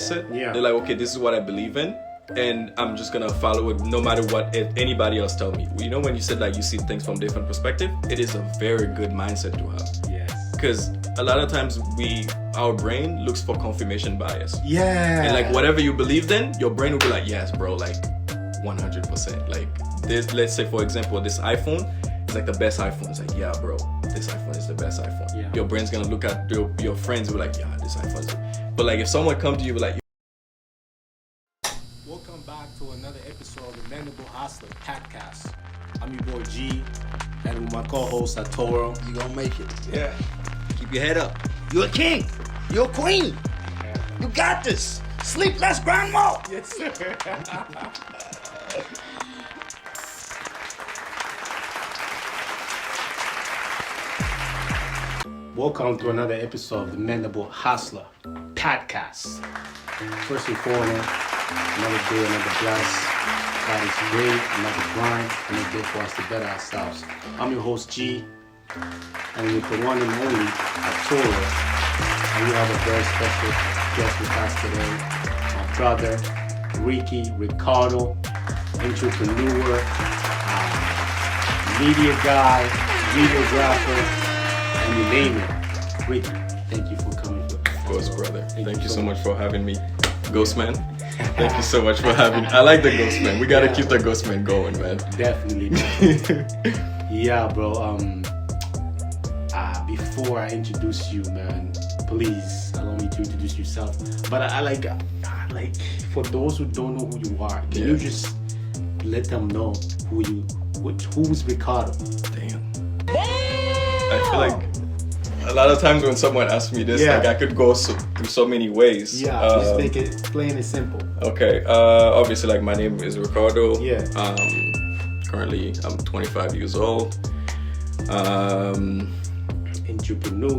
They're like, okay, this is what I believe in, and I'm just gonna follow it no matter what anybody else tell me. You know, when you said like you see things from different perspective, it is a very good mindset to have. Yes. Because a lot of times our brain looks for confirmation bias. Yeah. And like whatever you believed in, your brain will be like, yes, bro, like 100%. Like this, let's say for example, this iPhone is like the best iPhone. It's like, yeah, bro, this iPhone is the best iPhone. Yeah. Your brain's gonna look at your friends and be like, yeah, this iPhone is. But like if someone come to you like, welcome back to another episode of the Mendable podcast. I'm your boy G, and with my co-host Atoro. You gonna make it. yeah, Keep your head up. You're a king. You're a queen. You got this. Sleepless grandma. Yes, sir. Welcome to another episode of the Mendable podcast. First and foremost, another day, another blast. God is great, another grind, another day for us to better ourselves. I'm your host G, and with the one and only Arturo, and we have a very special guest with us today, my brother Ricardo, entrepreneur, media guy, videographer, and you name it. Ricky, thank you for coming. of course, brother. Thank you so much for having me, Ghostman. Thank you so much for having. I like the Ghostman. We gotta keep the Ghostman going, man. Definitely. Yeah, bro. Before I introduce you, man, please allow me to introduce yourself. But I like for those who don't know who you are, can you just let them know who's Ricardo? Damn. I feel like a lot of times when someone asks me this, like I could go through so many ways. Yeah, just make it plain and simple. Okay. Obviously, like my name is Ricardo. Yeah. Currently, I'm 25 years old.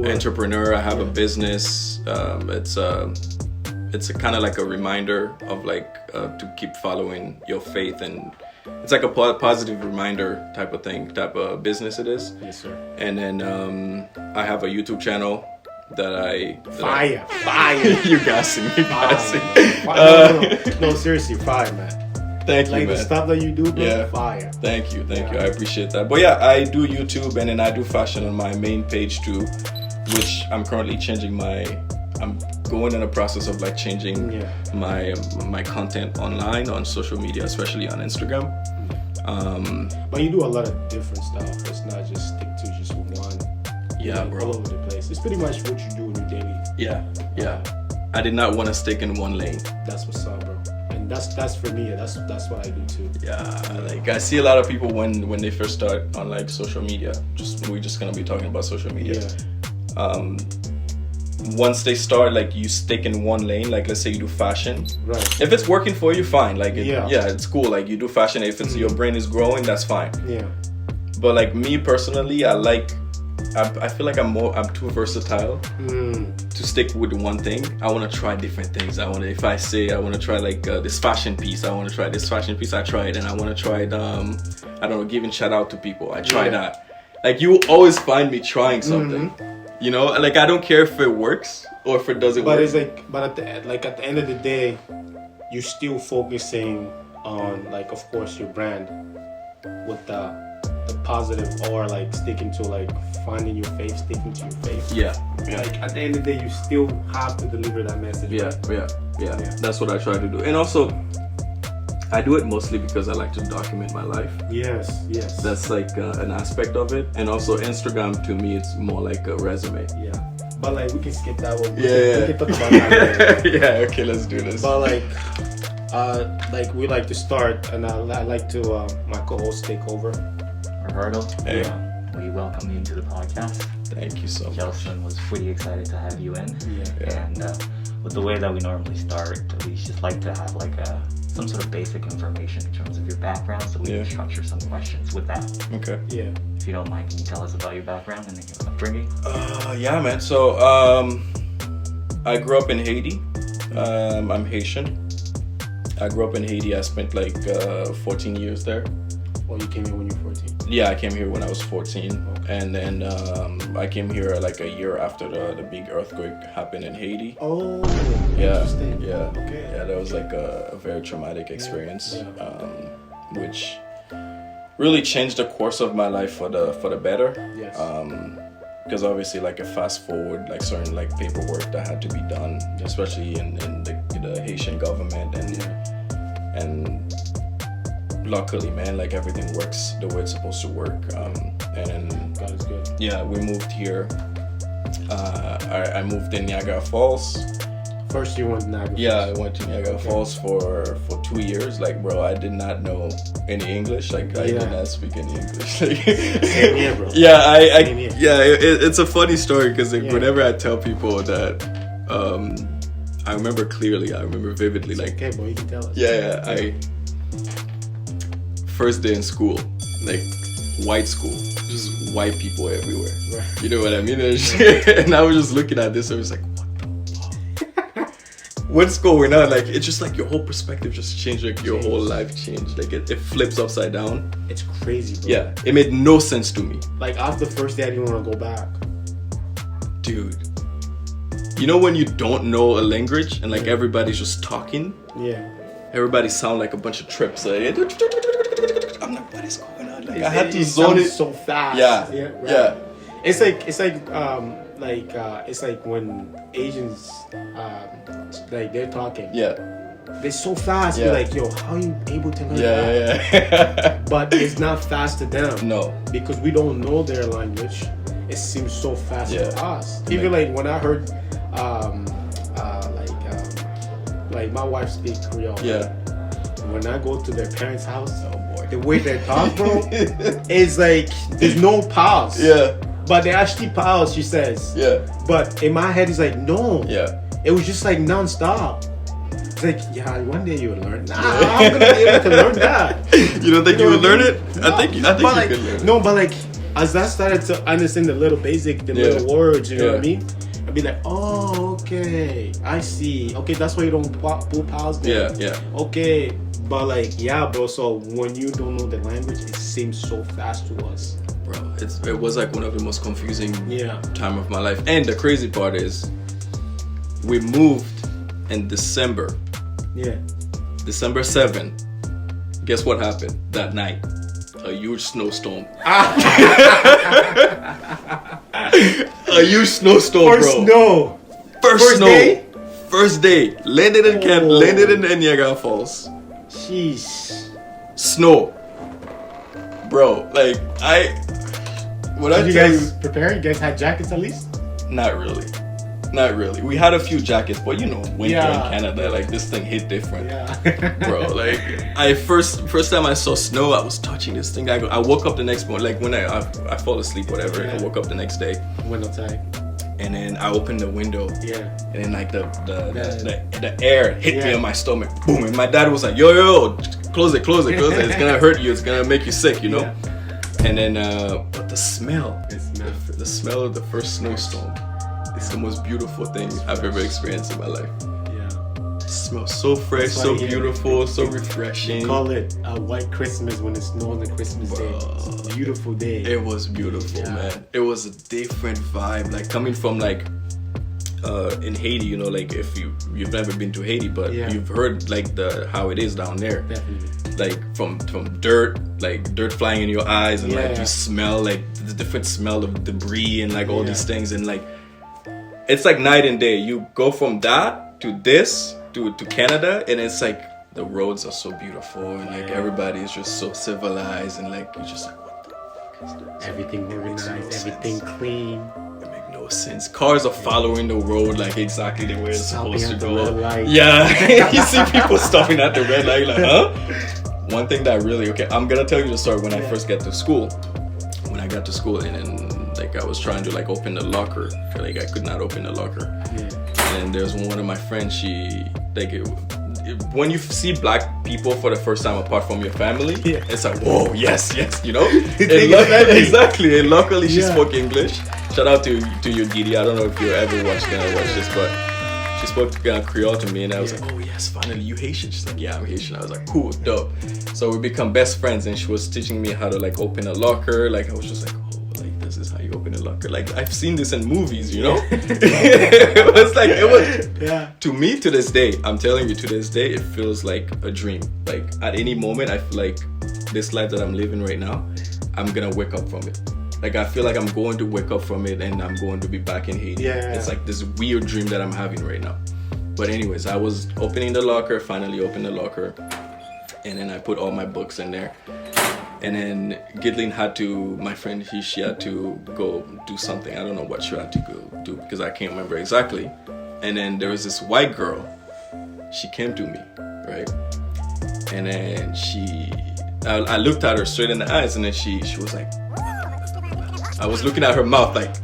Entrepreneur. I have a business. It's a kind of like a reminder of like to keep following your faith, and it's like a positive reminder type of business it is. Yes, sir. And then I have a YouTube channel that Fire. You gassing me. No, seriously, fire, man. Thank you, like man. the stuff that you do, bro, Yeah. fire. Thank you. I appreciate that. But yeah, I do YouTube and then I do fashion on my main page too, which I'm currently changing I'm going in a process of like changing my content online on social media, especially on Instagram. But you do a lot of different stuff. It's not just stick to just one. Yeah, bro. All over the place. It's pretty much what you do in your daily. Yeah. I did not want to stick in one lane. That's what's up, bro. And that's for me. That's what I do too. Yeah, like I see a lot of people when they first start on like social media. We're just gonna be talking about social media. Yeah. Once they start, like you stick in one lane. Like let's say you do fashion. Right. If it's working for you, fine. Like it's cool. Like you do fashion. If it's your brain is growing, that's fine. Yeah. But like me personally, I feel like I'm too versatile to stick with one thing. I want to try different things. If I say I want to try like this fashion piece, I want to try this fashion piece. I try it, and I want to try it. I don't know, giving shout out to people. I try that. Like you always find me trying something. You know, like I don't care if it works or if it doesn't work. But it's at the end of the day, you're still focusing on like, of course, your brand with the positive, or like sticking to like finding your faith, sticking to your faith. Yeah. Like at the end of the day, you still have to deliver that message. Yeah. That's what I try to do. And also, I do it mostly because I like to document my life. Yes. That's like an aspect of it. And also Instagram, to me, it's more like a resume. Yeah. But like we can skip that one. Yeah. We can talk about that later. Yeah, okay, let's do this. But like we like to start, and I like to my co-host take over. Ricardo, hey. We welcome you to the podcast. Thank you so much. Jelson was pretty excited to have you in. Yeah. And with the way that we normally start, we just like to have like some sort of basic information in terms of your background, so we can structure some questions with that. Okay. Yeah. If you don't mind, can you tell us about your background and your upbringing? Yeah, man. So I grew up in Haiti. I'm Haitian. I grew up in Haiti. I spent like 14 years there. Well, you came here when you were 14. Yeah, I came here when I was 14, and then I came here like a year after the big earthquake happened in Haiti. Oh, Yeah, interesting. yeah, Okay. yeah. That was like a very traumatic experience, which really changed the course of my life for the better. Yes. Because obviously, like a fast forward, like certain like paperwork that had to be done, especially in the Haitian government, and luckily, man, like everything works the way it's supposed to work. And God is good. yeah, we moved here. I moved in Niagara Falls. First, you went to Niagara. Yeah, I went to Niagara Falls for 2 years. Like, bro, I did not know any English. Like, I did not speak any English. Like, Same here, bro. yeah, Same here. it's a funny story because whenever I tell people that, I remember clearly, I remember vividly, like, Okay, boy, you can tell us. I first day in school, like white school, just white people everywhere. Right. You know what I mean? And I was just looking at this, I was like, what's going on? Like, it's just like your whole perspective just changed, like your whole life changed. Like it flips upside down. It's crazy, bro. Yeah, it made no sense to me. Like after the first day, I didn't want to go back. Dude, you know when you don't know a language and like everybody's just talking? Yeah. Everybody sound like a bunch of trips. Like, I'm like, what is going on? Like, I had to it zone sounds it. so fast. Yeah, Right. yeah. It's like when Asians like they're talking. Yeah. They're so fast. Yeah. You're like, yo, how are you able to learn that? Yeah. But it's not fast to them. No. Because we don't know their language. It seems so fast Yeah. to us. Even like when I heard like my wife speak Creole. Yeah. When I go to their parents' house, Oh boy. the way they talk, bro, is like there's no pause. Yeah. But they actually pause, she says. Yeah. But in my head, it's like, no. Yeah. It was just like non-stop. It's like, yeah, one day you'll learn. Nah, I'm gonna be able to learn that. You don't think you would learn it? No, I think but you like, could learn it. no, but like, as I started to understand the little little words, you know what I mean? I'd be like, oh, okay, I see. Okay, that's why you don't pull pause there. Yeah. Okay, but like, yeah, bro. So when you don't know the language, it seems so fast to us. Bro, it was like one of the most confusing Yeah. time of my life. And the crazy part is, we moved in December. Yeah. December 7. Guess what happened that night? A huge snowstorm. A huge snowstorm, First bro. snow. First snow. day? First day. Landed in camp. Oh. Landed in Niagara Falls. Jeez. Snow. Bro, like when I Did you tell guys prepare? You guys had jackets at least? not really. Not really. We had a few jackets, but you know, winter Yeah. in Canada, like this thing hit different. Yeah. Bro, like I first time I saw snow, I was touching this thing. I woke up the next morning, like when I fall asleep, whatever. I woke up the next day, Window tag. and then I opened the window, Yeah. and then like the air hit me Yeah. on my stomach, boom. And my dad was like, yo, close it. It's gonna hurt you. It's gonna make you sick, you know. And then, but the smell of the first snowstorm. It's the most beautiful thing I've ever experienced in my life. Yeah. It smells so fresh, That's why, so yeah, beautiful, so refreshing. Call it a white Christmas when it snows on the Christmas day. It's a beautiful day. It was beautiful, man. It was a different vibe. Like coming from like in Haiti, you know, like if you've never been to Haiti, but you've heard like how it is down there. Definitely. Like from dirt, like dirt flying in your eyes, and like Yeah. you smell like the different smell of debris and like all these things, and like it's like night and day. You go from that to this to Canada, and it's like the roads are so beautiful, and like everybody is just so civilized, and like you're just like, what the fuck is this? Everything organized, no everything sense. clean. It makes no sense. Cars are following the road like exactly the way it's Stopping supposed to at the go. red light. Yeah, you see people stopping at the red light, like, huh? One thing that really, I'm gonna tell you the story when I first got to school. When I got to school, and like I was trying to like open the locker, like I could not open the locker. Yeah. And there's one of my friends, she like when you see black people for the first time apart from your family, it's like, whoa, yes, you know. Exactly. And luckily she spoke English. Shout out to you, Giddy. I don't know if you ever watch this, but she spoke Creole to me, and I was like, oh yes, finally you Haitian. She's like, yeah, I'm Haitian. I was like, cool, dope. So we become best friends, and she was teaching me how to like open a locker. Like I was just like, oh, like this is how you open a locker. Like I've seen this in movies, you know. it was to me to this day. I'm telling you, to this day, it feels like a dream. Like at any moment, I feel like this life that I'm living right now, I'm gonna wake up from it. Like I feel like I'm going to wake up from it and I'm going to be back in Haiti. It's like this weird dream that I'm having right now. But anyways, I was opening the locker, finally opened the locker, and then I put all my books in there. And then Gidlin had to, my friend, she had to go do something. I don't know what she had to go do because I can't remember exactly. And then there was this white girl. She came to me, right? And then I looked at her straight in the eyes, and then she was like, I was looking at her mouth like,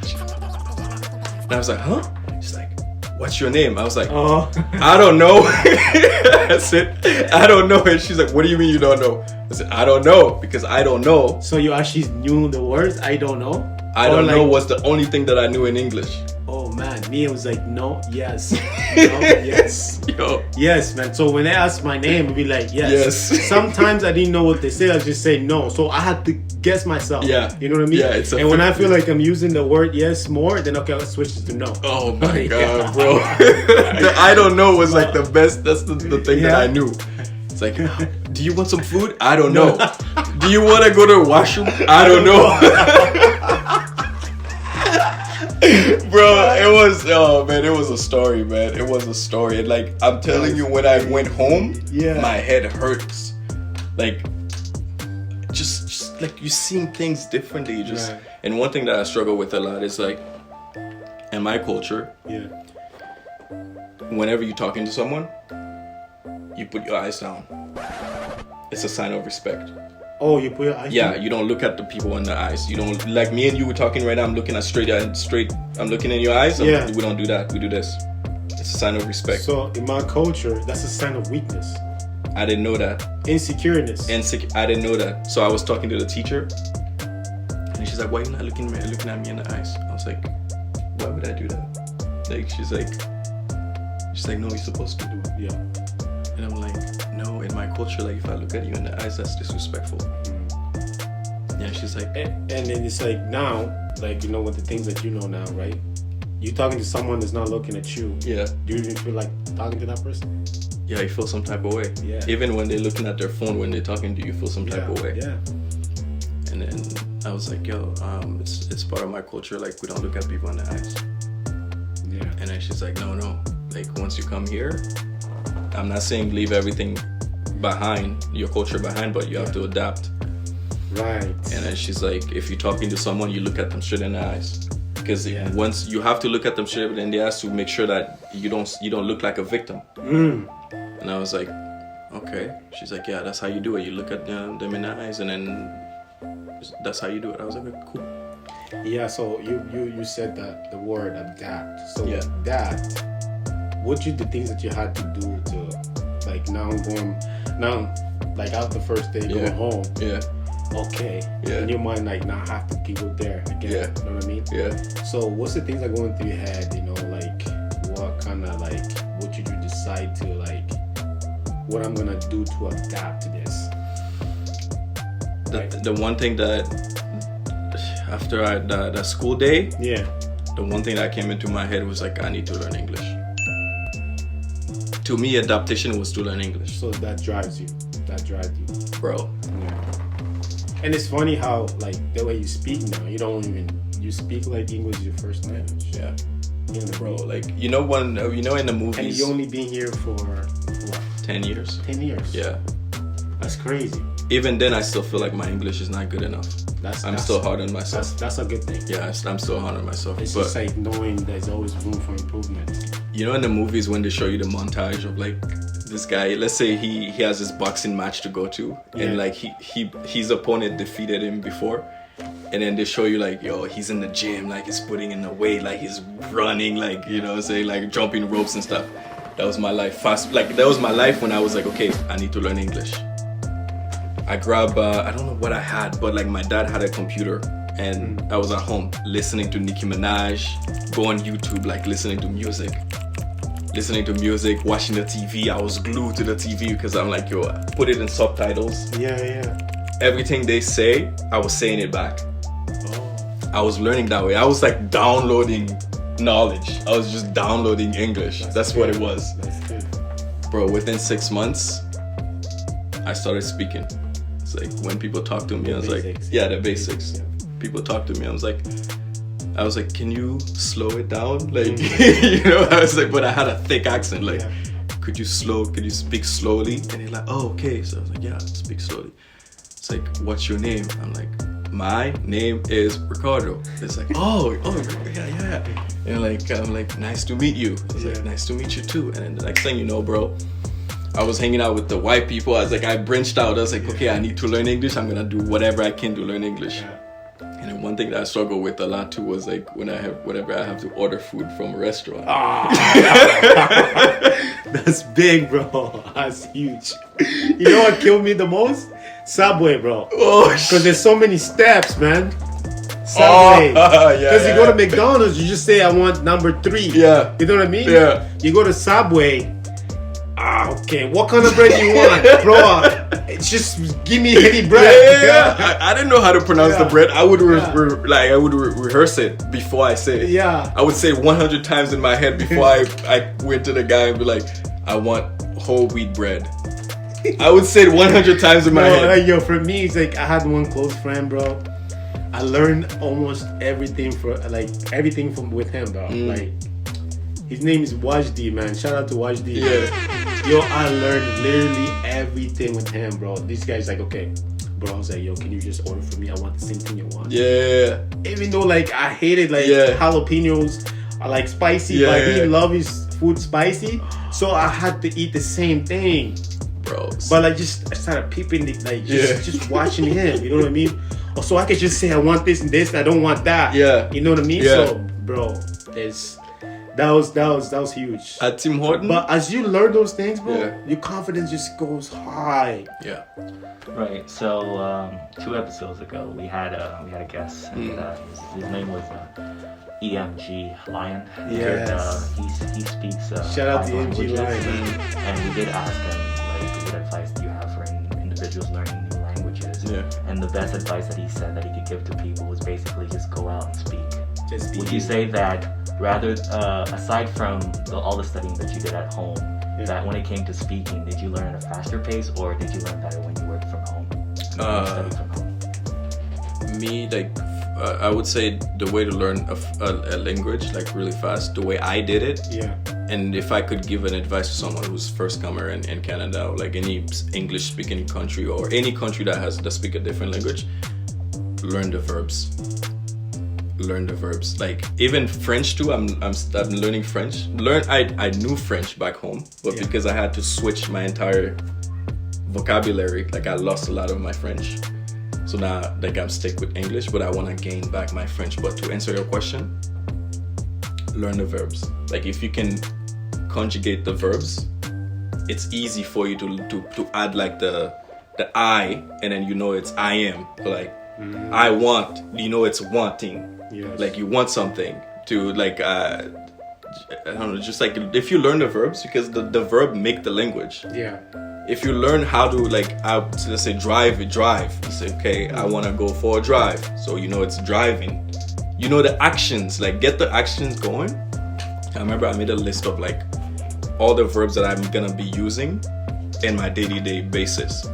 and I was like, huh? She's like, what's your name? I was like, I don't know. I said, I don't know. And she's like, what do you mean you don't know? I said, I don't know, because I don't know. So you actually knew the words, I don't know? I don't know was the only thing that I knew in English. Oh man, me it was like, no, yes, no, yes. Yo. Yes, man. So when they ask my name, I'd be like, yes. Sometimes I didn't know what they say, I just say no. So I had to guess myself. Yeah. You know what I mean? Yeah, and when I feel like I'm using the word yes more, then okay, I'll switch it to no. Oh my God, bro. The I don't know was like the best. That's the thing that I knew. It's like, do you want some food? I don't know. Do you want to go to the washroom? I don't know. Bro, it was a story, man. It was a story. And like, I'm telling you, when I went home, my head hurts. Like, just like you seeing things differently. And one thing that I struggle with a lot is like, in my culture, whenever you're talking to someone, you put your eyes down. It's a sign of respect. Oh, you put your eyes down? You don't look at the people in the eyes. You don't, like me and you were talking right now, I'm looking at straight, I'm looking in your eyes. We don't do that. We do this. It's a sign of respect. So in my culture, that's a sign of weakness. I didn't know that. Insecureness. I didn't know that. So I was talking to the teacher, and she's like, why are you not looking at me in the eyes? I was like, why would I do that? Like, she's like, no, you're supposed to do it. And I'm like, no, in my culture, like, if I look at you in the eyes, that's disrespectful. Yeah, she's like... And then it's like, now, like, you know, with the things that you know now, right? You talking to someone that's not looking at you. Yeah. Do you even feel like talking to that person? Yeah, you feel some type of way. Yeah. Even when they're looking at their phone, when they're talking to you, you feel some type of way. Yeah. And then I was like, yo, it's part of my culture, like, we don't look at people in the eyes. Yeah. And then she's like, no. Like, once you come here, I'm not saying leave everything behind, your culture behind, but you have to adapt. Right. And then she's like, if you're talking to someone, you look at them straight in the eyes. Because once you have to look at them straight in the eyes to make sure that you don't look like a victim. And I was like, okay. She's like, yeah, that's how you do it. You look at them in the eyes, and then that's how you do it. I was like, okay, cool. Yeah, so you said that the word adapt. So adapt. What the things that you had to do to, like, now like out the first day going home. Yeah. Okay. Yeah. In your mind, like, now I have to go there again. Yeah. You know what I mean? Yeah. So what's the things that going through your head? You know, like, what kind of, like, what did you decide to, like, what I'm gonna do to adapt to this? The one thing that after the school day, the one thing that came into my head was like, I need to learn English. To me, adaptation was to learn English. So that drives you. Bro. Yeah. And it's funny how, like, the way you speak now, you speak like English is your first language. Yeah. You know, bro, like, in the movies. And you only been here for what? 10 years. 10 years. Yeah. That's crazy. Even then, I still feel like my English is not good enough. I'm still hard on myself. That's a good thing. Yeah, I'm still hard on myself. It's just like knowing there's always room for improvement. You know, in the movies when they show you the montage of like this guy, let's say he has this boxing match to go to, and like his opponent defeated him before, and then they show you like, yo, he's in the gym, like he's putting in the weight, like he's running, like, you know, say like jumping ropes and stuff. That was my life. That was my life when I was like, okay, I need to learn English. I grabbed, I don't know what I had, but like my dad had a computer, and I was at home listening to Nicki Minaj, go on YouTube, like listening to music, listening to music, watching the TV. I was glued to the TV because I'm like, yo, put it in subtitles. Yeah. Everything they say, I was saying it back. Oh. I was learning that way. I was like downloading knowledge. I was just downloading English. That's what it was. That's good. Bro, within 6 months, I started speaking. It's like when people talk to me, I was like, yeah, the basics. Yeah. People talk to me, I was like, can you slow it down? Like, you know, I was like, but I had a thick accent. Like, could you speak slowly? And they're like, oh, okay. So I was like, yeah, speak slowly. It's like, what's your name? I'm like, my name is Ricardo. It's like, oh, yeah. And like, I'm like, nice to meet you. It's like, nice to meet you too. And then the next thing you know, bro, I was hanging out with the white people. I was like, I branched out. I was like, okay, I need to learn English. I'm gonna do whatever I can to learn English. And then one thing that I struggle with a lot too was like whenever I have to order food from a restaurant. That's big, bro. That's huge. You know what killed me the most? Subway, bro. Oh, because there's so many steps, man. Subway. Because you go to McDonald's, you just say, I want number 3. Yeah. You know what I mean? Yeah. You go to Subway. Okay. What kind of bread do you want, bro? It's just give me any bread. Yeah. I didn't know how to pronounce the bread. I would rehearse it before I say it. Yeah. I would say it 100 times in my head before I went to the guy and be like, I want whole wheat bread. I would say it 100 times in my head. Like, yo, for me, it's like I had one close friend, bro. I learned almost everything from with him, bro. Like, his name is Wajdi, man. Shout out to Wajdi. Yeah. Yo, I learned literally everything with him, bro. This guy's like, okay, bro. I was like, yo, can you just order for me? I want the same thing you want. Yeah. Even though like I hated jalapenos, I like spicy, but he loved his food spicy, so I had to eat the same thing. Bro. But like I started peeping, just watching him. You know what I mean? Or so I could just say I want this and this, and I don't want that. Yeah. You know what I mean? Yeah. So, bro, that was huge. At Tim Horton. But as you learn those things, bro, your confidence just goes high. Yeah. Right. So 2 episodes ago, we had a guest, and his name was EMG Lion. Yes. He speaks. Shout out to 5 EMG languages, Lion. And we did ask him like, what advice do you have for individuals learning new languages? Yeah. And the best advice that he said that he could give to people was basically just go out and speak. Just speak. Would you say that rather, aside from all the studying that you did at home, that when it came to speaking, did you learn at a faster pace, or did you learn better when you worked from home? Studied from home? Me, like, I would say the way to learn a language, like, really fast, the way I did it. Yeah. And if I could give an advice to someone who's first comer in Canada, or like any English speaking country, or any country that speak a different language, learn the verbs. Learn the verbs. Like, even French too, I'm learning French. I knew French back home, but because I had to switch my entire vocabulary, like I lost a lot of my French. So now, like, I'm stuck with English, but I want to gain back my French. But to answer your question, learn the verbs. Like, if you can conjugate the verbs, it's easy for you to add like the I, and then you know it's I am. Like, I want, you know it's wanting. Yes. Like, you want something to, like, I don't know, just like, if you learn the verbs, because the verb make the language. Yeah. If you learn how to, like, let's say drive. You say, okay, I want to go for a drive. So you know it's driving. You know the actions, like, get the actions going. I remember I made a list of, like, all the verbs that I'm going to be using in my day-to-day basis.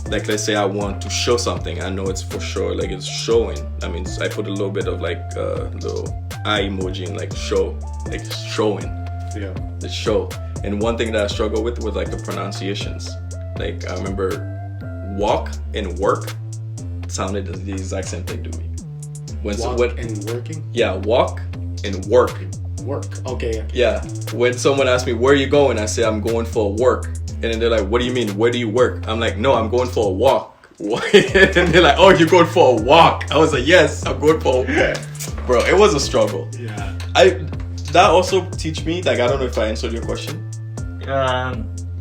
Like, let's say I want to show something. I know it's for sure, like, it's showing. I mean, I put a little bit of, like, little eye emoji in, like, show. Like, showing. Yeah. The show. And one thing that I struggle with was, like, the pronunciations. Like, I remember walk and work sounded the exact same thing to me. And working? Yeah, walk and work. Work. Okay. Yeah. When someone asks me, where are you going? I say, I'm going for work. And then they're like, what do you mean? Where do you work? I'm like, no, I'm going for a walk. And they're like, oh, you're going for a walk. I was like, yes, I'm going for a walk. Bro, it was a struggle. Yeah. That also teach me, like, I don't know if I answered your question.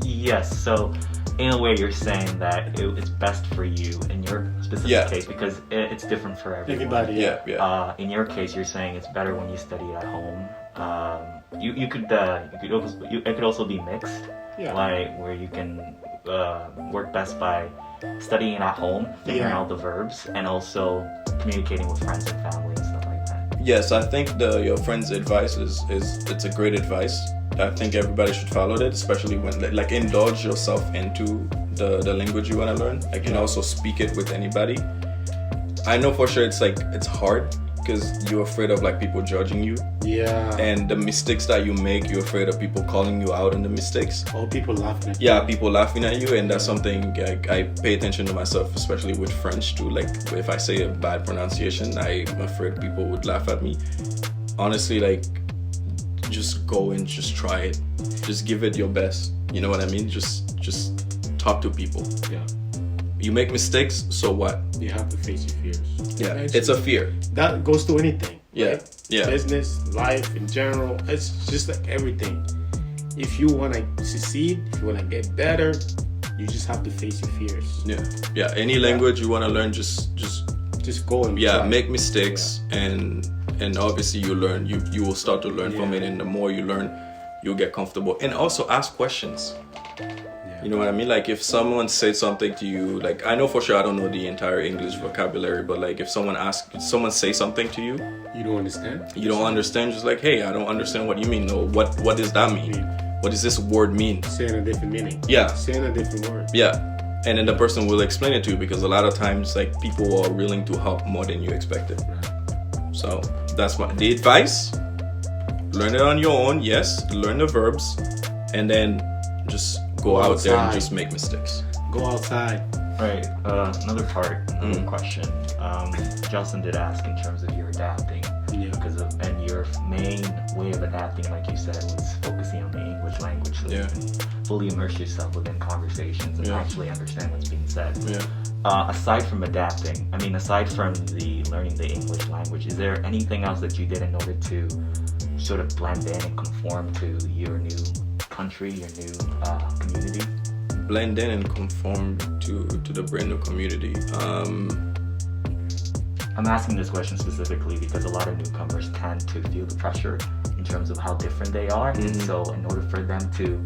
Yes. So, in a way, you're saying that it's best for you in your specific case, because it's different for everyone. Everybody. Yeah. In your case, you're saying it's better when you study at home. it could also be mixed. Yeah. Like where you can work best by studying at home, figuring out the verbs, and also communicating with friends and family and stuff like that. Yes, I think your friend's advice is it's a great advice. I think everybody should follow it, especially when like indulge yourself into the language you want to learn. Like, and also speak it with anybody. I know for sure it's hard because you're afraid of like people judging you. Yeah. And the mistakes that you make, you're afraid of people calling you out on the mistakes. Or people laughing at you. Yeah, people laughing at you, and that's something I pay attention to myself, especially with French too. Like if I say a bad pronunciation, I'm afraid people would laugh at me. Honestly, like just go and just try it. Just give it your best. You know what I mean? Just talk to people. Yeah. You make mistakes, so what? You have to face your fears. Yeah, it's a fear. That goes to anything. Yeah, right? yeah. Business, life in general. It's just like everything. If you want to succeed, if you want to get better, you just have to face your fears. Yeah. Any language you want to learn, just go and try. Make mistakes, and obviously you learn. You will start to learn from it, and the more you learn, you'll get comfortable. And also ask questions. You know what I mean? Like if someone says something to you, like I know for sure I don't know the entire English vocabulary, but like if someone say something to you, you don't understand. You don't understand. Just like, hey, I don't understand what you mean. No, what does that mean? What does this word mean? Saying a different meaning. Yeah. Saying a different word. Yeah. And then the person will explain it to you, because a lot of times like people are willing to help more than you expected. Right. So that's the advice. Learn it on your own. Yes. Learn the verbs, and then just go out there and just make mistakes. Go outside. Right. Another question. Justin did ask in terms of your adapting. Yeah. And your main way of adapting, like you said, was focusing on the English language, so you can fully immerse yourself within conversations and actually understand what's being said. Yeah. Aside from adapting, aside from learning the English language, is there anything else that you did in order to sort of blend in and conform to your new country, your new community? Blend in and conform to the brand new community. I'm asking this question specifically because a lot of newcomers tend to feel the pressure in terms of how different they are, and so in order for them to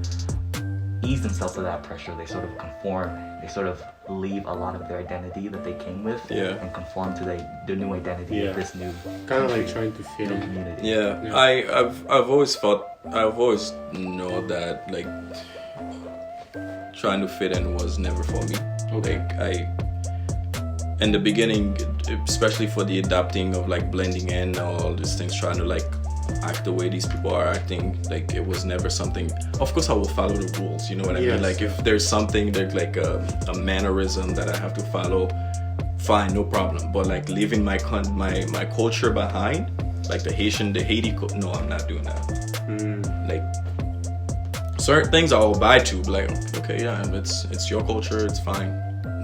ease themselves to that pressure, they sort of conform. They sort of leave a lot of their identity that they came with and conform to the new identity of this new kind of like trying to fit in community. Yeah. I've always know that like trying to fit in was never for me. Okay. Like in the beginning, especially for the adapting of like blending in, all these things, trying to like act the way these people are acting, like it was never something. Of course I will follow the rules, you know what I mean? Like if there's something there's like a mannerism that I have to follow, fine, no problem. But like leaving my culture behind, like the Haiti no, I'm not doing that. Like certain things I'll buy to, like okay, yeah, it's your culture, it's fine,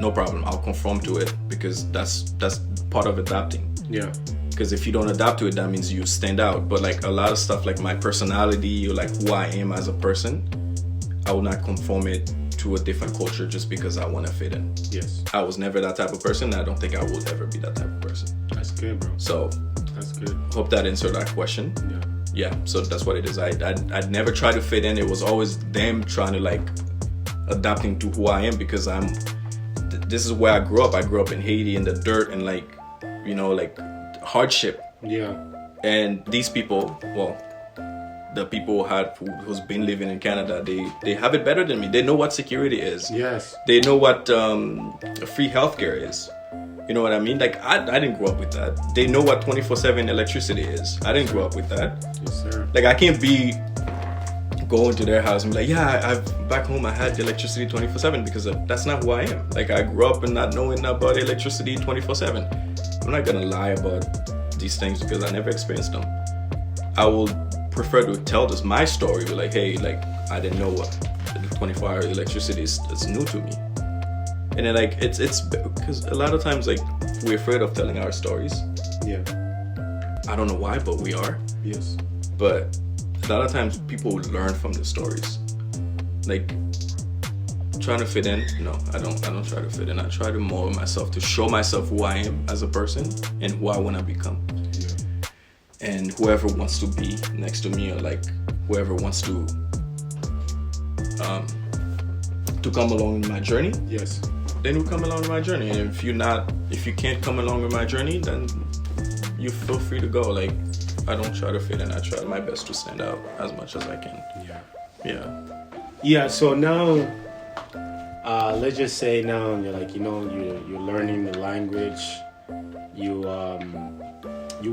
no problem, I'll conform to it, because that's part of adapting. Yeah. Because if you don't adapt to it, that means you stand out. But like a lot of stuff, like my personality or like who I am as a person, I will not conform it to a different culture just because I want to fit in. Yes. I was never that type of person. I don't think I will ever be that type of person. That's good, bro. So that's good. Hope that answered that question. Yeah. So that's what it is. I'd never try to fit in. It was always them trying to like adapting to who I am, because this is where I grew up. I grew up in Haiti in the dirt and like, you know, like hardship. Yeah. And these people, well, the people who's been living in Canada, they have it better than me. They know what security is. Yes. They know what free healthcare is. You know what I mean? Like I didn't grow up with that. They know what 24/7 electricity is. I didn't grow up with that. Yes, sir. Like I can't be going to their house and be like, yeah, back home I had electricity 24/7, because that's not who I am. Like I grew up and not knowing about electricity 24/7. I'm not gonna lie about these things because I never experienced them. I will prefer to tell my story, be like, hey, like I didn't know what 24-hour electricity is. It's new to me. And then like it's because a lot of times like we're afraid of telling our stories. Yeah. I don't know why, but we are. Yes. But a lot of times people learn from the stories. Like trying to fit in, no, I don't try to fit in. I try to mold myself, to show myself who I am as a person and who I want to become. Yeah. And whoever wants to be next to me or like whoever wants to come along in my journey, Yes. then you come along in my journey. And if you can't come along with my journey, then you feel free to go. Like, I don't try to fit in. I try my best to stand out as much as I can. Yeah. So now, let's just say now you're like, you're learning the language. You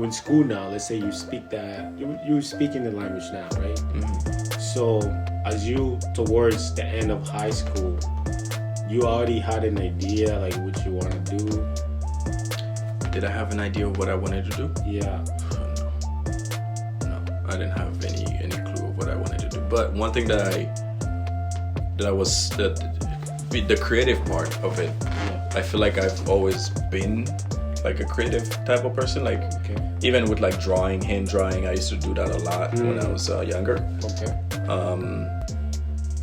in school now. Let's say you speak that. You're speaking the language now, right? Mm-hmm. So as you towards the end of high school, you already had an idea like what you want to do. Did I have an idea of what I wanted to do? Yeah. No, I didn't have any clue of what I wanted to do. But one thing the creative part of it, I feel like I've always been like a creative type of person. Like, even with like drawing, hand drawing, I used to do that a lot when I was younger.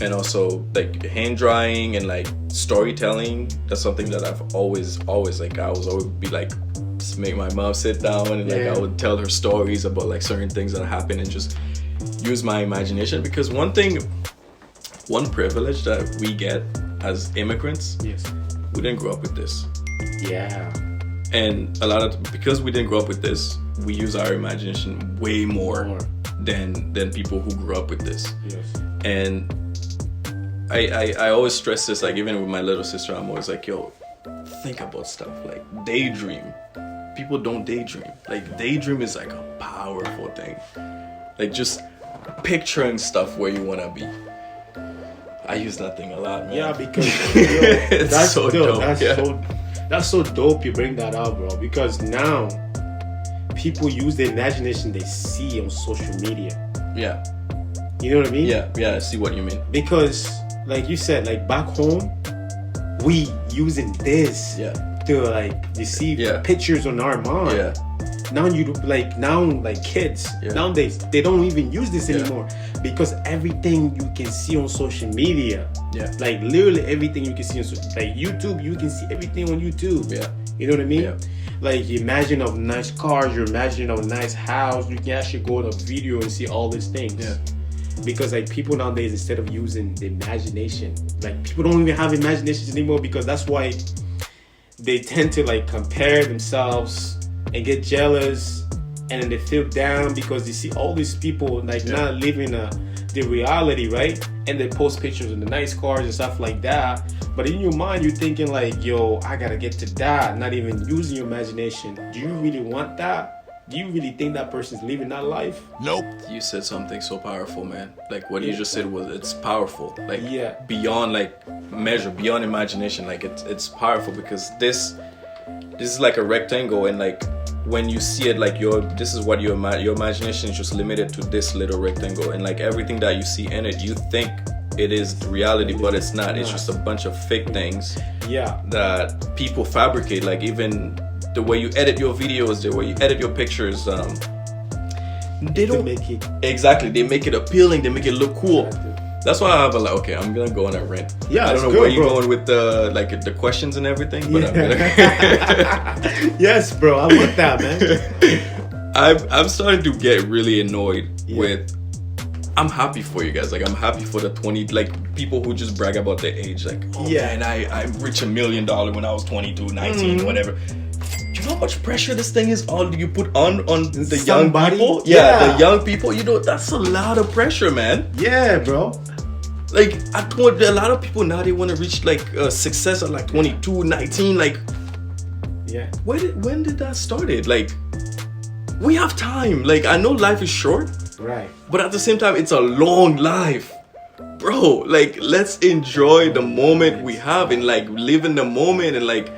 And also like hand drawing and like storytelling. That's something that I've always like. I was always be like, just make my mom sit down and like I would tell her stories about like certain things that happen and just use my imagination. Because one privilege that we get as immigrants, we didn't grow up with this. Yeah. And because we didn't grow up with this, we use our imagination way more than people who grew up with this. Yes. And I always stress this, like even with my little sister, I'm always like, yo, think about stuff, like daydream. People don't daydream. Like daydream is like a powerful thing. Like just picturing stuff where you want to be. I use that thing a lot, man. Yeah, because that's so dope. That's so dope you bring that out, bro. Because now people use the imagination they see on social media. Yeah. You know what I mean? Yeah, I see what you mean. Because like you said, like back home, we using this to like receive pictures on our mind. Yeah. Now kids nowadays they don't even use this anymore because everything you can see on social media. Yeah. Like literally everything you can see on like YouTube, you can see everything on YouTube. Yeah. You know what I mean? Yeah. Like you imagine of nice cars, you're imagining of a nice house, you can actually go to a video and see all these things. Yeah. Because like people nowadays, instead of using the imagination, like people don't even have imaginations anymore because that's why they tend to like compare themselves and get jealous and then they feel down because they see all these people like not living the reality, right? And they post pictures of the nice cars and stuff like that. But in your mind, you're thinking like, yo, I gotta get to that, not even using your imagination. Do you really want that? Do you really think that person's living that life? Nope. You said something so powerful, man. Like what you just said it's powerful. Like beyond like measure, beyond imagination. Like it's powerful because this is like a rectangle, and like when you see it, like your imagination is just limited to this little rectangle, and like everything that you see in it, you think it is reality, but it's not. It's just a bunch of fake things. That people fabricate. Like even the way you edit your videos, the way you edit your pictures, they don't make it exactly. They make it appealing. They make it look cool. That's why I have okay, I'm gonna go on a rant. Yeah, I don't know where you're going with the questions and everything, but I'm gonna... Yes, bro, I love that, man. I'm starting to get really annoyed with. I'm happy for you guys. Like I'm happy for the 20 people who just brag about their age. Like, man, I reached $1 million when I was 22, 19, whatever. You know how much pressure this thing is on you put on the young people? The young people, that's a lot of pressure, man. Yeah, bro. Like a lot of people now, they want to reach like success at like 22, 19. Like, when did that started? Like, we have time. Like, I know life is short, right? But at the same time, it's a long life, bro. Like, let's enjoy the moment we have and like live in the moment. And like,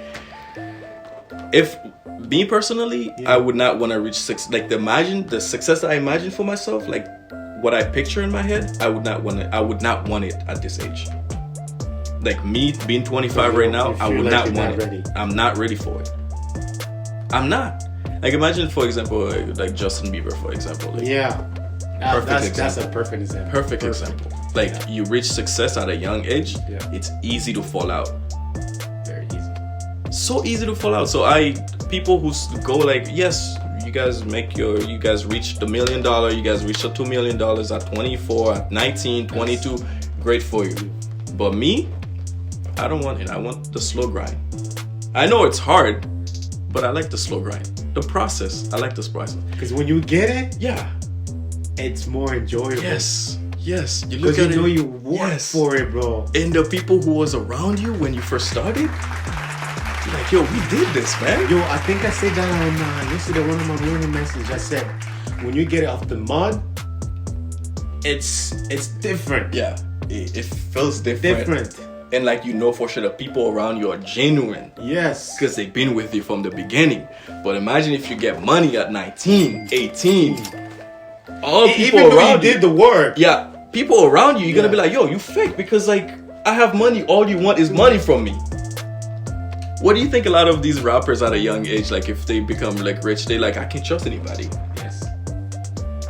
if me personally, I would not want to reach the success that I imagine for myself, like what I picture in my head, I would not want it at this age. Like me being 25 right now, I would not want it. I'm not ready for it. I'm not. Like imagine, for example, like Justin Bieber, for example. Like, that's a perfect example. Perfect example. Like you reach success at a young age, it's easy to fall out. Very easy. So easy to fall out. So people who go like, yes, you guys reached the $1 million, you guys reached the $2 million at 24, at 19, 22. Great for you. But me, I don't want it. I want the slow grind. I know it's hard, but I like the slow grind. The process. I like this process. Because when you get it, Yeah. it's more enjoyable. Yes. Yes. You look Because at you know it. you work for it, bro. And the people who was around you when you first started, you're like, yo, we did this, man. Yo, I think I said that on yesterday, one of my morning messages. I said, when you get it off the mud, it's different. Yeah. It feels different. And like, you know for sure the people around you are genuine. Yes. Because they've been with you from the beginning. But imagine if you get money at 19, 18. All people Even though around you did the work. Yeah, people around you, you're gonna Yeah. be like, yo, you fake because like I have money. All you want is money from me. What do you think a lot of these rappers at a young age, like if they become like rich, they like, I can't trust anybody. Yes.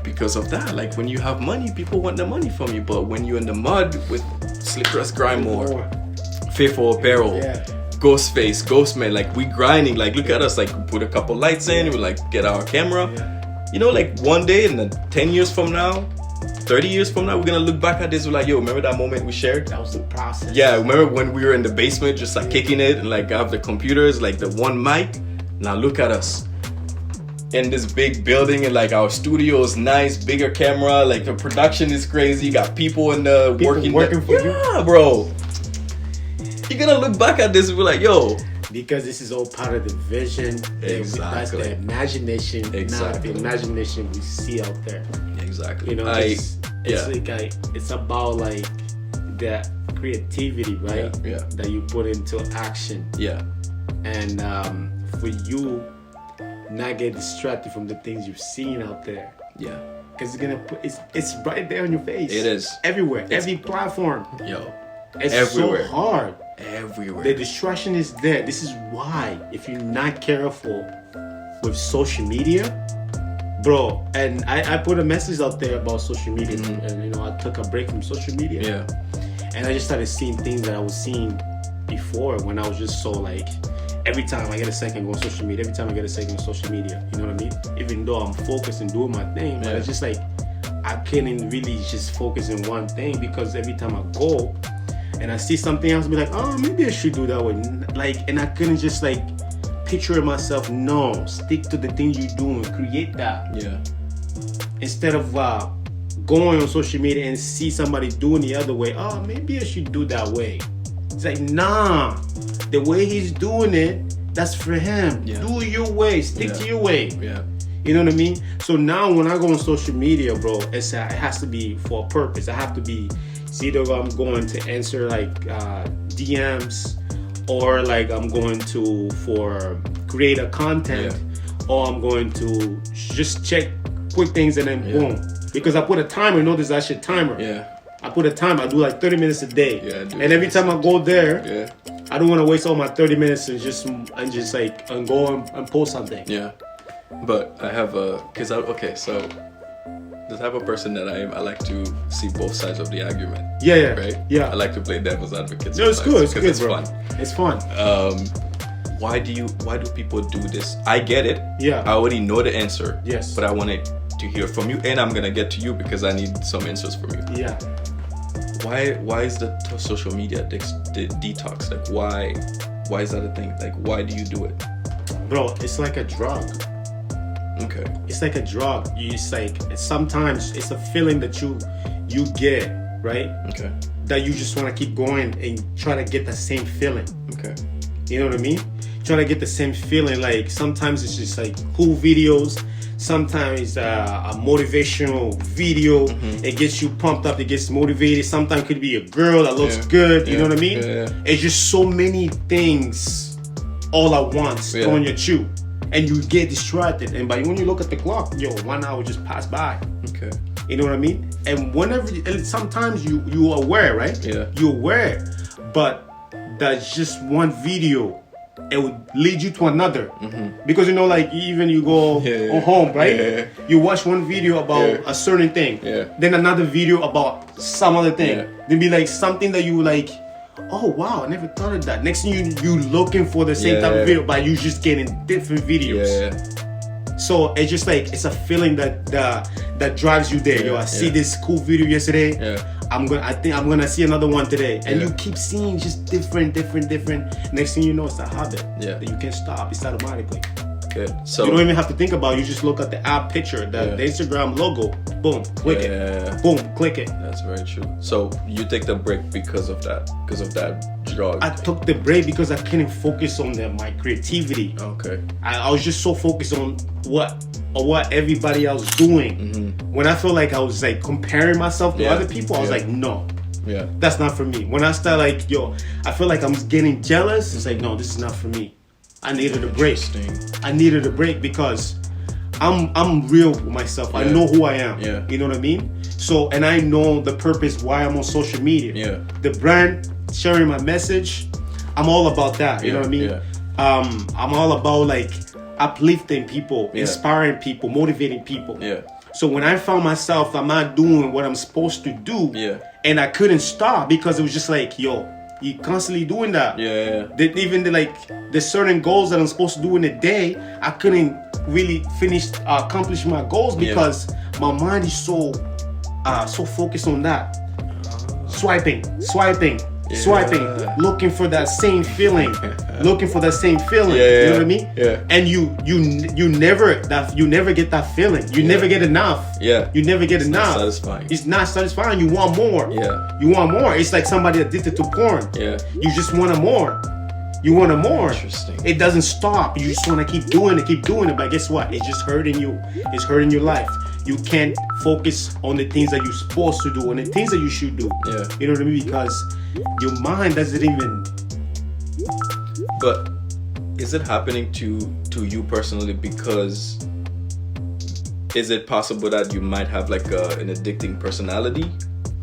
Because of that, like when you have money, people want the money from you. But when you're in the mud with Sleepless, faith.apparel, Yeah. Ghostface, Ghostman, like we grinding, like look at us, like we put a couple lights in, we like get our camera. Yeah. You know, like one day and then 10 years from now, 30 years from now, we're gonna look back at this, we're like, yo, remember that moment we shared? That was the process. Yeah, remember when we were in the basement just like kicking it and like have the computers, like the one mic? Now look at us. In this big building and like our studio is nice, bigger camera, like the production is crazy, got people in the Working for you. Yeah, bro. You're gonna look back at this and be like, yo. Because this is all part of the vision. That's Exactly. the imagination. Exactly. Not the imagination we see out there. Exactly. You know, it's about like that creativity, right? Yeah. That you put into action. Yeah. And for you not get distracted from the things you've seen out there. Yeah. Because it's right there on your face. It is. Everywhere. Every platform. Yo. It's everywhere. so hard. Everywhere. The distraction is there. This is why, if you're not careful with social media, bro, and I put a message out there about social media, and you know, I took a break from social media. Yeah. And I just started seeing things that I was seeing before when I was just so like, every time I get a second, go on social media. Every time I get a second on social media. You know what I mean? Even though I'm focused and doing my thing, but it's just like, I couldn't really just focus on one thing because every time I go and I see something else, I'll be like, oh, maybe I should do that way. Like, and I couldn't just like picture it myself. No, stick to the things you do and create that. Yeah. Instead of going on social media and see somebody doing the other way. Oh, maybe I should do that way. It's like, nah, the way he's doing it, that's for him. Yeah. Do it your way. Stick to your way. Yeah. You know what I mean? So now when I go on social media, bro, it has to be for a purpose. I have to be, it's either I'm going to answer like DMs or like I'm going to for create a content or I'm going to just check quick things and then boom. Because I put a timer, notice that shit timer. Yeah. I put a timer, I do like 30 minutes a day. Yeah, I do. And every time I go there, Yeah. I don't want to waste all my 30 minutes and just like and go and post something. Yeah. But I have so the type of person that I am, I like to see both sides of the argument. Yeah. Right? Yeah. I like to play devil's advocate. No, it's good. It's because good, bro. fun. It's fun. Why do people do this? I get it. Yeah. I already know the answer. Yes. But I wanted to hear from you, and I'm gonna get to you because I need some answers from you. Yeah. Why is the social media detox? Like why is that a thing? Like why do you do it? Bro, it's like a drug. Okay. It's like a drug. Sometimes it's a feeling that you get, right? Okay. That you just want to keep going and try to get the same feeling. Okay. You know what I mean? Trying to get the same feeling. Like sometimes it's just like cool videos. Sometimes a motivational video. It gets you pumped up. It gets motivated. Sometimes it could be a girl that looks good. You know what I mean? Yeah. It's just so many things all at once thrown at you. And you get distracted. And when you look at the clock, 1 hour just passed by. Okay. You know what I mean? And sometimes you aware, right? Yeah. You're aware. But that's just one video. It would lead you to another. Because like even you go home, right? Yeah. You watch one video about a certain thing. Yeah. Then another video about some other thing. Yeah. Then be like something that you like, oh wow, I never thought of that. Next thing you looking for the same type of video, but you just getting different videos. Yeah. So it's just like it's a feeling that drives you there. Yo, I see this cool video yesterday. I think I'm gonna see another one today, and you keep seeing just different. Next thing you know, it's a habit. That you can't stop. It's automatically. Good. So you don't even have to think about it. You just look at the app picture, the Instagram logo. Boom, click it. Boom, click it. That's very true. So you take the break because of that drug. I took the break because I couldn't focus on my creativity. Okay. I was just so focused on what everybody else was doing. When I felt like I was like comparing myself to other people, I was like, no. Yeah. That's not for me. When I start like, I feel like I'm getting jealous. It's like, no, this is not for me. I needed a break. I needed a break because I'm real with myself. I know who I am. You know what I mean? So, and I know the purpose why I'm on social media. The brand, sharing my message, I'm all about that. You know what I mean? I'm all about like uplifting people, inspiring people, motivating people. So when I found myself, I'm not doing what I'm supposed to do. And I couldn't stop because it was just like, you constantly doing that. Even the certain goals that I'm supposed to do in a day, I couldn't really accomplish my goals because my mind is so focused on that. Swiping, looking for that same feeling. You know what I mean? And you never get that feeling. You never get enough. You never get enough. Not satisfying. It's not satisfying. You want more. You want more. It's like somebody addicted to porn. You just want more. You want more. Interesting. It doesn't stop. You just want to keep doing it. But guess what? It's just hurting you. It's hurting your life. You can't focus on the things that you're supposed to do and the things that you should do. You know what I mean? Because your mind doesn't even. But is it happening to you personally? Because is it possible that you might have like an addicting personality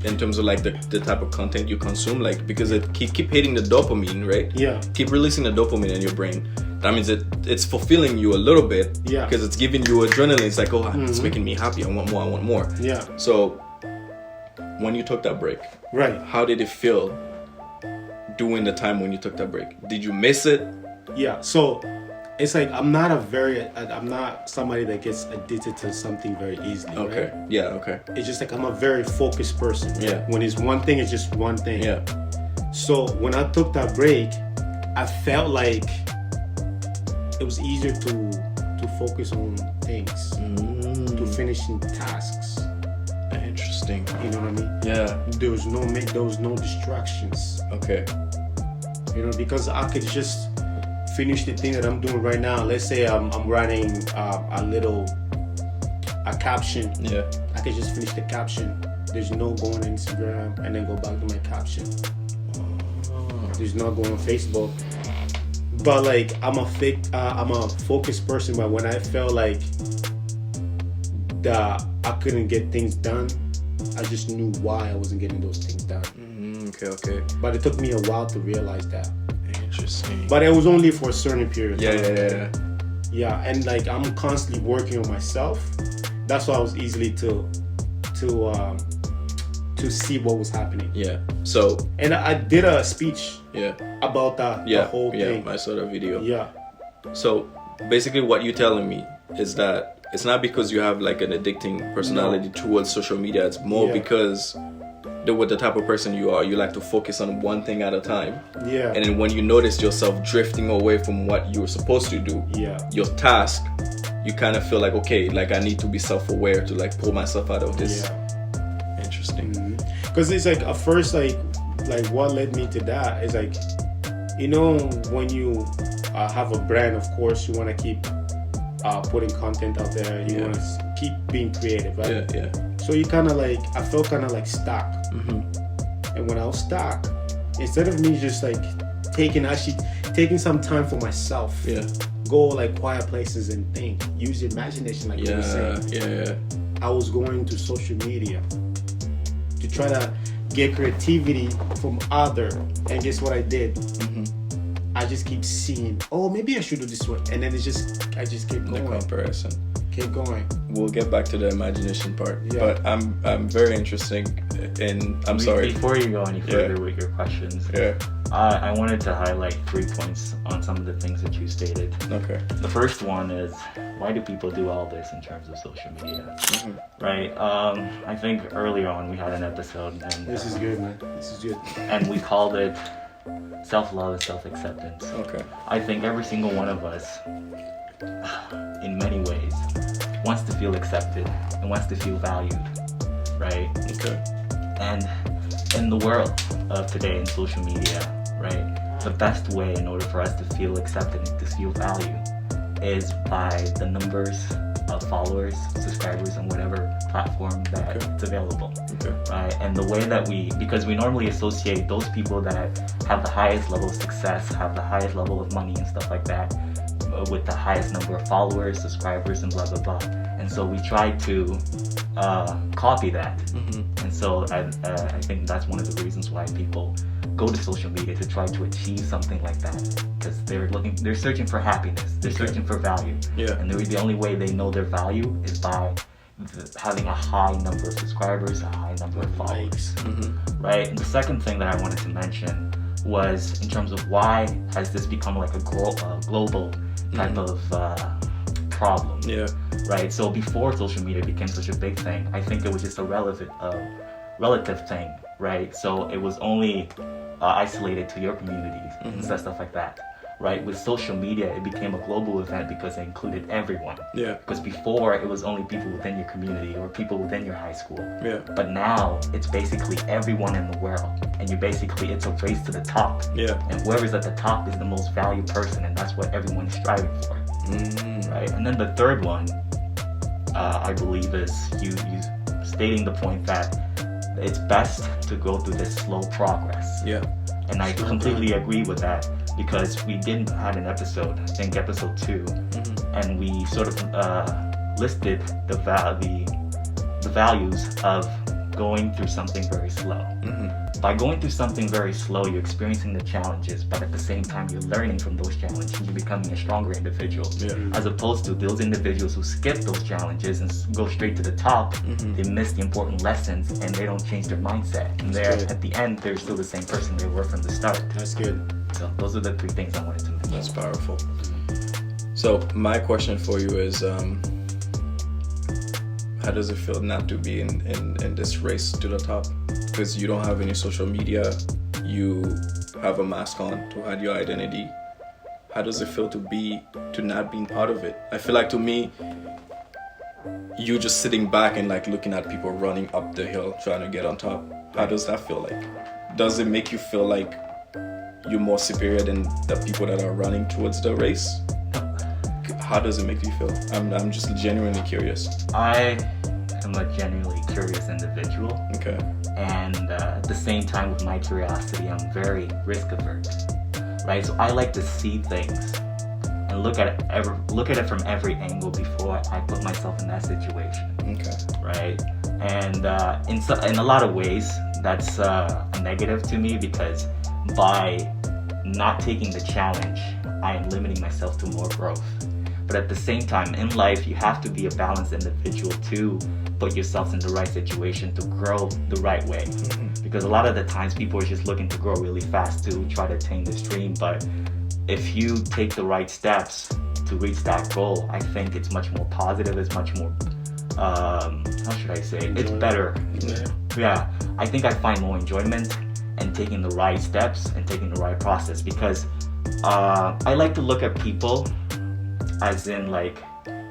in terms of like the type of content you consume? Like because it keep hitting the dopamine, right? Keep releasing the dopamine in your brain. That means it's fulfilling you a little bit. Because it's giving you adrenaline. It's like, it's making me happy. I want more. So when you took that break, how did it feel during the time when you took that break? Did you miss it? So it's like I'm not somebody that gets addicted to something very easily. Right? It's just like I'm a very focused person. When it's one thing, it's just one thing. So when I took that break, I felt like it was easier to focus on things, to finishing tasks. Interesting. You know what I mean? There was no distractions. You know, because I could just finish the thing that I'm doing right now. Let's say I'm writing a caption. I could just finish the caption. There's no going on Instagram and then go back to my caption. There's no going on Facebook. But like I'm a focused person. But when I felt like that I couldn't get things done, I just knew why I wasn't getting those things done. But it took me a while to realize that. Interesting. But it was only for a certain period. Yeah. And like I'm constantly working on myself. That's why I was easily to see what was happening. So. And I did a speech. About the whole thing. I saw the video. So basically, what you're telling me is that it's not because you have like an addicting personality towards social media. It's more because with the type of person you are, you like to focus on one thing at a time. And then when you notice yourself drifting away from what you were supposed to do, your task, you kind of feel like, okay, like I need to be self-aware to like pull myself out of this. Interesting. Because it's like at first, like what led me to that is like, you know, when you have a brand, of course, you want to keep putting content out there. You want to keep being creative, right? So you kind of like, I felt kind of like stuck. And when I was stuck, instead of me just like taking some time for myself, go like quiet places and think, use your imagination, like you were saying. I was going to social media to try to get creativity from other, and guess what I did? I just keep seeing, maybe I should do this one, and then I just keep going. The comparison. Keep going. We'll get back to the imagination part. Yeah. But I'm very interested in. I'm sorry. Before you go any further with your questions, Yeah. I wanted to highlight 3 points on some of the things that you stated. Okay. The first one is, why do people do all this in terms of social media? Right? I think earlier on we had an episode, and This is good, man. This is good. and we called it self-love and self-acceptance. Okay. I think every single one of us, in many ways, wants to feel accepted and wants to feel valued, right? Okay. And in the world of today in social media, right, the best way in order for us to feel accepted and to feel valued is by the numbers of followers, subscribers, on whatever platform that it's available. Okay. Right? And the way that because we normally associate those people that have the highest level of success, have the highest level of money and stuff like that, with the highest number of followers, subscribers, and blah blah blah. And so we try to copy that. And so I think that's one of the reasons why people go to social media, to try to achieve something like that, because they're searching for happiness, they're searching for value. Yeah. And the only way they know their value is by having a high number of subscribers, a high number of followers. Right? And the second thing that I wanted to mention was in terms of why has this become like a global type of problem. Yeah. Right? So before social media became such a big thing, I think it was just a relative thing, right? So it was only isolated to your communities and stuff like that. Right? With social media, it became a global event because it included everyone. Yeah. Because before, it was only people within your community or people within your high school. Yeah. But now, it's basically everyone in the world. And it's a race to the top. Yeah. And whoever's at the top is the most valued person, and that's what everyone is striving for. Right? And then the third one, I believe, is you stating the point that it's best to go through this slow progress. Yeah. And I completely agree with that, because we had an episode, I think episode 2, and we sort of listed the values of going through something very slow. By going through something very slow, you're experiencing the challenges, but at the same time, you're learning from those challenges. You're becoming a stronger individual. Yeah. As opposed to those individuals who skip those challenges and go straight to the top, they miss the important lessons and they don't change their mindset. And at the end, they're still the same person they were from the start. That's good. So those are the 3 things I wanted to mention. That's powerful. So my question for you is, how does it feel not to be in this race to the top? Because you don't have any social media, you have a mask on to hide your identity. How does it feel to not being part of it? I feel like, to me, you just sitting back and like looking at people running up the hill trying to get on top. How does that feel like? Does it make you feel like you're more superior than the people that are running towards the race? How does it make you feel? I'm just genuinely curious. I am a genuinely curious individual. Okay. And at the same time, with my curiosity, I'm very risk averse. Right? So I like to see things and look at it from every angle before I put myself in that situation. Okay. Right? And in a lot of ways, that's a negative to me, because by not taking the challenge, I am limiting myself to more growth. But at the same time, in life, you have to be a balanced individual to put yourself in the right situation to grow the right way. Because a lot of the times, people are just looking to grow really fast to try to attain this dream. But if you take the right steps to reach that goal, I think it's much more positive. It's much more, how should I say? It's better. Yeah. I think I find more enjoyment in taking the right steps and taking the right process, because I like to look at people as in like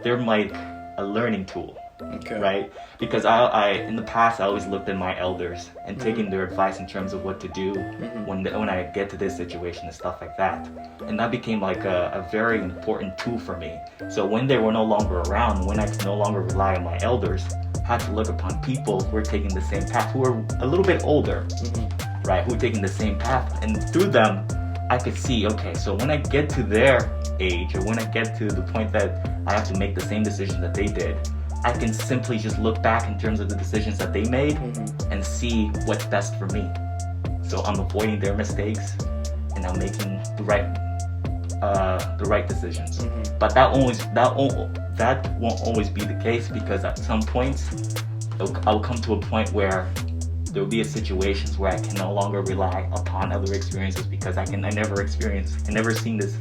they're like a learning tool. Okay. Right? Because I in the past, I always looked at my elders and taking their advice in terms of what to do when I get to this situation and stuff like that. And that became like a very important tool for me. So when they were no longer around, when I could no longer rely on my elders, I had to look upon people who were taking the same path, who were a little bit older, right? Who were taking the same path. And through them, I could see, okay, so when I get to their age, or when I get to the point that I have to make the same decision that they did, I can simply just look back in terms of the decisions that they made and see what's best for me. So I'm avoiding their mistakes and I'm making the right the right decisions. But that won't always be the case, because at some points I'll come to a point where there will be situations where I can no longer rely upon other experiences, because I never seen this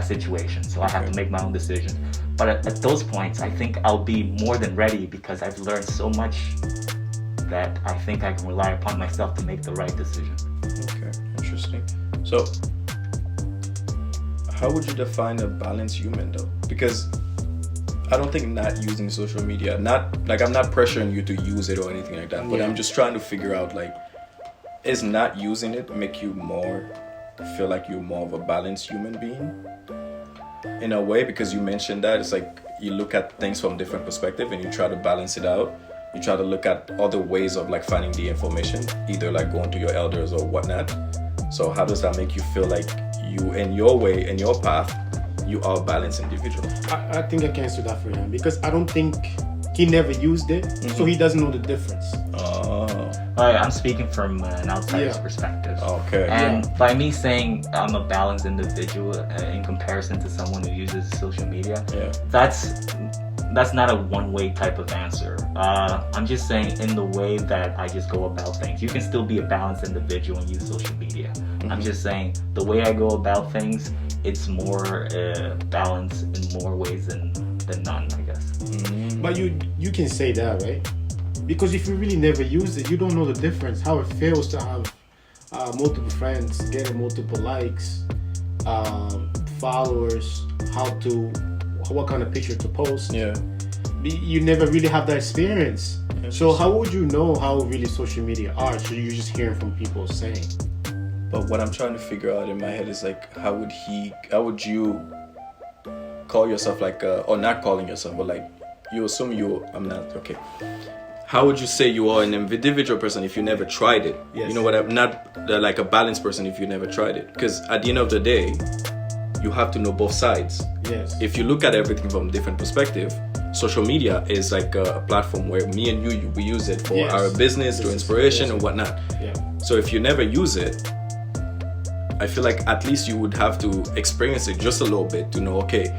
situation, so I have to make my own decisions. But at those points, I think I'll be more than ready, because I've learned so much that I think I can rely upon myself to make the right decision. Okay, interesting. So, how would you define a balanced human, though? Because I don't think not using social media, I'm not pressuring you to use it or anything like that, but I'm just trying to figure out, like, is not using it make you feel like you're more of a balanced human being? In a way, because you mentioned that, it's like you look at things from different perspective and you try to balance it out. You try to look at other ways of like finding the information, either like going to your elders or whatnot. So how does that make you feel like you, in your way, in your path, you are a balanced individual? I think I can answer that for him, because I don't think he never used it, so he doesn't know the difference. I'm speaking from an outsider's perspective. Okay. And by me saying I'm a balanced individual in comparison to someone who uses social media, that's not a one-way type of answer. I'm just saying, in the way that I just go about things, you can still be a balanced individual and use social media. I'm just saying, the way I go about things, it's more balanced in more ways than none, I guess. But you can say that, right? Because if you really never use it, you don't know the difference. How it feels to have multiple friends, getting multiple likes, followers, what kind of picture to post. Yeah. You never really have that experience. So how would you know how really social media are? So you're just hearing from people saying. But what I'm trying to figure out in my head is like, how would you call yourself like, or not calling yourself, but like, you assume I'm not, okay. How would you say you are an individual person if you never tried it? Yes. You know what, I'm not like a balanced person if you never tried it. Because at the end of the day, you have to know both sides. Yes. If you look at everything from a different perspective, social media is like a platform where me and we use it for our business, to inspiration and whatnot. Yeah. So if you never use it, I feel like at least you would have to experience it just a little bit to know, okay,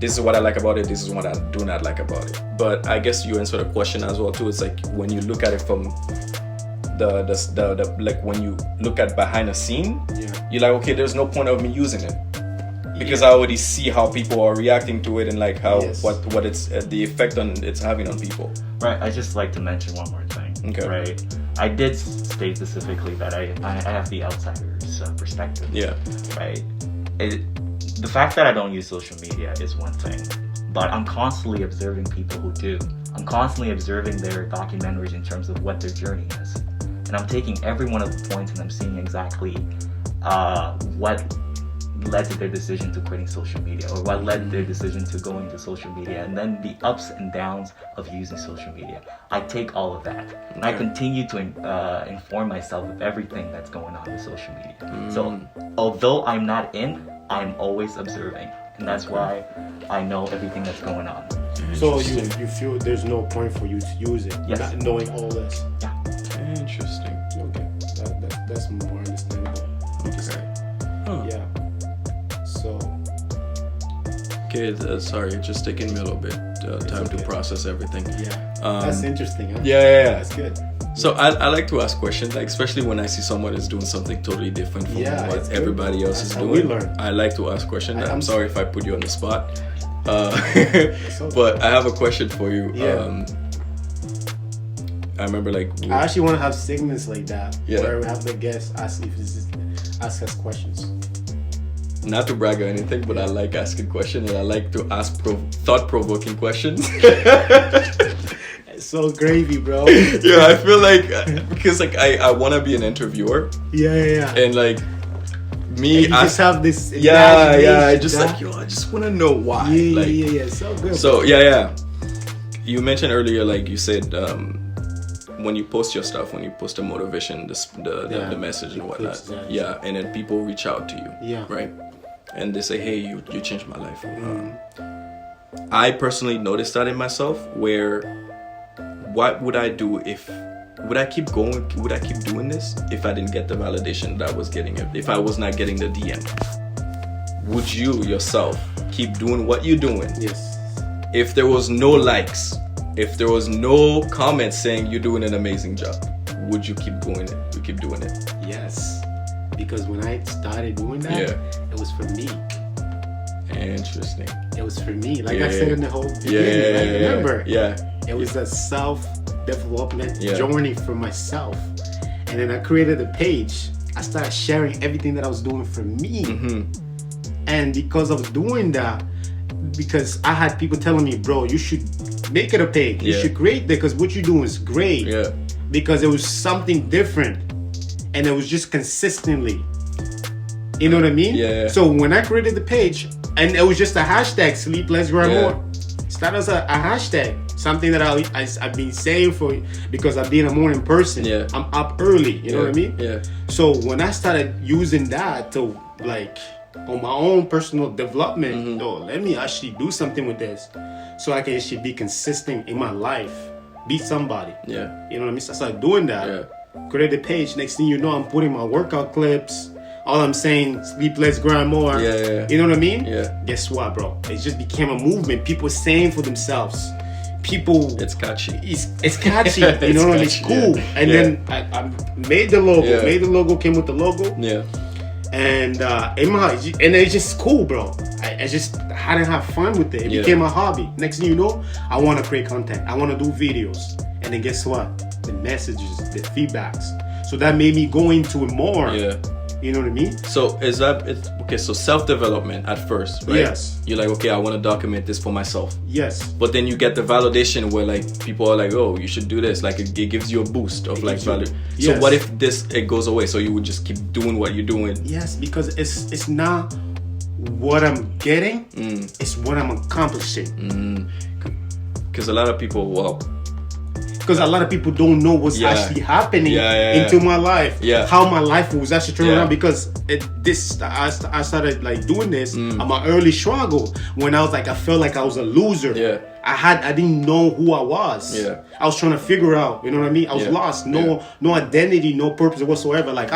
this is what I like about it, this is what I do not like about it. But I guess you answered the question as well too. It's like when you look at it from the like when you look at behind the scene, you're like, okay, there's no point of me using it, because I already see how people are reacting to it and like how what it's the effect it's having on people. Right. I just like to mention one more thing. Okay. Right. I did state specifically that I have the outsider's perspective. Yeah. Right. The fact that I don't use social media is one thing, but I'm constantly observing people who do. I'm constantly observing their documentaries in terms of what their journey is. And I'm taking every one of the points and I'm seeing exactly what led to their decision to quitting social media, or what led to their decision to going to social media, and then the ups and downs of using social media. I take all of that and I continue to inform myself of everything that's going on with social media. So although I'm not in, I'm always observing, and that's why I know everything that's going on. So you feel there's no point for you to use it, not knowing all this. Yeah. Interesting. Okay, that's more understandable. You can say. Yeah. So. Okay, sorry, it's just taking me a little bit time to process everything. Yeah. That's interesting, huh? Yeah. That's good. So I like to ask questions, like especially when I see someone is doing something totally different from what everybody else is doing. We learn. I like to ask questions. I'm sorry if I put you on the spot, but I have a question for you. Yeah. I remember like I actually want to have segments like that where we have the guests ask us questions. Not to brag or anything, but I like asking questions and I like to ask thought-provoking questions. So gravy, bro. Yeah, I feel like because like I want to be an interviewer. Yeah. And like me, and you just have this. I just like I just want to know why. Yeah. So good. So yeah. You mentioned earlier, like you said, when you post your stuff, when you post the motivation, the message and whatnot, and then people reach out to you, right? And they say, hey, you changed my life. I personally noticed that in myself, where what would I do would I keep going, would I keep doing this if I didn't get the validation that I was getting, if I was not getting the DM? would you yourself keep doing what you're doing? Yes. If there was no likes, if there was no comments saying you're doing an amazing job, would you keep doing it? You keep doing it? Yes. Because when I started doing that, it was for me. Interesting. It was for me. Like I said in the whole beginning. Remember? It was a self-development journey for myself. And then I created a page. I started sharing everything that I was doing for me. And because I was doing that, because I had people telling me, bro, you should make it a page. You should create that because what you're doing is great. Because it was something different. And it was just consistently. You know what I mean? So when I created the page, and it was just a hashtag, Sleepless More. Started as a hashtag. Something that I've been saying for, because I've been a morning person. I'm up early, you know what I mean? So when I started using that to like on my own personal development, let me actually do something with this so I can actually be consistent in my life, be somebody. You know what I mean? So I started doing that. Create a page. Next thing you know, I'm putting my workout clips. All I'm saying, sleepless, grind more. You know what I mean? Guess what, bro? It just became a movement. People saying for themselves. People, it's catchy. It's catchy. You know what I mean? It's cool. And then I made the logo. Made the logo. Came with the logo. And it's just cool, bro. I just had to have fun with it. It became a hobby. Next thing you know, I want to create content. I want to do videos. And then guess what? The messages, the feedbacks. So that made me go into it more. You know what I mean? So so self-development at first, right? Yes. You're like, okay, I want to document this for myself. Yes. But then you get the validation where like people are like, oh, you should do this. Like it gives you a boost of like value. So what if it goes away? So you would just keep doing what you're doing? Yes, because it's not what I'm getting, it's what I'm accomplishing. Because a lot of people, because a lot of people don't know what's actually happening into my life, how my life was actually turning around. Because I started like doing this on my early struggle when I was like, I felt like I was a loser. I didn't know who I was. I was trying to figure out, you know what I mean? I was lost, no identity, no purpose whatsoever. Like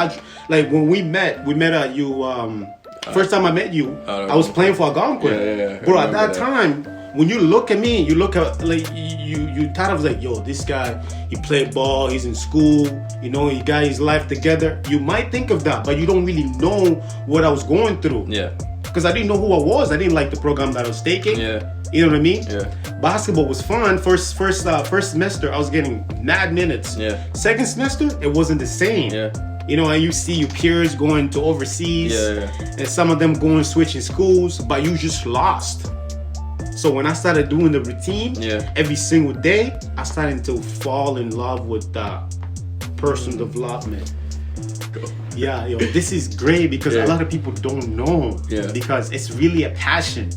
when we met at you. First time I met you, I was playing for Algonquin, bro. At that time. When you look at me, you look at like you thought of like, yo, this guy, he played ball, he's in school, you know, he got his life together. You might think of that, but you don't really know what I was going through. Because I didn't know who I was. I didn't like the program that I was taking. You know what I mean? Basketball was fun. First semester, I was getting mad minutes. Second semester, it wasn't the same. You know, and you see your peers going to overseas, and some of them going switching schools, but you just lost. So when I started doing the routine every single day, I started to fall in love with personal development. This is great because a lot of people don't know because it's really a passion.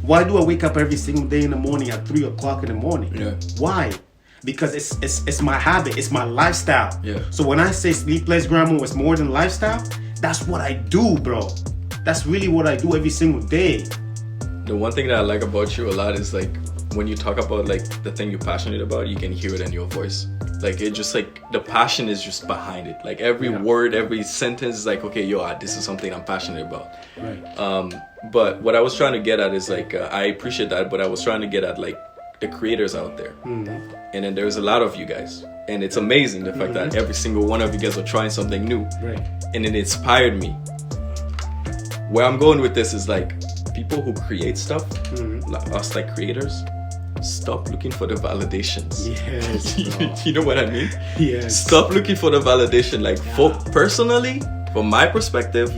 Why do I wake up every single day in the morning at 3 o'clock in the morning? Why? Because it's my habit, it's my lifestyle. So when I say sleepless grammar was more than lifestyle, that's what I do, bro. That's really what I do every single day. The one thing that I like about you a lot is like when you talk about like the thing you're passionate about, you can hear it in your voice. Like it just like the passion is just behind it. Like every word, every sentence is like, okay, this is something I'm passionate about. But what I was trying to get at is like I appreciate that, but I was trying to get at like the creators out there. And then there's a lot of you guys. And it's amazing the fact that every single one of you guys are trying something new. And it inspired me. Where I'm going with this is like people who create stuff, like us like creators, stop looking for the validations. You know what I mean? Stop looking for the validation. Like personally, from my perspective,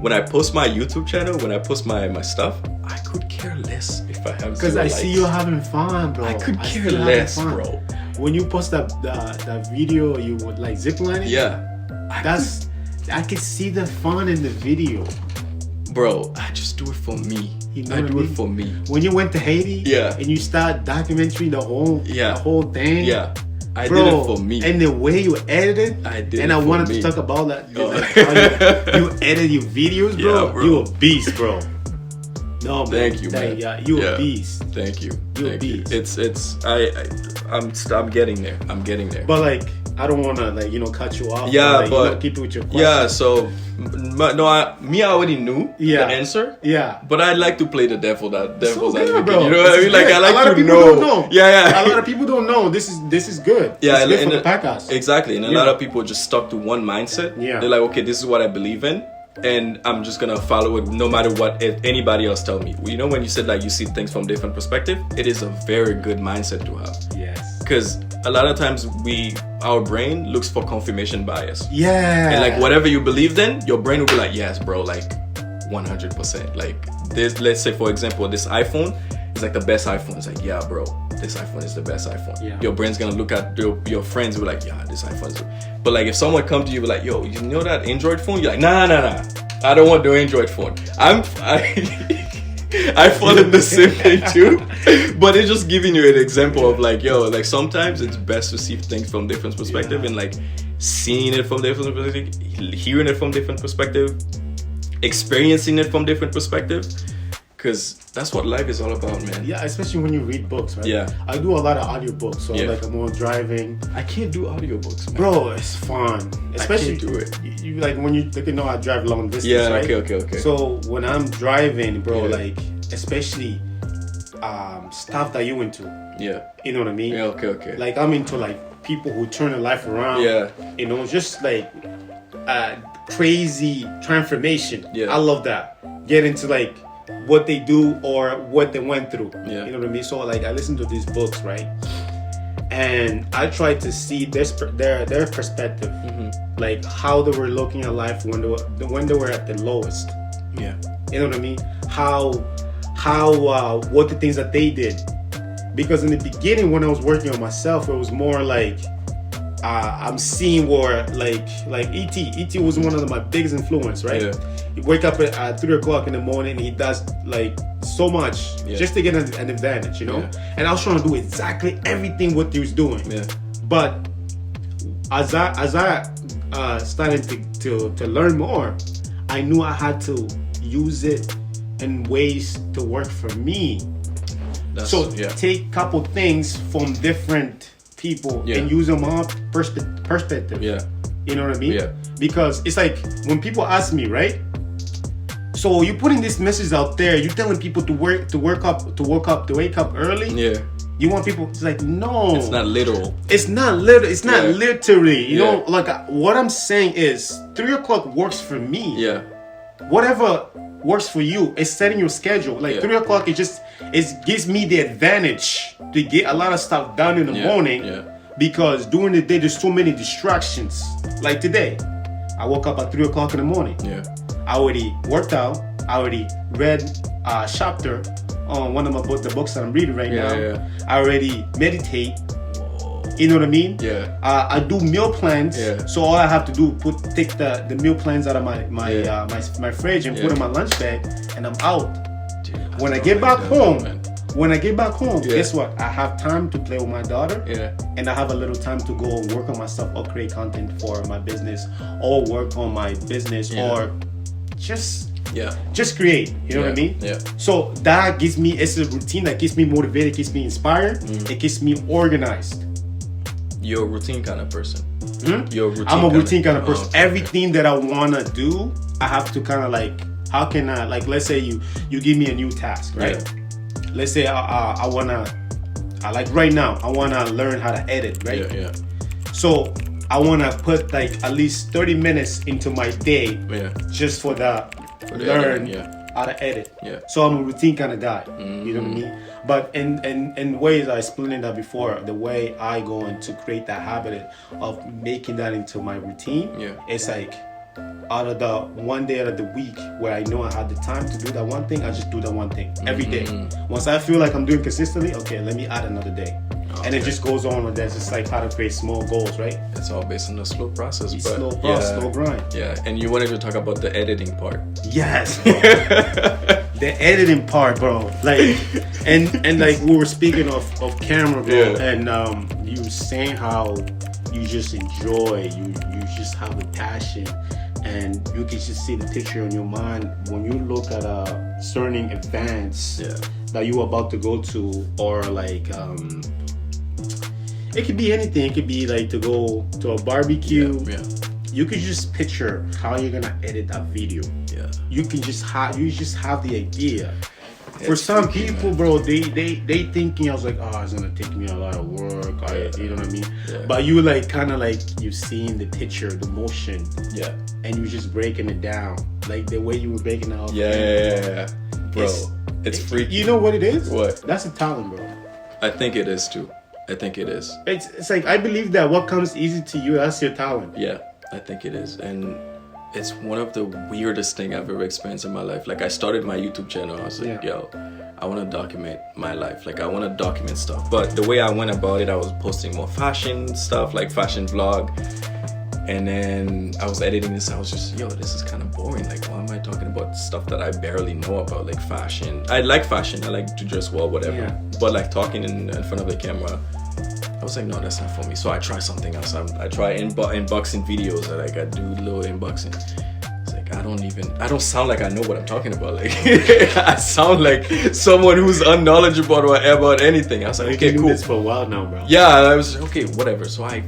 when I post my YouTube channel, when I post my stuff, I could care less if I have because I see you having fun, bro. I could care less, bro. When you post that video, you would like ziplining. I could see the fun in the video. Bro, I just do it for me. You know I do it for me. When you went to Haiti, and you start documenting the whole thing, I did it for me. And the way you edited, I did. And I wanted to talk about that. How you edit your videos, bro. You a beast, bro. No, man. Thank you, man. You a beast. Thank you. You a beast. I'm getting there. I'm getting there. But like, I don't want to like cut you off. Yeah, like, but keep it with your question. yeah. So, I already knew the answer. Yeah, but I like to play the devil's advocate. Bro. You know what I mean? Like I like a lot of to people don't know. Yeah. A lot of people don't know. This is good. Yeah, it's good for the podcast. Exactly, and a lot of people just stuck to one mindset. Yeah, they're like, okay, this is what I believe in, and I'm just gonna follow it no matter what anybody else tell me. You know, when you said like you see things from different perspective, it is a very good mindset to have. Yes, because a lot of times our brain looks for confirmation bias. Yeah, and like whatever you believed in, your brain will be like, yes, bro, like 100%. Like this, let's say for example, this iPhone is like the best iPhone. It's like, yeah, bro, this iPhone is the best iPhone. Yeah. Your brain's gonna look at your friends who are like, yeah, this iPhone is. But like if someone comes to you like, yo, you know that Android phone? You're like, nah, I don't want the Android phone. I fall in the same thing too, but it's just giving you an example of like, yo, like sometimes it's best to see things from different perspective and like seeing it from different perspective, hearing it from different perspective, experiencing it from different perspective, because that's what life is all about, man. Yeah, especially when you read books, right? Yeah, I do a lot of audiobooks, so like I'm on driving. I can't do audiobooks, man. Bro, it's fun. Especially I can't do it. You like when you I drive long distance, yeah, right? Okay. So when I'm driving, bro, like especially stuff that you into. Yeah. You know what I mean? Yeah, okay. Like I'm into like people who turn their life around. Yeah. You know, just like crazy transformation. Yeah. I love that. Get into like what they do or what they went through. Yeah. You know what I mean? So like I listen to these books, right? And I try to see their perspective, like how they were looking at life when they were at the lowest. Yeah. You know what I mean? How what the things that they did. Because in the beginning when I was working on myself, it was more like I'm seeing where like E.T. was one of my biggest influence, right? Yeah. He wake up at 3 o'clock in the morning. He does like so much just to get an advantage, you know. Yeah. And I was trying to do exactly everything what he was doing. Yeah. But as I started to learn more, I knew I had to use it in ways to work for me. Take couple things from different people and use them on perspective. Yeah. You know what I mean? Yeah. Because it's like when people ask me, right? So you're putting this message out there. You're telling people to wake up early. Yeah. You want people? It's like no. It's not literal. It's not literal. It's not literally. You know, like what I'm saying is 3 o'clock works for me. Yeah. Whatever works for you is setting your schedule. Like 3 o'clock, it gives me the advantage to get a lot of stuff done in the morning. Yeah. Because during the day there's so many distractions. Like today, I woke up at 3 o'clock in the morning. Yeah. I already worked out. I already read a chapter on one of the books that I'm reading right now. Yeah. I already meditate. You know what I mean? Yeah. I do meal plans. Yeah. So all I have to do take the meal plans out of my fridge and put in my lunch bag, and I'm out. Dude, when I get back home, guess what? I have time to play with my daughter. Yeah. And I have a little time to go work on myself or create content for my business or work on my business or just create. You know what I mean? Yeah. So that gives me, it's a routine that keeps me motivated, keeps me inspired, it keeps me organized. You're a routine kind of person. I'm a routine kind of person. Everything that I want to do, I have to kind of like, how can I, like, let's say you give me a new task, right? Yeah. Let's say I want to, like right now, I want to learn how to edit, right? Yeah. So I want to put like at least 30 minutes into my day just for learn how to edit. Yeah. So I'm a routine kind of guy. You know what I mean? But in ways I explained that before, the way I go on to create that habit of making that into my routine, it's like out of the one day out of the week where I know I had the time to do that one thing, I just do that one thing every day. Once I feel like I'm doing consistently, okay, let me add another day. Okay. And it just goes on with that. It's just like how to create small goals, right? It's all based on the slow process. Slow grind. Yeah, and you wanted to talk about the editing part. Yes. The editing part, bro. Like, and like we were speaking of camera, bro, and you were saying how you just enjoy, you just have a passion, and you can just see the picture in your mind when you look at certain events that you're about to go to, or like It could be anything. It could be like to go to a barbecue. Yeah. You could just picture how you're gonna edit that video. Yeah. You just have the idea. For It's some tricky, people, man. bro, they thinking I was like, oh, it's gonna take me a lot of work. You know what I mean? Yeah. But you like kind of like you've seen the picture, the motion, Yeah. and you just breaking it down, like the way you were breaking it out. Yeah. Bro, it's freaky. You know what it is? What? That's a talent, bro. I think it is too. I think it is. It's like I believe that what comes easy to you, that's your talent. Yeah, I think it is. And it's one of the weirdest thing I've ever experienced in my life. Like I started my YouTube channel. I was like, yo, I want to document my life. Like I want to document stuff. But the way I went about it, I was posting more fashion stuff, like fashion vlog. And then I was editing this. I was just, yo, this is kind of boring. Like, why am I talking about stuff that I barely know about, like fashion? I like fashion. I like to dress well, whatever. Yeah. But like talking in front of the camera, I was like, no, that's not for me. So I try something else. I try unboxing videos. I do little unboxing. It's like I don't sound like I know what I'm talking about. Like I sound like someone who's unknowledgeable about anything. I was like, You've okay, been doing cool. this for a while now, bro. Yeah, I was like, okay, whatever. So I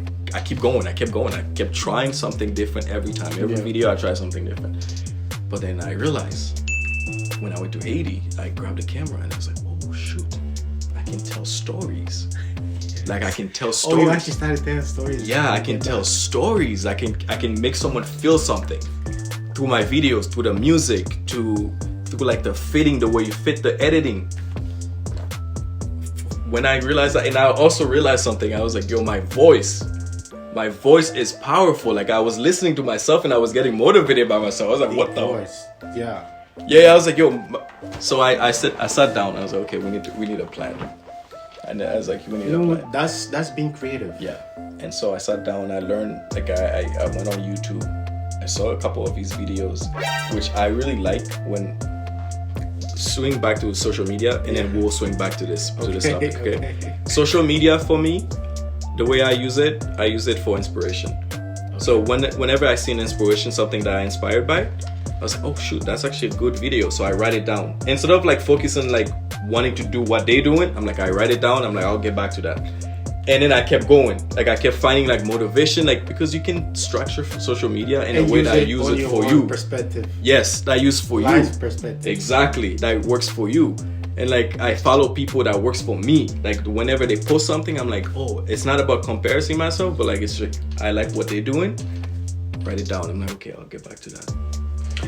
keep going. I kept trying something different every time. Every video I try something different. But then I realized when I went to Haiti, I grabbed the camera and I was like, oh shoot, I can tell stories. Like I can tell stories. Oh, you actually started telling stories. Yeah, I can tell stories. I can make someone feel something through my videos, through the music, through like the fitting, the way you fit, the editing. When I realized that, and I also realized something, I was like, yo, my voice is powerful. Like I was listening to myself and I was getting motivated by myself. I was like, what the? Voice. Yeah. Yeah, I was like, yo. So I sat down. I was like, okay, we need a plan. And I was like, we need a plan. That's being creative. Yeah. And so I sat down, I learned, like I went on YouTube. I saw a couple of these videos, which I really like when swing back to social media, and then we'll swing back to this topic. Okay. Social media for me, the way I use it for inspiration. Okay. So whenever I see an inspiration, something that I'm inspired by, I was like, oh shoot, that's actually a good video. So I write it down. Instead of like focusing like wanting to do what they doing, I'm like, I write it down. I'm like, I'll get back to that. And then I kept going. Like I kept finding like motivation, like because you can structure social media in a way that I use it for you. Perspective. Yes, that I use for you. Life perspective. Exactly, that works for you. And like I follow people that works for me. Like whenever they post something, I'm like, oh, it's not about comparing myself, but like it's just I like what they're doing. Write it down. I'm like, okay, I'll get back to that.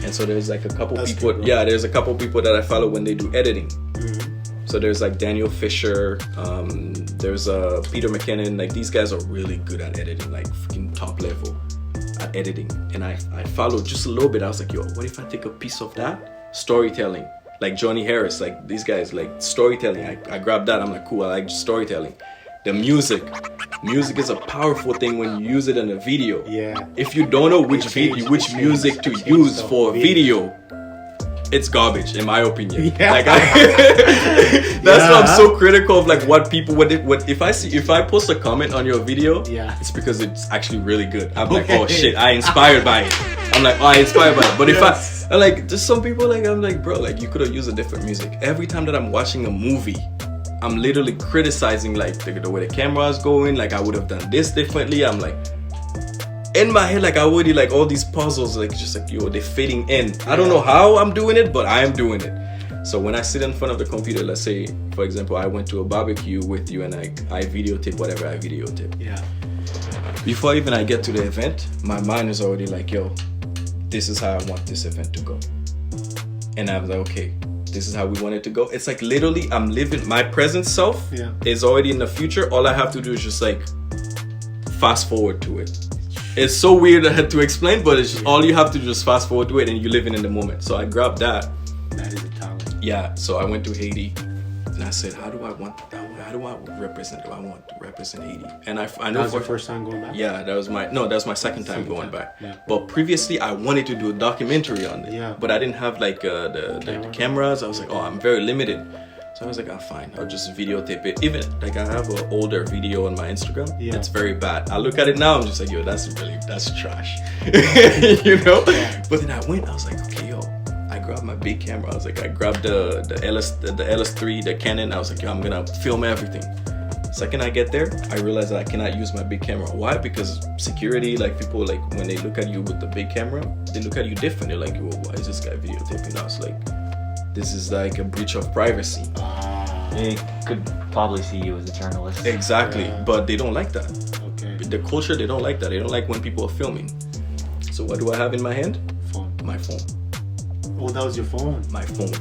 And so there's like a couple people. Good, yeah, there's a couple people that I follow when they do editing. Mm-hmm. So there's like Daniel Fisher, there's Peter McKinnon. Like these guys are really good at editing, like freaking top level at editing. And I followed just a little bit. I was like, yo, what if I take a piece of that? Storytelling. Like Johnny Harris, like these guys, like storytelling. I grabbed that. I'm like, cool, I like storytelling. The music is a powerful thing when you use it in a video. Yeah. If you don't know which music to use for a video, it's garbage in my opinion. Yeah. Like that's why I'm so critical of like what people what if I post a comment on your video, it's because it's actually really good. I'm like, oh shit, I inspired by it. I'm like, oh, I inspired by it. But if I like just some people like I'm like, bro, like you could have used a different music. Every time that I'm watching a movie, I'm literally criticizing like the way the camera is going, like I would have done this differently. I'm like in my head, like I already like all these puzzles, like just like yo, they're fitting in. I don't know how I'm doing it, but I am doing it. So when I sit in front of the computer, let's say, for example, I went to a barbecue with you and I videotape whatever I videotape. Yeah. Before even I get to the event, my mind is already like, yo, this is how I want this event to go. And I'm like, okay, this is how we want it to go. It's like literally I'm living my present self is already in the future. All I have to do is just like fast forward to it. It's so weird to explain, but it's just all you have to do is just fast forward to it and you're living in the moment. So I grabbed that. That is a talent. Yeah, so I went to Haiti and I said, how do I represent Haiti? And I know that was your first time going back? Yeah, that was my second time going back. Yeah. But previously I wanted to do a documentary on it. Yeah. But I didn't have like the cameras. I was like, oh, I'm very limited. So I was like, fine, I'll just videotape it. Even like I have an older video on my Instagram. Yeah. It's very bad. I look at it now, I'm just like, yo, that's trash. You know? Yeah. But then I was like, okay, yo, I grabbed my big camera. I was like, I grabbed the LS3, the Canon. I was like, yo, I'm gonna film everything. Second I get there, I realize that I cannot use my big camera. Why? Because security, like people, like when they look at you with the big camera, they look at you different. They're like, well, why is this guy videotaping us? Like, this is like a breach of privacy. They could probably see you as a journalist. Exactly, but they don't like that. Okay. The culture, they don't like that. They don't like when people are filming. So what do I have in my hand? Phone. My phone. Oh, that was your phone. My phone.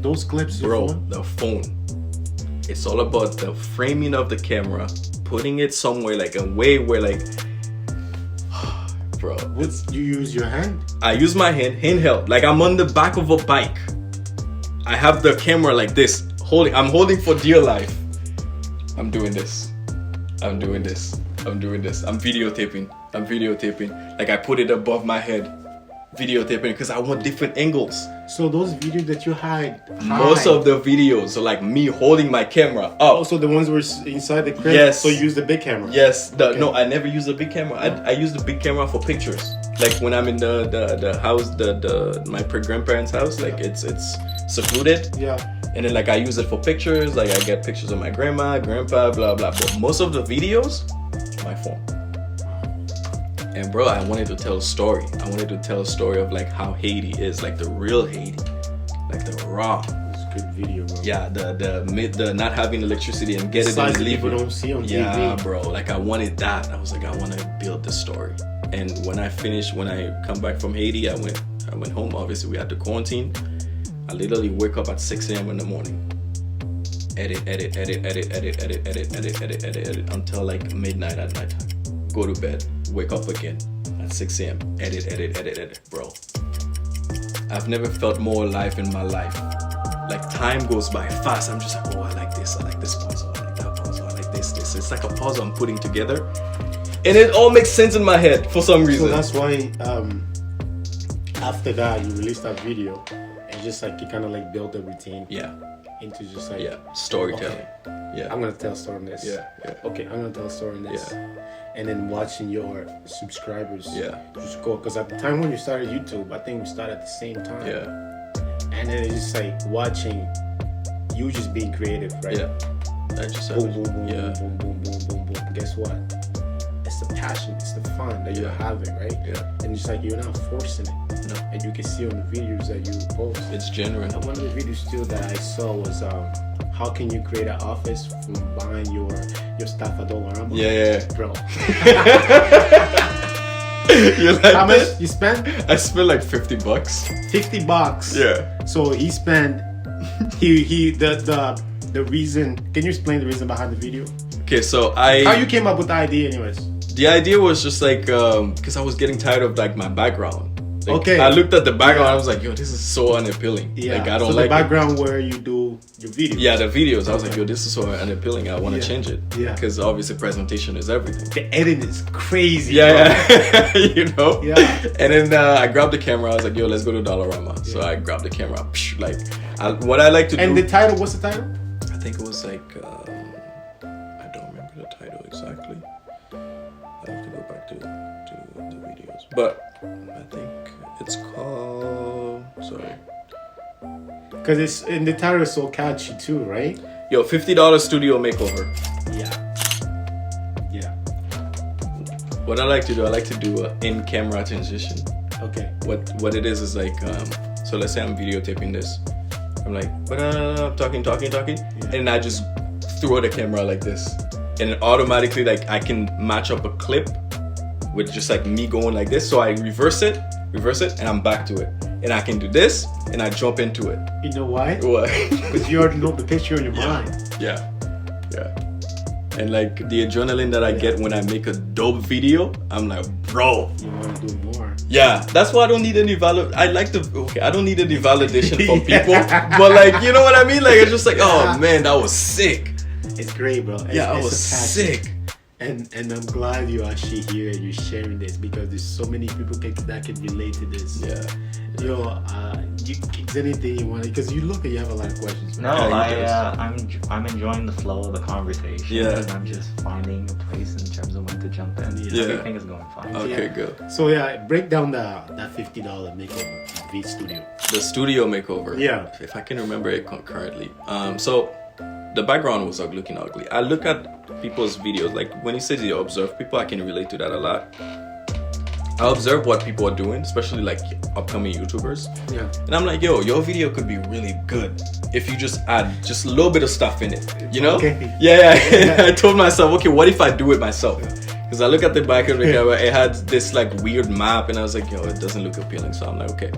Those clips, your Bro, phone? the phone. It's all about the framing of the camera, putting it somewhere like a way where like, bro. You use your hand? I use my handheld, like I'm on the back of a bike. I have the camera like this, I'm holding for dear life. I'm doing this. I'm videotaping. Like I put it above my head, videotaping because I want different angles. So those videos that you hide. Most of the videos are like me holding my camera up. Oh, so the ones were inside the crib? Yes. So you use the big camera? Yes. Okay. No, I never use the big camera. I use the big camera for pictures. Like when I'm in the house, my grandparents' house, like it's secluded. Yeah. And then like I use it for pictures. Like I get pictures of my grandma, grandpa, blah blah. But most of the videos, my phone. And bro, I wanted to tell a story. I wanted to tell a story of like how Haiti is, like the real Haiti, like the raw. It's a good video, bro. Yeah, the not having electricity and get it Size and that leave people it. don't see on Yeah, TV. bro. Like I wanted that. I was like, I want to build the story. And when I come back from Haiti, I went home. Obviously, we had to quarantine. I literally wake up at 6 a.m. in the morning. Edit until like midnight at nighttime. Go to bed. Wake up again at 6 a.m. Edit, bro. I've never felt more alive in my life. Like time goes by fast. I'm just like, oh, I like this puzzle, I like that puzzle, I like this. It's like a puzzle I'm putting together. And it all makes sense in my head for some reason. So that's why after that you released that video and just like you kind of like build the routine. Yeah. Into just like storytelling. Okay, Yeah. I'm gonna tell a story on this. Yeah. Okay, I'm gonna tell a story on this. Yeah. And then watching your subscribers. Yeah. Just go because at the time when you started YouTube, I think we started at the same time. Yeah. And then it's just like watching you just being creative, right? Yeah. I just Boom, boom, boom, yeah. boom, boom, boom, boom, boom. Guess what? It's the passion, it's the fun that you're having, right? Yeah. And it's like you're not forcing it. No. And you can see on the videos that you post. It's genuine. And one of the videos too that I saw was how can you create an office from buying your stuff at Dollarama? Yeah. Bro. You like How that? much you spent? I spent like $50. $50. Yeah. So he spent the reason, can you explain the reason behind the video? Okay, so How you came up with the idea anyways? the idea was just like because I was getting tired of like my background. Like, Okay. I looked at the background. I was like, yo, this is so unappealing. Yeah. Like I don't so like the it. background where you do your videos. Yeah, the videos. I was like, yo, this is so unappealing. I want to Yeah. change it. Yeah. Because obviously presentation is everything. The editing is crazy. Yeah. You know? Yeah. And then I grabbed the camera. I was like, yo, let's go to Dollarama. So I grabbed the camera. What I like to And do. the title, what's the title? I think it was like, I don't remember the title exactly. I have to go back to the videos. But I think it's called, sorry. Because it's in the title is so catchy too, right? Yo, $50 studio makeover. Yeah. Yeah. What I like to do, I like to do an in-camera transition. Okay. What it is like, so let's say I'm videotaping this. I'm like, I'm talking, and I just throw the camera like this, and automatically like I can match up a clip with just like me going like this. So I reverse it, and I'm back to it, and I can do this, and I jump into it. You know why? What? Because you already know the picture in your mind. Yeah. And like the adrenaline that I get when I make a dope video, I'm like, bro. You want to do more. Yeah, that's why I don't need any I don't need any validation from people. But like, you know what I mean? Like, it's just like, oh man, that was sick. It's great, bro. Yeah, I it's was a passion. sick. And I'm glad you're actually here and you're sharing this because there's so many people that can relate to this. Yeah. Yo, is there anything you want? Because you look and you have a lot of questions. No, I'm enjoying the flow of the conversation. Yeah. And I'm just finding a place in terms of when to jump in. Yeah. Everything is going fine. Okay, Yeah. good. So yeah, break down that $50 makeover V Studio. The studio makeover. Yeah. If I can remember it currently. So the background was looking ugly. I look at people's videos, like when he says you observe people, I can relate to that a lot. I observe what people are doing, especially like upcoming YouTubers. Yeah. And I'm like, yo, your video could be really good if you just add just a little bit of stuff in it, you know? Okay. Yeah. I told myself, okay, what if I do it myself? Because I look at the back of the camera, it had this like weird map, and I was like, yo, it doesn't look appealing. So I'm like, okay,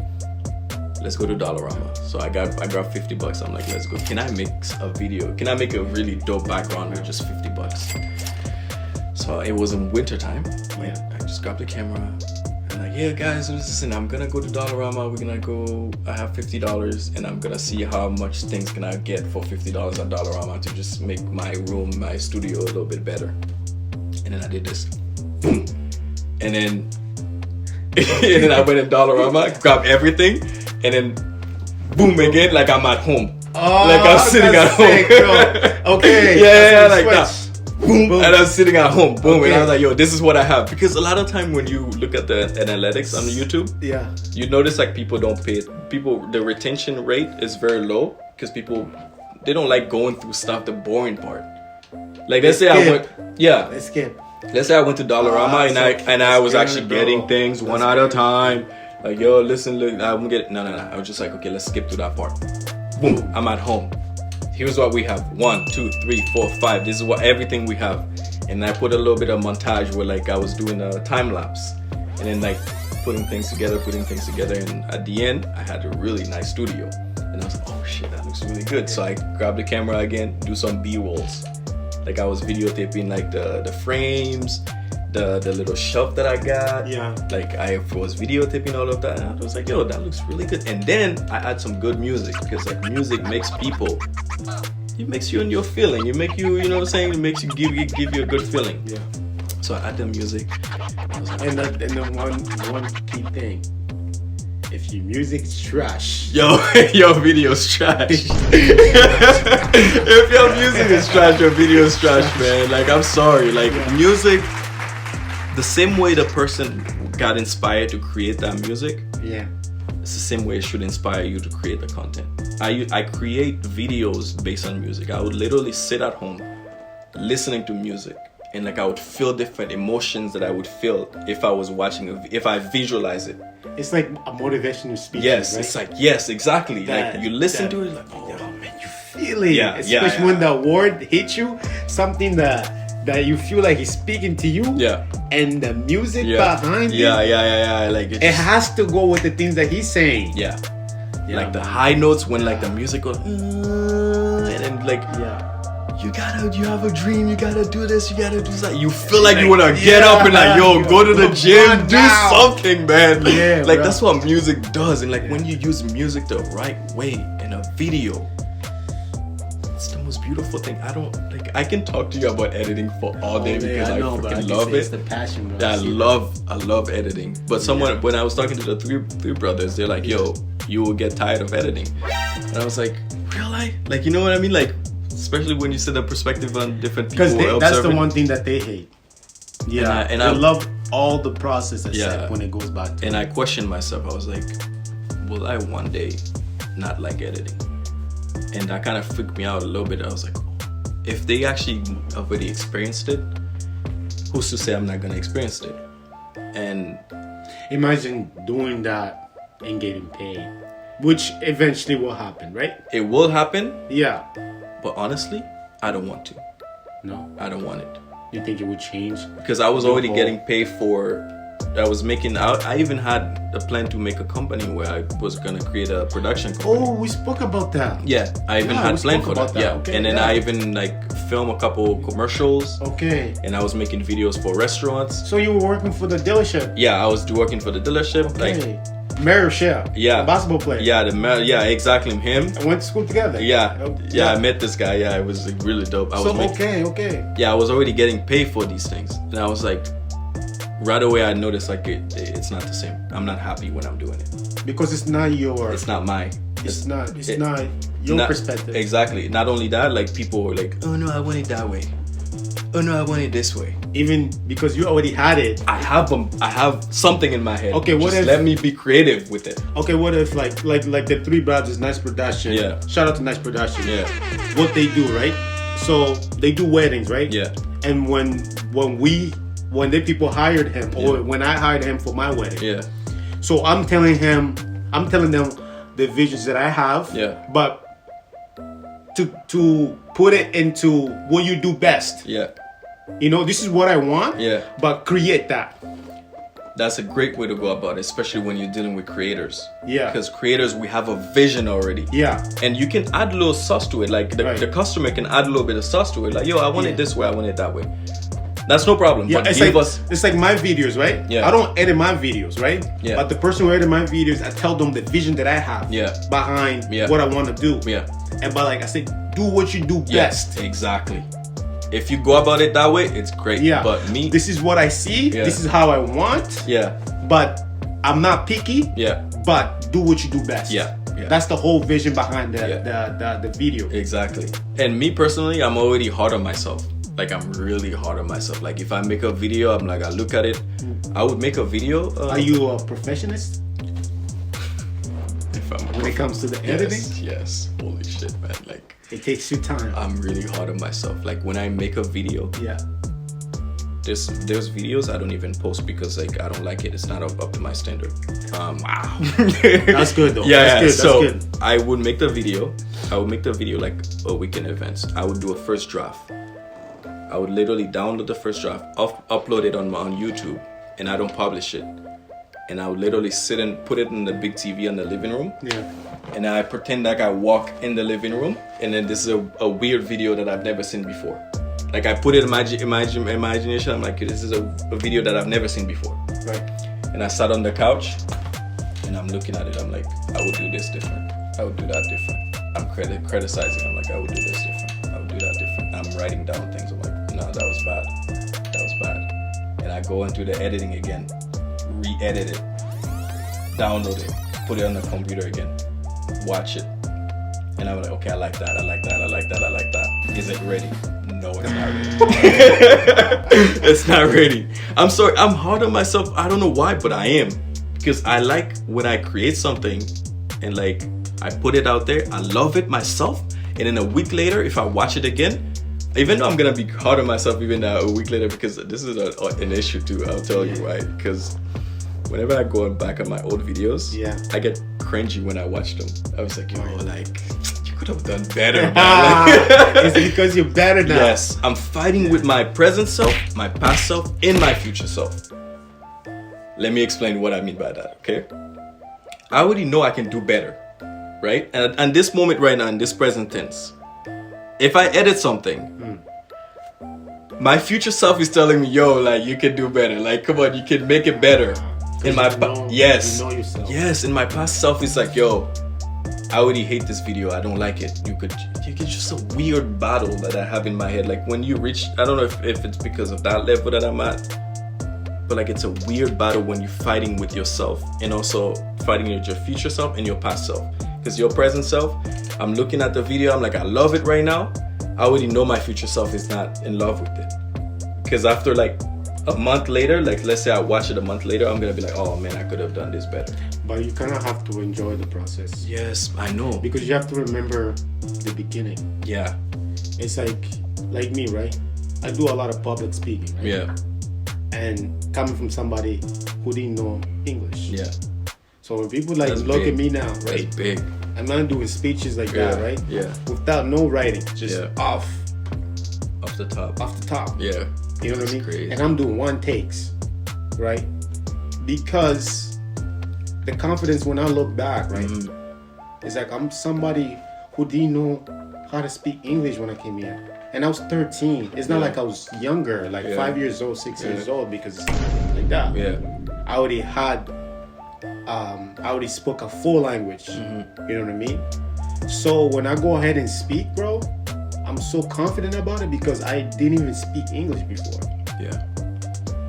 let's go to Dollarama. So I grabbed $50. I'm like, let's go. Can I make a video? Can I make a really dope background with just $50? So it was in winter time. Yeah. I just grabbed the camera and like, yeah, guys, listen, I'm gonna go to Dollarama. We're gonna go. I have $50, and I'm gonna see how much things can I get for $50 at Dollarama to just make my room, my studio a little bit better. And then I did this, boom, and then I went in Dollarama, grabbed everything, and then boom again, like I'm at home. Oh, like I'm sitting at home. Sick, bro. Okay. yeah, like that. Boom. And I'm sitting at home, boom, Okay. and I was like, yo, this is what I have. Because a lot of time when you look at the analytics on YouTube, Yeah. you notice like people don't pay, the retention rate is very low because people, they don't like going through stuff, the boring part. Like let's say Let's skip. let's say I went to Dollarama and I was actually getting things one at a time. Like, yo, listen, look, I'm getting, no. I was just like, okay, let's skip through that part. Boom, I'm at home. Here's what we have. 1, 2, 3, 4, 5. This is what everything we have. And I put a little bit of montage where like I was doing a time lapse. And then like putting things together. And at the end, I had a really nice studio. And I was like, oh shit, that looks really good. So I grabbed the camera again, do some B-rolls. Like I was videotaping like the frames, the little shelf that I got. Yeah. Like I was videotaping all of that, and I was like, yo, that looks really good. And then I add some good music, because like music makes people, it makes you in your feeling. It make you, you know what I'm saying? It makes you give you a good feeling. Yeah. So I add the music. I was like, And the one key thing. If your music's trash. yo, your video's trash. If your music is trash, your video is trash, man. Like, I'm sorry. Like, music, the same way the person got inspired to create that music, Yeah. it's the same way it should inspire you to create the content. I create videos based on music. I would literally sit at home listening to music, and like I would feel different emotions that I would feel if I was watching if I visualize it. It's like a motivational speech. Yes, right? it's like, yes, exactly. That- like you listen that- to it, like, oh, man, you feel it. Yeah, Especially when the word hits you, something that you feel like he's speaking to you. yeah, And the music yeah, behind yeah, it, yeah. Like it has to go with the things that he's saying. yeah. Yeah, Like the man. high notes when like the music goes, and then like Yeah. you have a dream, you gotta do this, you gotta do that. You feel like you wanna get up and like, yo, yeah, go to the go gym, on do now. something, man. Yeah, like bro. that's what music does. And like when you use music the right way in a video, it's the most beautiful thing. I can talk to you about editing for all day because I freaking love It's it. the passion, bro. I love editing. But when I was talking to the three brothers, they're like, yo, you will get tired of editing. And I was like, really? Like, you know what I mean? Like, especially when you set a perspective on different people. Because that's the observing. one thing that they hate. Yeah, And they I love all the process except Yeah. when it goes back to And I questioned myself. I was like, will I one day not like editing? And that kind of freaked me out a little bit. I was like, if they actually already experienced it, who's to say I'm not gonna experience it? And Imagine doing that and getting paid, which eventually will happen, right? it will happen, Yeah. but honestly, I don't want to. No. I don't want it. You think it would change? Because I was already whole- getting paid for. I even had a plan to make a company where I was gonna create a production company. Oh, we spoke about that. Yeah, I even Yeah, had we planned spoke for about that. that. Yeah, Okay, and then yeah. I even like film a couple commercials, Okay. and I was making videos for restaurants. So you were working for the dealership. Yeah, I was working for the dealership. Okay. Like, Mayor Shea. Yeah. The basketball player. yeah, exactly him. I went to school together. Yeah, Oh, yeah, I met this guy. Yeah, it was like, really dope. I was Okay. yeah, I was already getting paid for these things, and I was like, right away I noticed like it's not the same. I'm not happy when I'm doing it. Because it's not your. It's not my. It's not it- your not- perspective. Exactly. Not only that, like people were like, oh no, I want it that way. oh no, I want it this way. Even because you already had it. I have something in my head. Okay, what Just if- let me be creative with it. Okay, what if like the Three Brothers, Nice Production? Yeah. Shout out to Nice Production. Yeah. What they do, right? So they do weddings, right? Yeah. And when the people hired him, or when I hired him for my wedding, Yeah. so I'm telling them the visions that I have. Yeah. But to put it into what you do best. Yeah. You know, this is what I want. Yeah. But create that. That's a great way to go about it, especially when you're dealing with creators. Yeah. Because creators, we have a vision already. Yeah. And you can add a little sauce to it. Like the customer can add a little bit of sauce to it. Like, yo, I want it this way, I want it that way. That's no problem. Yeah, But it's like my videos, right? Yeah. I don't edit my videos, right? Yeah. But the person who edit my videos, I tell them the vision that I have behind what I want to do. Yeah. And by like I said, do what you do best. Exactly. If you go about it that way, it's great. Yeah. But me, this is what I see. Yeah. This is how I want. yeah. But I'm not picky. Yeah. But do what you do best. Yeah. Yeah. That's the whole vision behind the video. Exactly. And me personally, I'm already hard on myself. Like, I'm really hard on myself. Like, if I make a video, I'm like, I look at it. I would make a video. Are you a perfectionist If I'm when it comes to the editing? Yes. Holy shit, man. Like, It takes you time. I'm really hard on myself. Like, when I make a video, Yeah. there's videos I don't even post because like I don't like it. It's not up to my standard. Wow. That's good though. Yeah. That's So good. I would make the video. Like a weekend events. I would do a first draft. I would literally download the first draft, upload it on YouTube, and I don't publish it. And I would literally sit and put it in the big TV in the living room. Yeah. And I pretend like I walk in the living room, and then this is a weird video that I've never seen before. Like I put it in my imagination. I'm like, this is a video that I've never seen before. Right. And I sat on the couch, and I'm looking at it. I'm like, I would do this different. I would do that different. I'm criticizing. I'm like, I would do this different. I would do that different. I'm writing down things. I'm like, no, that was bad. That was bad. And I go into the editing again, re-edit it, download it, put it on the computer again, watch it. And I'm like, okay, I like that, I like that, I like that, I like that. Is it ready? No, it's not ready. It's not ready. I'm sorry, I'm hard on myself. I don't know why, but I am. Because I like when I create something and like I put it out there, I love it myself. And then a week later, if I watch it again, even though I'm gonna be hard on myself even a week later, because this is an issue too, I'll tell you why. Because whenever I go back on my old videos, I get cringy when I watch them. I was like, yo, like, you could have done better. Is it because you're better now? Yes, I'm fighting with my present self, my past self, and my future self. Let me explain what I mean by that, okay? I already know I can do better, right? And this moment right now, in this present tense, if I edit something, my future self is telling me, yo, like, you can do better. Like, come on, you can make it better. In my You know yourself. Yes, in my past self is like, yo, I already hate this video. I don't like it. You could just a weird battle that I have in my head. Like when you reach, I don't know if it's because of that level that I'm at, but like it's a weird battle when you're fighting with yourself and also fighting with your future self and your past self. Because your present self, I'm looking at the video, I'm like, I love it right now. I already know my future self is not in love with it. Because after like a month later, like let's say I watch it a month later, I'm gonna be like, oh man, I could have done this better. But you kind of have to enjoy the process. Yes, I know. Because you have to remember the beginning. Yeah. It's like me, right? I do a lot of public speaking, right? Yeah. And coming from somebody who didn't know English. Yeah. So when people like That's look big. at me now, right? That's big. I'm not doing speeches like that, right? Yeah. Without no writing, just off the top. the top. Yeah. You know what I That's mean? crazy. And I'm doing one takes, right? Because the confidence when I look back, right? It's like I'm somebody who didn't know how to speak English when I came here. And I was 13. It's not like I was younger, like 5 years old, 6 years old, because like that. Yeah. I already had, I already spoke a full language. You know what I mean? So when I go ahead and speak, bro, I'm so confident about it because I didn't even speak English before. Yeah.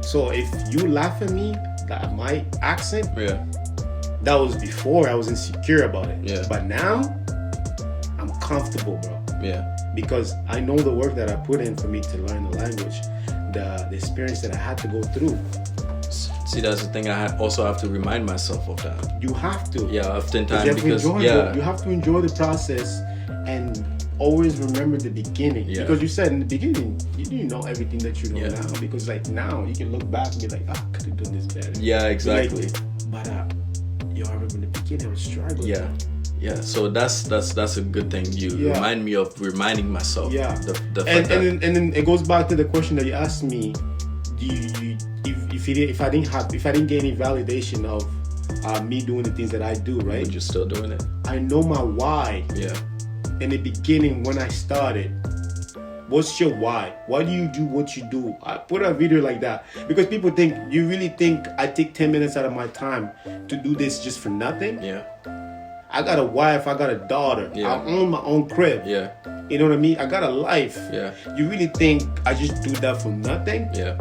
So if you laugh at me, that my accent, Yeah. that was before I was insecure about it. Yeah. But now, I'm comfortable, bro. Yeah. because I know the work that I put in for me to learn the language, the experience that I had to go through. See, that's the thing. Also have to remind myself of that. You have to. Yeah, oftentimes you have to enjoy the process and always remember the beginning. Yeah. Because you said in the beginning, you didn't know everything that you know Yeah. now. Because like now, you can look back and be like, I could have done this better. Yeah, exactly. But I remember in the beginning, I was struggling. Yeah. Yeah, so that's a good thing. You remind me of reminding myself. Yeah. The And fact that, then it goes back to the question that you asked me. If I didn't get any validation of me doing the things that I do, right? but you're still doing it. I know my why. Yeah. In the beginning when I started. What's your why? Why do you do what you do? I put a video like that because people think, you really think I take 10 minutes out of my time to do this just for nothing? Yeah. I got a wife, I got a daughter. Yeah. I own my own crib. Yeah. You know what I mean? I got a life. Yeah. You really think I just do that for nothing? Yeah.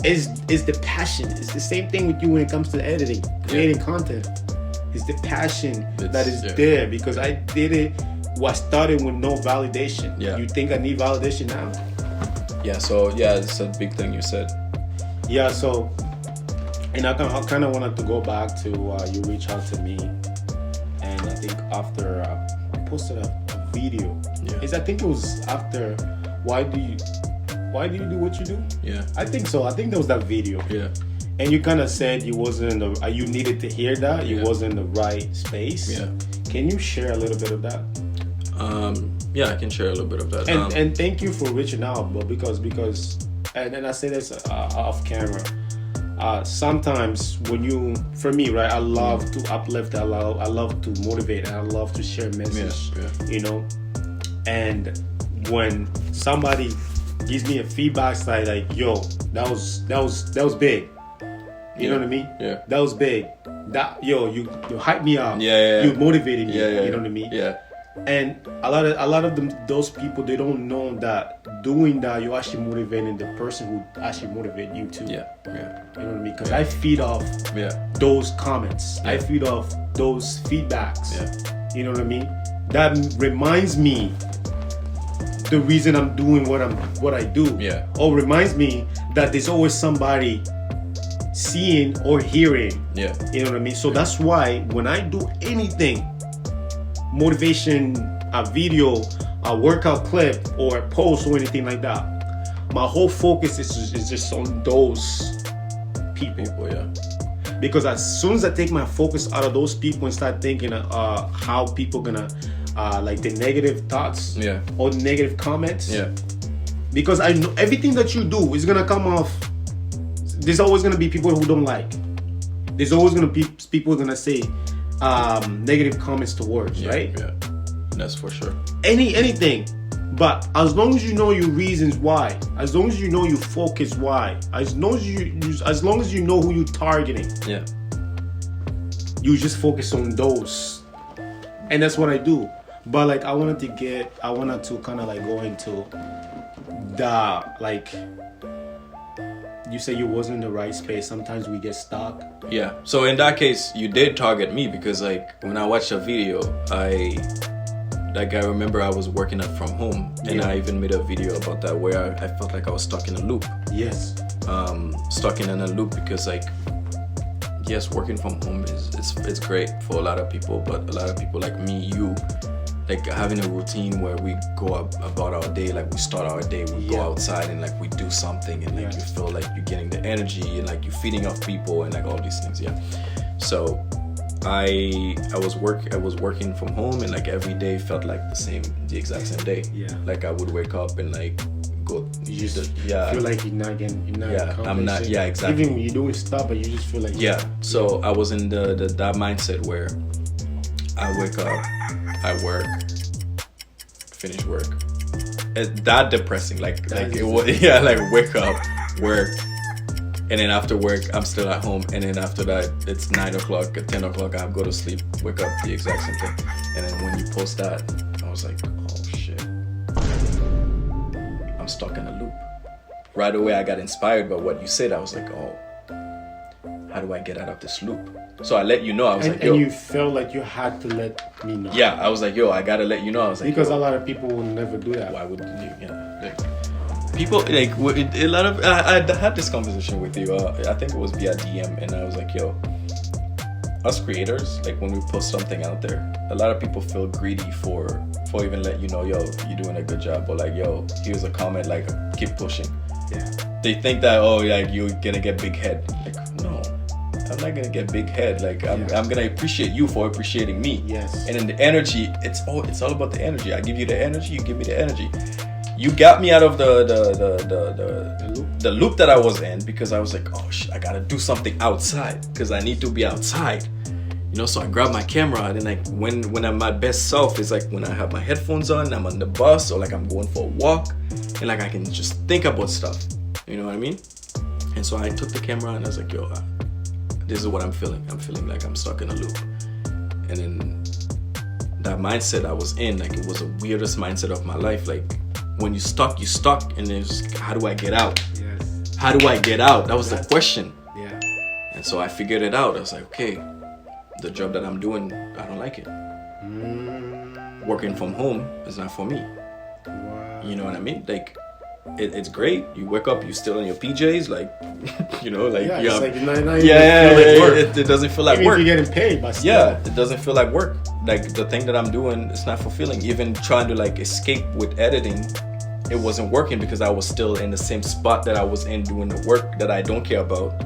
It's the passion. It's the same thing with you when it comes to editing, creating content. It's the passion that is there because I did it. I started with no validation. Yeah. You think I need validation now? Yeah. So it's a big thing you said. Yeah. So, and I kind of wanted to go back to you reach out to me, and I think after I posted a video. Yeah. I think it was after. Why do you do what you do? Yeah. I think so. I think there was that video. Yeah. And you kind of said you wasn't in the, you needed to hear that. You wasn't in the right space. Yeah. Can you share a little bit of that? Yeah, I can share a little bit of that. And thank you for reaching out, but because and I say this off camera. Sometimes when you, for me, right, I love to uplift. I love to motivate. And I love to share message. Yeah. You know, and when somebody gives me a feedback side like, yo, that was big. You know what I mean? Yeah. That was big. That you hyped me up. Yeah. You motivated me. Yeah. You know what I mean? Yeah. And a lot of them, those people, they don't know that doing that, you're actually motivating the person who actually motivated you too. Yeah. You know what I mean? Because I feed off those comments. I feed off those feedbacks. Yeah. You know what I mean? That reminds me the reason I'm doing what I do. Yeah. Or reminds me that there's always somebody seeing or hearing. Yeah. You know what I mean? So that's why when I do anything, motivation, a video, a workout clip, or a post or anything like that, my whole focus is just on those people. Yeah. Because as soon as I take my focus out of those people and start thinking how people gonna like the negative thoughts or the negative comments, because I know everything that you do is gonna come off. There's always gonna be people who don't like. There's always gonna be people who are gonna say negative comments towards, right? Yeah, that's for sure. Anything, but as long as you know your reasons why, as long as you know your focus why, as long as you know who you're targeting, you just focus on those, and that's what I do. But like I wanted to kind of like go into the like. You say you wasn't in the right space. Sometimes we get stuck. Yeah. So in that case, you did target me because like when I watched a video, I remember I was working out from home, and I even made a video about that where I felt like I was stuck in a loop. Yes. Stuck in a loop because like, yes, working from home it's great for a lot of people, but a lot of people like me, like having a routine where we go about our day, like we start our day, we go outside and like we do something, and like you feel like you're getting the energy and like you're feeding off people and like all these things. So I was working from home, and like every day felt like the exact same day. Like I would wake up and like go. You just feel like you're not I'm not. Yeah, exactly. Even when you're doing stuff, but you just feel like So I was in that mindset where I wake up, I work, finish work. It's that depressing. Like it was. Like wake up, work, and then after work I'm still at home, and then after that it's 9 o'clock, 10 o'clock I go to sleep, wake up, the exact same thing. And then when you post that, I was like, oh shit, stuck in a loop. Right away I got inspired by what you said. I was like, oh, how do I get out of this loop? So I let you know. I was like, and yo. you felt like you had to let me know. Yeah, I was like, yo, I gotta let you know. I was like, because yo, a lot of people will never do that. why would you? Yeah, like, people like a lot of. I had this conversation with you. I think it was via DM, and I was like, yo, us creators, like when we post something out there, a lot of people feel greedy for even let you know, yo, you're doing a good job, or like, yo, here's a comment, like, keep pushing. Yeah. They think that, oh, like, you're gonna get big head. Like, no, I'm not gonna get big head. Like, I'm gonna appreciate you for appreciating me. Yes. And then the energy, it's all about the energy. I give you the energy, you give me the energy. You got me out of the loop that I was in, because I was like, oh shit, I gotta do something outside, because I need to be outside. You know, so I grab my camera, and then like when I'm my best self is like when I have my headphones on, I'm on the bus, or like I'm going for a walk, and like I can just think about stuff. You know what I mean? And so I took the camera and I was like, yo, this is what I'm feeling. I'm feeling like I'm stuck in a loop. And then that mindset I was in, like it was the weirdest mindset of my life. Like when you stuck, and then it's how do I get out? Yes. How do I get out? That was the question. Yeah. And so I figured it out. I was like, okay, the job that I'm doing, I don't like it. Working from home is not for me. Wow. You know what I mean? Like, it's great. You wake up, you still in your PJs, like, you know, like, Yeah, you it's have, like not even feel like work. it doesn't feel like Even work. if you're getting paid, but still. Yeah, it doesn't feel like work. Like the thing that I'm doing, it's not fulfilling. Even trying to like escape with editing, it wasn't working because I was still in the same spot that I was in doing the work that I don't care about,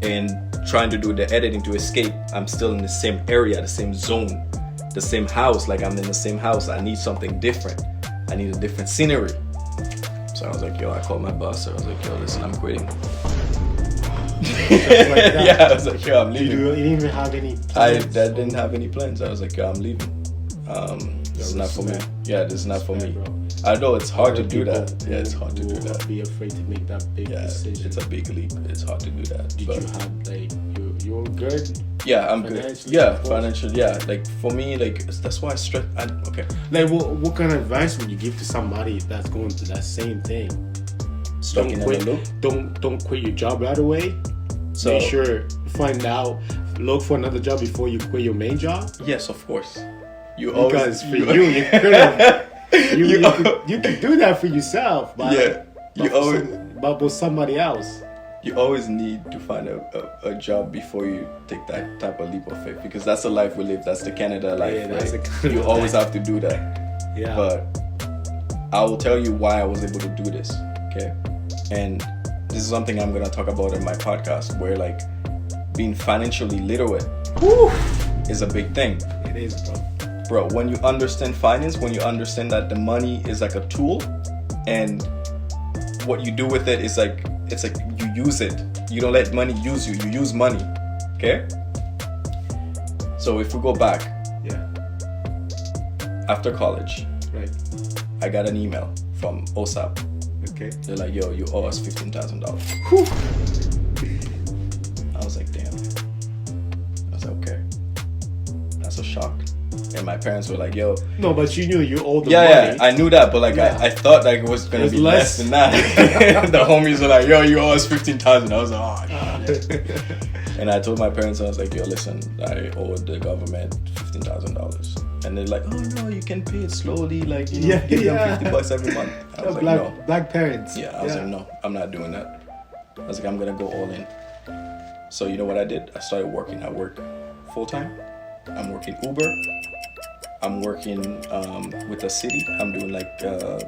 and trying to do the editing to escape. I'm still in the same area, the same zone, the same house. Like I'm in the same house. I need something different. I need a different scenery. So I was like, yo, I called my boss. I was like, yo, listen, I'm quitting. Yeah, I was like, yo, I'm leaving. You didn't even have any I plans? didn't have any plans. I was like, yo, I'm leaving. This is not for me. Yeah, this is not for me. I know it's hard to do that. Yeah, it's hard to do that. Be afraid to make that big decision. It's a big leap. It's hard to do that. Did but you have like you're good? yeah, I'm good. Financially, Yeah, of course. financial. Yeah, like for me, like that's why I stress. Okay, Like what kind of advice would you give to somebody that's going through that same thing? stuck in a loop. Don't quit your job right away. So Make sure find out. Look for another job before you quit your main job. yes, of course. You Because always for you could have. You could do that for yourself. But, Yeah, you always. But with somebody else. You always need to find a job before you take that type of leap of faith, because that's the life we live. That's the Canada life. Yeah, that's right? the Canada You always life. have to do that. Yeah. But I will tell you why I was able to do this. Okay, and this is something I'm gonna talk about in my podcast, where like being financially literate is a big thing. It is, Bro, when you understand finance, when you understand that the money is like a tool, and what you do with it is like, it's like you use it. You don't let money use you. You use money. Okay? So if we go back, Yeah. after college, Right. I got an email from OSAP. Okay. They're like, yo, you owe us $15,000. I was like, damn. I was like, okay. That's a shock. And my parents were like, yo. No, but you knew you owed the Yeah, money. I knew that, but like Yeah. I thought like it was gonna It's be less. less than that. The homies were like, yo, you owe us 15,000. I was like, oh shit. And I told my parents, I was like, yo, listen, I owe the government $15,000. And they're like, oh no, you can pay it slowly, like, you know, Yeah, give them yeah. $50 every month. I was like, black, no. black parents. Yeah, I was like, no, I'm not doing that. I was like, I'm gonna go all in. So you know what I did? I started working. I work full time. I'm working Uber. I'm working with the city. I'm doing like the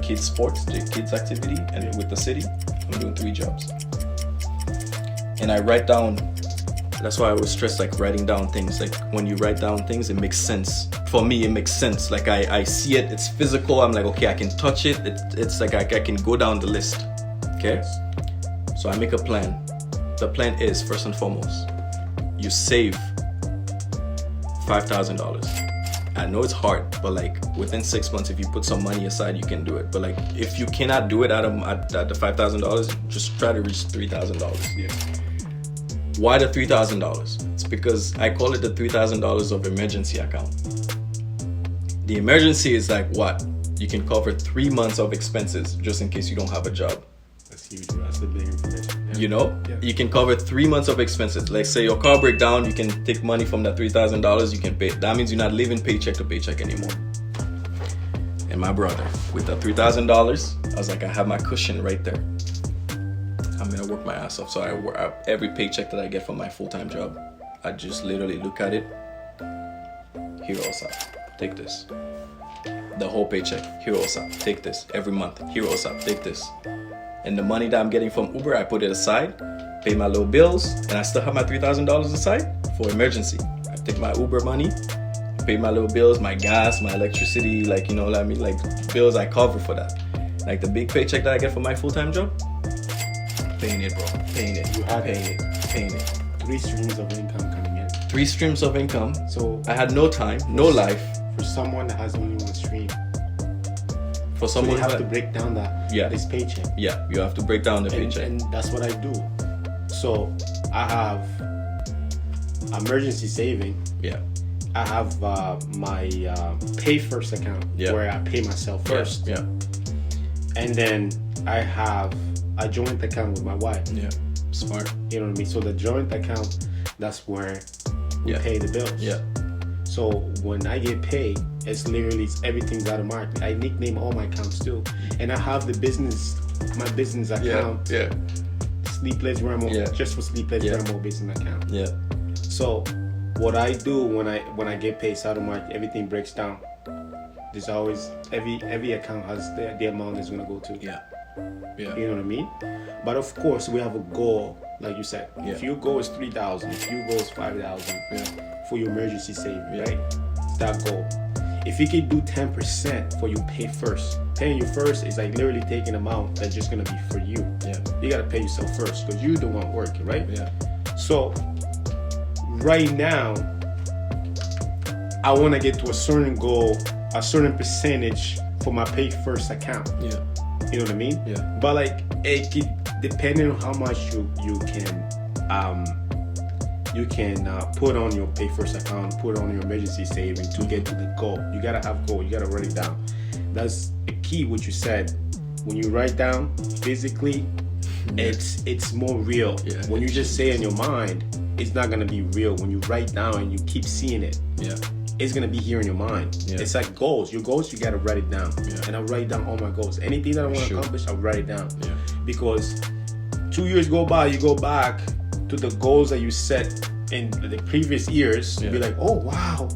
kids sports, the kids activity, and with the city, I'm doing 3 jobs. And I write down. That's why I always stress like writing down things. Like when you write down things, it makes sense. For me, it makes sense. Like I see it. It's physical. I'm like, okay, I can touch it. It's like I can go down the list. Okay. So I make a plan. The plan is, first and foremost, you save $5,000. I know it's hard, but like within 6 months, if you put some money aside, you can do it. But like if you cannot do it at the $5,000, just try to reach $3,000. Yeah. Why the $3,000? It's because I call it the $3,000 of emergency account. The emergency is like what? You can cover 3 months of expenses just in case you don't have a job. That's huge. That's the big information. You know, Yeah. you can cover 3 months of expenses. Like say your car break down, you can take money from that $3,000. You can pay. That means you're not living paycheck to paycheck anymore. And my brother, with that $3,000, I was like, I have my cushion right there. I'm gonna work my ass off. So I work every paycheck that I get from my full-time job. I just literally look at it. Here also, take this. The whole paycheck. Here also, take this. Every month. Here also, take this. And the money that I'm getting from Uber, I put it aside, pay my little bills, and I still have my $3,000 aside for emergency. I take my Uber money, pay my little bills, my gas, my electricity, like, you know what I mean? Like, bills I cover for that. Like, the big paycheck that I get from my full-time job, paying it, bro. Paying it. You have paying it. Paying it. 3 streams of income coming in. 3 streams of income. So I had no time, no life. for someone that has only 1 stream, For so someone you have that- to break down this paycheck. Yeah, you have to break down the paycheck. And that's what I do. So I have emergency saving. Yeah. I have my pay first account where I pay myself first. Yeah. And then I have a joint account with my wife. Yeah. Smart. You know what I mean? So the joint account, that's where we pay the bills. Yeah. So when I get paid, it's literally everything's automatic. I nickname all my accounts too. And I have my business account. Yeah. Sleepless Remo, Yeah. just for Sleepless Remo business account. Yeah. So what I do when I get paid, it's automatic. Everything breaks down. There's always every account has the amount it's gonna go to. Yeah. Yeah. You know what I mean? But of course, we have a goal, like you said. Yeah. If your goal is 3,000, if your goal is 5,000 for your emergency saving, right? That goal. If you can do 10% for your pay first, paying you first is like literally taking an amount that's just gonna be for you. Yeah. You gotta pay yourself first because you're the one working, right? Yeah. So right now, I want to get to a certain goal, a certain percentage for my pay first account. Yeah. You know what I mean? Yeah. But like it could, depending on how much you can put on your pay first account, put on your emergency saving to get to the goal. You gotta have goal. You gotta write it down. That's the key. What you said. When you write down physically, it's more real. Yeah, when you just say in your mind, it's not gonna be real. When you write down and you keep seeing it, it's gonna be here in your mind. Yeah. It's like goals. Your goals, you gotta write it down. Yeah. And I write down all my goals. Anything that I want to accomplish, I write it down. Yeah. Because 2 years go by, you go back to the goals that you set in the previous years. Yeah. Be like, oh wow,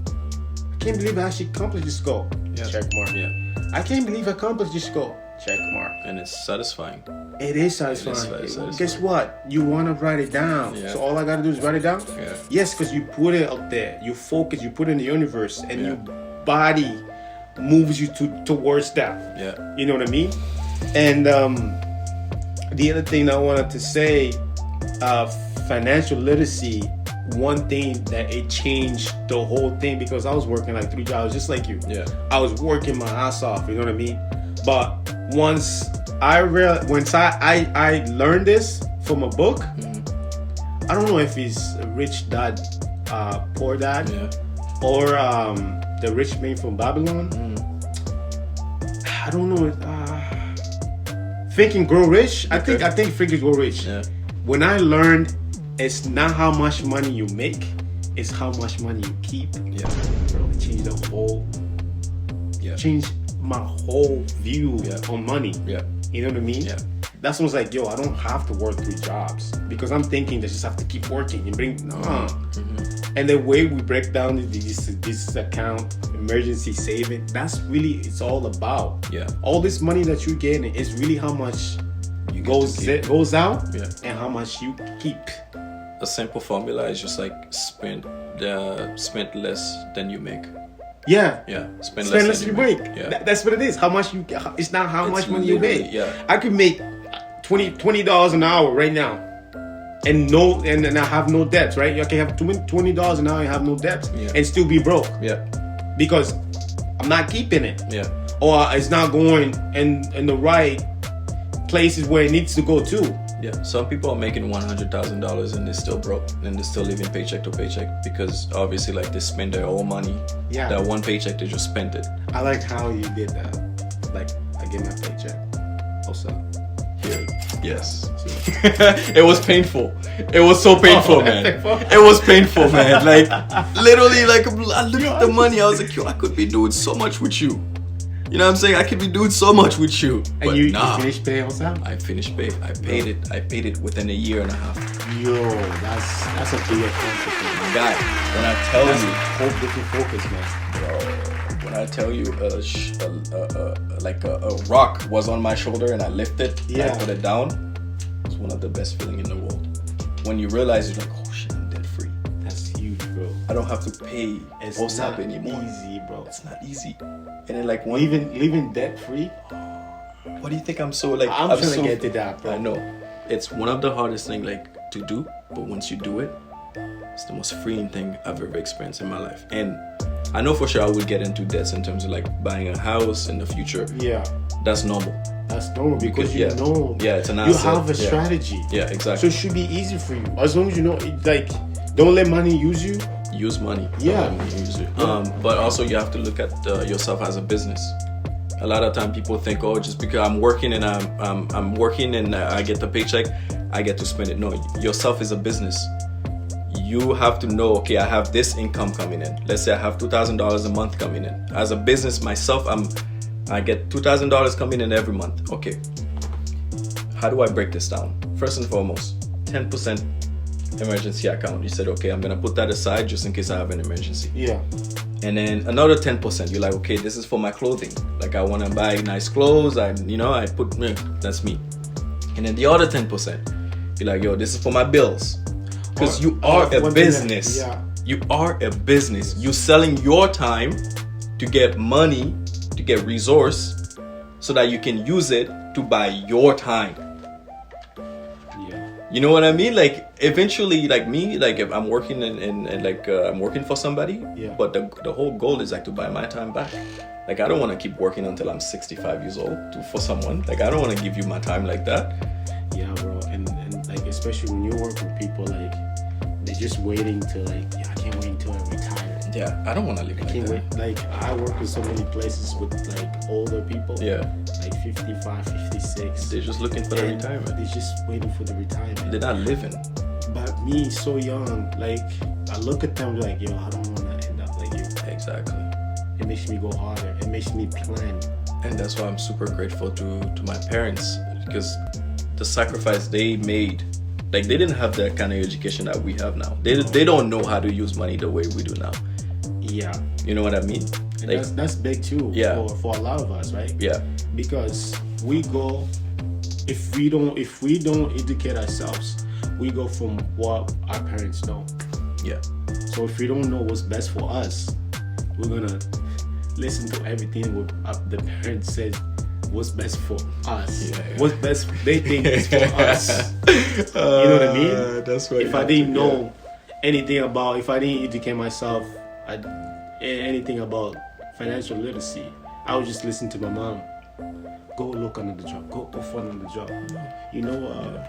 I can't believe I actually accomplished this goal. Yeah. Check mark. Yeah. I can't believe I accomplished this goal. Check mark. And it's satisfying. It is satisfying. very satisfying. Guess what? You want to write it down. Yeah. So all I got to do is write it down? Yeah. Yes, because you put it out there. You focus, you put it in the universe, and Yeah. your body moves you towards that. Yeah. You know what I mean? And the other thing I wanted to say, financial literacy, one thing that it changed the whole thing, because I was working like 3 jobs just like you. Yeah. I was working my ass off, you know what I mean? But once I learned this from a book, I don't know if it's Rich Dad, Poor Dad, or The Rich Man from Babylon. I don't know. Think and Grow Rich. I think Think and Grow Rich. Yeah. When I learned, it's not how much money you make, it's how much money you keep. Yeah. Bro, it changed the whole. Changed my whole view on money. Yeah. You know what I mean? Yeah. That's when I was like, yo, I don't have to work 3 jobs because I'm thinking that I just have to keep working and bring. And the way we break down this account, emergency saving, that's really it's all about. Yeah. All this money that you're getting is really how much You get goes to keep. goes out Yeah. and how much you keep. A simple formula is just like spend less than you make. Yeah. Yeah. Spend Spend less less than you make. Yeah. That's what it is. How much you? It's not how much money you make. Yeah. I could make $20 an hour right now, and I have no debts. Right? I can have $20 an hour and have no debts, and still be broke. Yeah. Because I'm not keeping it. Yeah. Or it's not going in the right places where it needs to go to. Yeah, some people are making $100,000 and they're still broke and they're still living paycheck to paycheck because obviously like they spend their own money. Yeah. That one paycheck, they just spent it. I like how you did that. Like I get my paycheck. Also, Here, Yes. It was painful. It was so painful, man. It was painful, man. Like, literally, like, I looked at the money. I was like, yo, I could be doing so much with you. You know what I'm saying? I could be doing so much with you. And but you nah. finished paying what's up? I finished pay. I paid it. I paid it within a year and a half. Yo, that's a big accomplishment. Guy, when I tell That's you, a whole different focus, man. bro, when I tell you, like a rock was on my shoulder and I lifted, Yeah. I put it down. It's one of the best feeling in the world. When you realize you're like, oh shit, I'm debt free. That's huge, bro. I don't have to pay It's WhatsApp not anymore. easy, bro. It's not easy. And then like one, Living debt free. what do you think I'm so like? I'm trying to get to that, bro. I know. It's one of the hardest thing like to do, but once you do it, it's the most freeing thing I've ever experienced in my life. And I know for sure I would get into debts in terms of like buying a house in the future. Yeah, That's normal. that's normal because Yeah. you know. Yeah, it's an You asset. have a Yeah. strategy. Yeah, So exactly. it should be easy for you as long as you know. Like, don't let money use you. Use money. Yeah. Use it. But also you have to look at yourself as a business. A lot of time people think, oh, just because I'm working and I'm working and I get the paycheck, I get to spend it. No, yourself is a business. You have to know, okay, I have this income coming in. Let's say I have $2,000 a month coming in. As a business myself, I get $2,000 coming in every month. Okay. How do I break this down? First and foremost, 10% emergency account. You said, okay, I'm gonna put that aside just in case I have an emergency. Yeah. And then another 10%, you're like, okay, this is for my clothing. Like I want to buy nice clothes. I put, that's me. And then the other 10%, you're like, yo, this is for my bills. Because you are a business. Yeah. You are a business. You're selling your time to get money, to get resource, so that you can use it to buy your time. Yeah. You know what I mean? Like eventually, like me, like if I'm working and like I'm working for somebody, Yeah. but the whole goal is like to buy my time back. Like I don't want to keep working until I'm 65 years old for someone. Like I don't want to give you my time like that. Yeah, bro. And like especially when you work with people, like they're just waiting to like, yeah, I can't wait until I retire. Yeah, I don't want to live like Can't that. wait. Like I work with so many places with like older people. Yeah, Like 55, 56. they're just looking for the And retirement. They're just waiting for the retirement. They're not living. But me, so young, like I look at them like, yo, I don't want to end up like you. Exactly. It makes me go harder. It makes me plan. And that's why I'm super grateful to my parents, because the sacrifice they made, like they didn't have that kind of education that we have now. They don't know how to use money the way we do now. Yeah. You know what I mean? And Like, that's big too. Yeah. For a lot of us, right? yeah, Because we go, if we don't educate ourselves, we go from what our parents know. yeah. So if we don't know what's best for us, we're gonna listen to everything what the parents said what's best for us. Yeah. What's best they think is for us. You know what I mean? That's right. If I didn't know anything about, if I didn't educate myself, anything about financial literacy, I would just listen to my mom. Go look under the job. Go find another job. You know,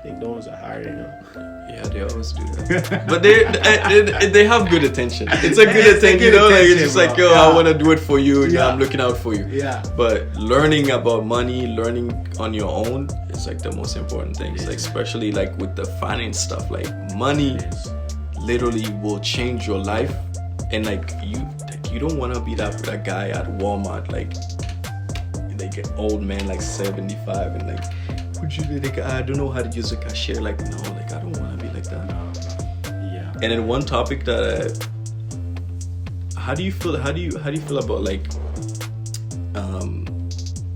McDonald's are hiring them. Yeah, they always do that. But they have good attention. It's a good attention, you know. Like it's just like, yo, I want to do it for you. You know, I'm looking out for you. Yeah. But learning about money, learning on your own is like the most important things. Like especially like with the finance stuff. Like money literally will change your life, and like you don't want to be that guy at Walmart like an old man like 75 and like, would you like, I don't know how to use a cashier. Like no, like I don't want to be like that. Yeah. And then one topic that how do you feel about like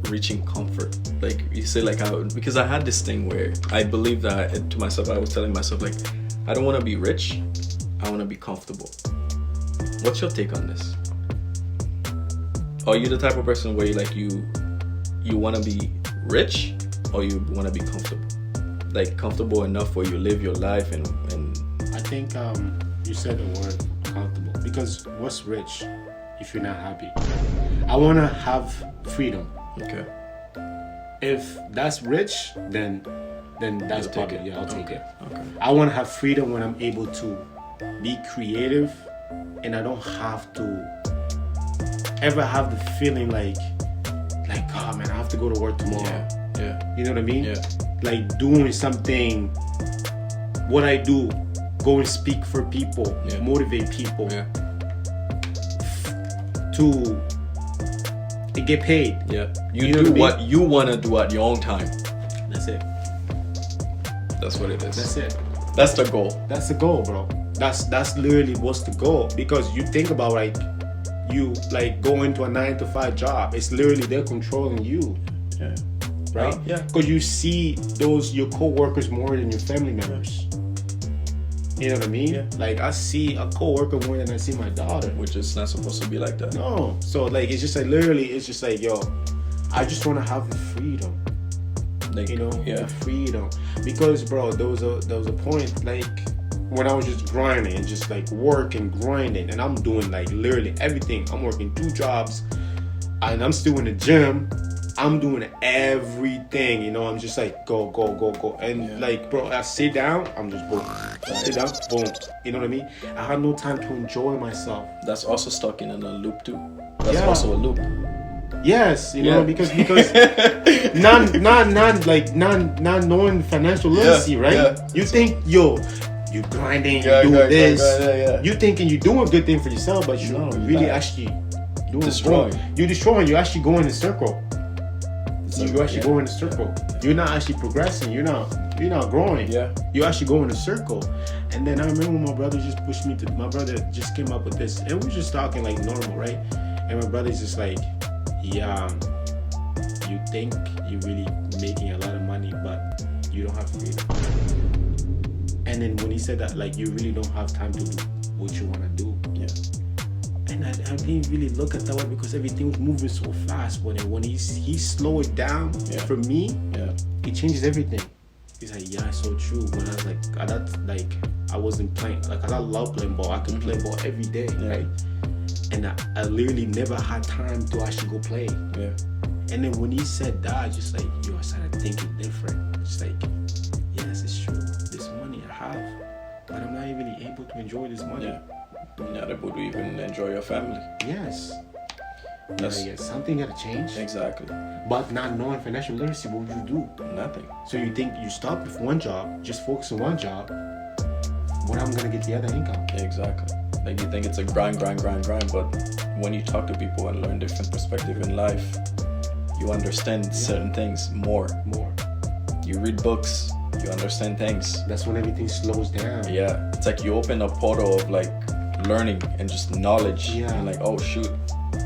reaching comfort? Like you say like because I had this thing where I believe that to myself, I was telling myself like, I don't want to be rich, I want to be comfortable. What's your take on this? Are you the type of person where you want to be rich, or you want to be comfortable? Like comfortable enough where you live your life and I think you said the word comfortable, because what's rich if you're not happy? I want to have freedom. okay. If that's rich, then that's You'll take probably, it. yeah, I'll take it. Okay. I want to have freedom when I'm able to be creative, and I don't have to ever have the feeling like, oh man, I have to go to work tomorrow. Yeah. You know what I mean? Yeah. like doing something, what I do, go and speak for people, motivate people to get paid. Yeah. You do what you want to do at your own time. That's it. That's what it is. That's it. That's the goal. That's the goal, bro. That's literally what's the goal. Because you think about like you like go into a 9-to-5 job. It's literally they're controlling you. Yeah. Right? Yeah. Because you see your co-workers more than your family members. You know what I mean? Yeah. Like I see a co-worker more than I see my daughter. Which is not supposed to be like that. No. So like it's just like literally it's just like, yo, I just want to have the freedom. Like, You know, the freedom. Because bro, there was a point like when I was just grinding and just like working, grinding, and I'm doing like literally everything. I'm working 2 jobs and I'm still in the gym. I'm doing everything, you know. I'm just like go. And like bro, I sit down, I'm just boom. Sit down, boom. You know what I mean? I had no time to enjoy myself. That's also stuck in a loop too. That's also a loop. Yes, you know, because not knowing financial literacy, right? Yeah. You think you grinding, you doing this, you thinking you doing a good thing for yourself, but you're really actually doing destroying. wrong. You're destroying. You actually going in a circle. You actually go in a circle. You're not actually progressing. You're not growing. Yeah. You actually go in a circle. And then I remember my brother just pushed me to. My brother just came up with this, and we were just talking like normal, right? And my brother's just like, yeah, you think you're really making a lot of money, but you don't have freedom. And then when he said that, like, you really don't have time to do what you want to do. Yeah. And I didn't really look at that way because everything was moving so fast. When he slowed it down for me, it changes everything. He's like, yeah, it's so true. When I was like, I wasn't playing. Like, I love playing ball. I could play ball every day, right? And I literally never had time to actually go play. Yeah. And then when he said that, I just like, I started thinking different. It's like, yes, it's true. This money I have, but I'm not even able to enjoy this money. Yeah. You're not able to even enjoy your family. Yes. That's something gotta change. exactly. But not knowing financial literacy, what would you do? Nothing. So you think you stop with one job, just focus on one job, when I'm gonna get the other income? Exactly. Like you think it's a grind, but when you talk to people and learn different perspective in life, you understand certain things more. You read books, you understand things. That's when everything slows down. Yeah. It's like you open a portal of like learning and just knowledge. Yeah. And like, oh shoot,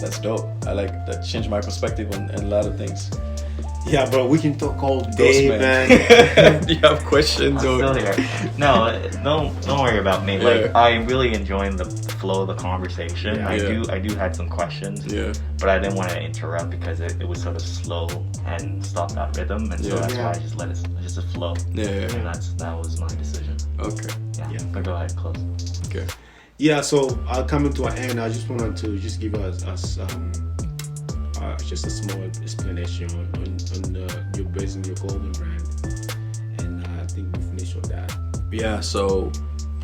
that's dope. I like that changed my perspective on a lot of things. Yeah, bro, we can talk all day, man. Do you have questions? I'm still here. No, don't worry about me. Like, I'm really enjoying the flow of the conversation. I do had some questions. Yeah. But I didn't want to interrupt because it was sort of slow and stop that rhythm, and so that's why I just let it just flow. Yeah. And that was my decision. Okay. Yeah. But go ahead, close. Okay. Yeah, so coming to an end, I just wanted to just give us just a small explanation on your business, your clothing brand, and I think we finished with that. Yeah, so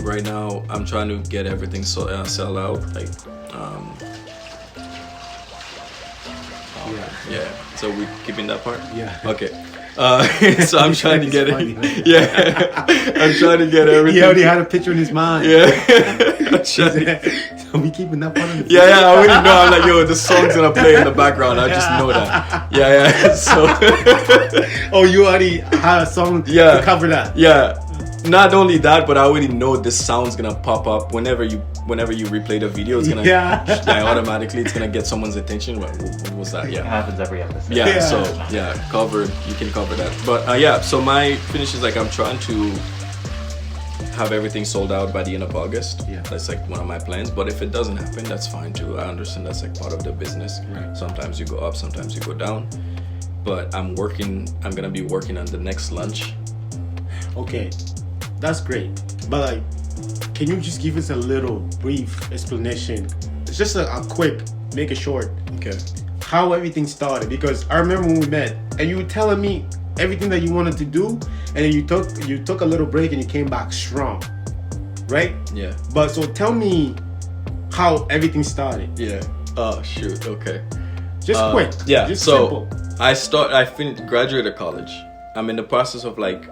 right now I'm trying to get everything sell out. Like, So we keeping that part? Yeah. Okay. So I'm trying to get it. Yeah. I'm trying to get everything. He already had a picture in his mind. Yeah. So we keeping that part in the Yeah, I already know. I'm like, yo, the song's gonna play in the background. I just know that. Yeah. So. Oh, you already had a song to cover that. Yeah. Not only that, but I already know this sound's gonna pop up whenever you replay the video. It's gonna automatically it's gonna get someone's attention. What was that? Yeah. It happens every episode. Yeah. So covered. You can cover that. But so my finish is like I'm trying to have everything sold out by the end of August. Yeah. That's like one of my plans. But if it doesn't happen, that's fine too. I understand that's like part of the business. Right. Sometimes you go up, sometimes you go down. But I'm gonna be working on the next lunch. Okay. That's great. But like, can you just give us a little brief explanation? It's just a quick, make it short. Okay. How everything started. Because I remember when we met and you were telling me everything that you wanted to do, and then you took a little break and you came back strong. Right? Yeah. But so tell me how everything started. Yeah. Oh shoot. Okay. Just quick. Yeah. Just so simple. I graduated college. I'm in the process of like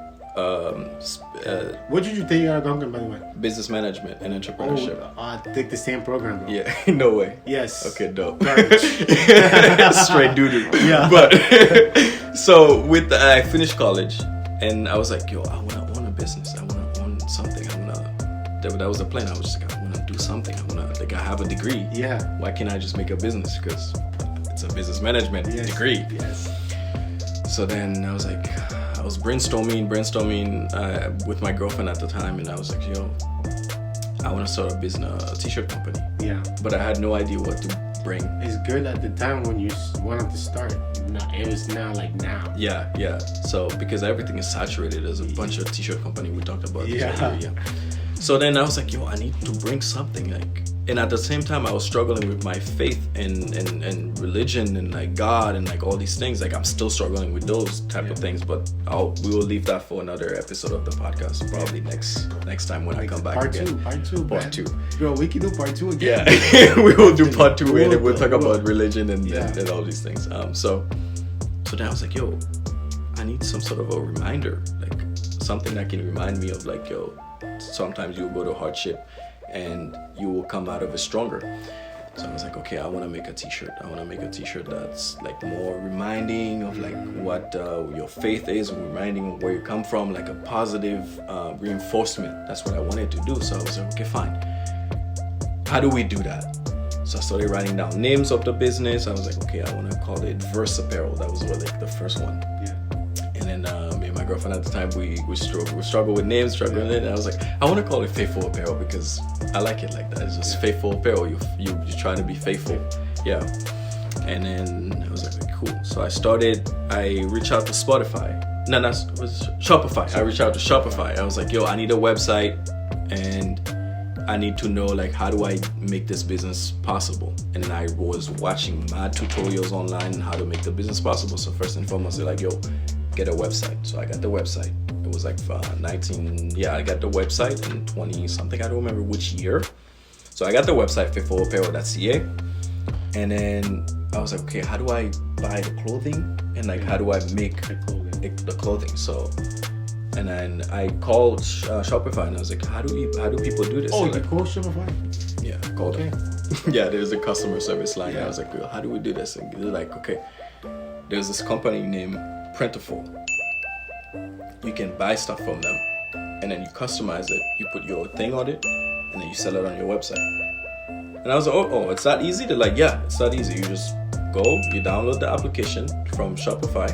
What did you think you were going, by the way? business management and entrepreneurship. I take the same program, bro. Yeah, no way. Yes. Okay, dope. Garbage. Straight doo-doo. Yeah. But so with I finished college and I was like, yo, I wanna own a business. I wanna own something. That was the plan. I was just like, I wanna do something. I have a degree. Yeah. Why can't I just make a business? Because it's a business management degree. Yes. So then I was like, I was brainstorming with my girlfriend at the time, and I was like, yo, I want to start a t-shirt company. Yeah. But I had no idea what to bring. It's good at the time when you wanted to start. It was now like now. Yeah. So because everything is saturated, there's a bunch of t-shirt company we talked about. Yeah. So then I was like, yo, I need to bring something like. And at the same time, I was struggling with my faith and religion and like God and like all these things. Like I'm still struggling with those type of things, but we will leave that for another episode of the podcast, probably next time when I come back again. Part two. Bro, we can do part 2 again. Yeah, we will do part 2 and then we'll talk about religion and all these things. So then I was like, yo, I need some sort of a reminder, like something that can remind me of like, yo, sometimes you'll go to hardship and you will come out of it stronger. So I was like, okay, I want to make a t-shirt. I want to make a t-shirt that's like more reminding of like what your faith is, reminding of where you come from, like a positive reinforcement. That's what I wanted to do. So I was like, okay, fine. How do we do that? So I started writing down names of the business. I was like, okay, I want to call it Verbs Apparel. That was like the first one. Yeah. And then me and my girlfriend at the time, we struggle with names, with it. And I was like, I want to call it Faithful Apparel because I like it like that. It's just Faithful Apparel. You're trying to be faithful. Yeah. And then I was like, okay, cool. So I reached out to Shopify. I reached out to Shopify. I was like, yo, I need a website and I need to know like how do I make this business possible. And then I was watching mad tutorials online on how to make the business possible. So first and foremost, they're like, yo, get a website. So I got the website. It was like I got the website in 20 something. I don't remember which year. So I got the website faithfulapparel.ca. And then I was like, okay, how do I buy the clothing? And like, how do I make the clothing? So, and then I called Shopify and I was like, how do people do this? Oh, you called Shopify? Yeah, I called them. Yeah, there's a customer service line. Yeah. I was like, well, how do we do this? And they're like, okay, there's this company named Printful. You can buy stuff from them and then you customize it. You put your thing on it and then you sell it on your website. And I was like, oh, it's that easy? They're like, yeah, it's that easy. You just go, you download the application from Shopify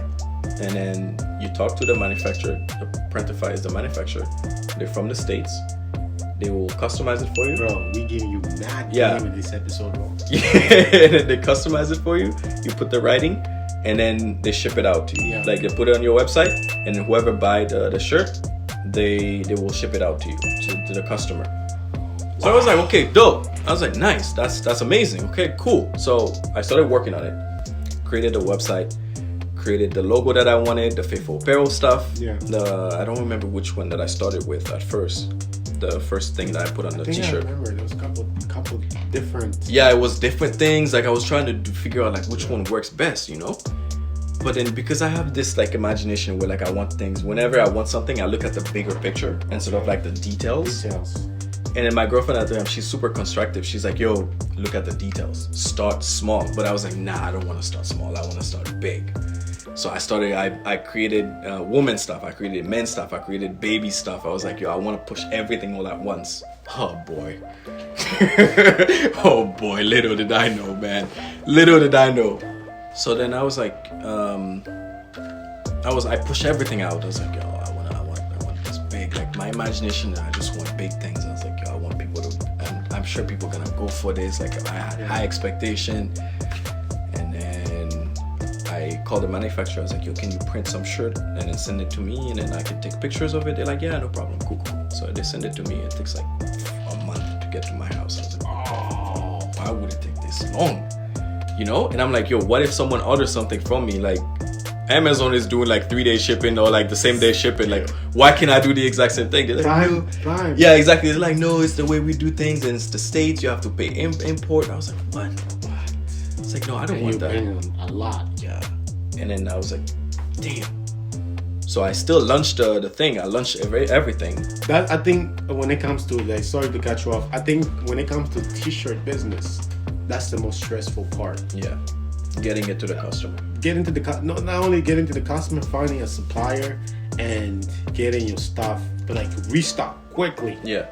and then you talk to the manufacturer. The Printful is the manufacturer. They're from the States. They will customize it for you. Bro, we giving you mad game in this episode, bro. Yeah, and then they customize it for you. You put the writing and then they ship it out to you. Yeah. Like they put it on your website and whoever buy the shirt, they will ship it out to you, to the customer. So I was like, okay, dope. I was like, nice, that's amazing. Okay, cool. So I started working on it. Created a website, created the logo that I wanted, the Faithful Apparel stuff. Yeah. I don't remember which one that I started with at first. The first thing that I put on the t-shirt. I remember there was a couple different. Yeah, it was different things. Like I was trying to figure out like which one works best, you know. But then because I have this like imagination where like I want things. Whenever I want something, I look at the bigger picture instead of like the details. And then my girlfriend at the time, she's super constructive. She's like, yo, look at the details. Start small. But I was like, nah, I don't want to start small. I want to start big. So I created woman stuff. I created men stuff. I created baby stuff. I was like, yo, I want to push everything all at once. Oh boy. Oh boy. Little did I know, man. Little did I know. So then I was like, I pushed everything out. I was like, yo, I want this big. Like my imagination, I just want big things. I was like, yo, I want people to, I'm sure people are gonna go for this. Like I had high expectation. And then I called the manufacturer. I was like, yo, can you print some shirt and then send it to me? And then I can take pictures of it. They're like, yeah, no problem. Cool. So they send it to me. It takes like a month to get to my house. I was like, oh, why would it take this long? You know? And I'm like, yo, what if someone orders something from me? Like Amazon is doing like 3-day shipping or like the same day shipping. Like, why can't I do the exact same thing? They're like, Prime. Yeah, exactly. They're like, no, it's the way we do things and it's the States. You have to pay import. I was like, what? It's like, no, I don't want that. A lot. Yeah. And then I was like, damn. So I still launched the thing. I launched everything. That I think when it comes to like, sorry to cut you off. I think when it comes to t-shirt business, that's the most stressful part. Yeah, getting it to the customer. Getting to the not only getting to the customer, finding a supplier, and getting your stuff, but like restock quickly. Yeah.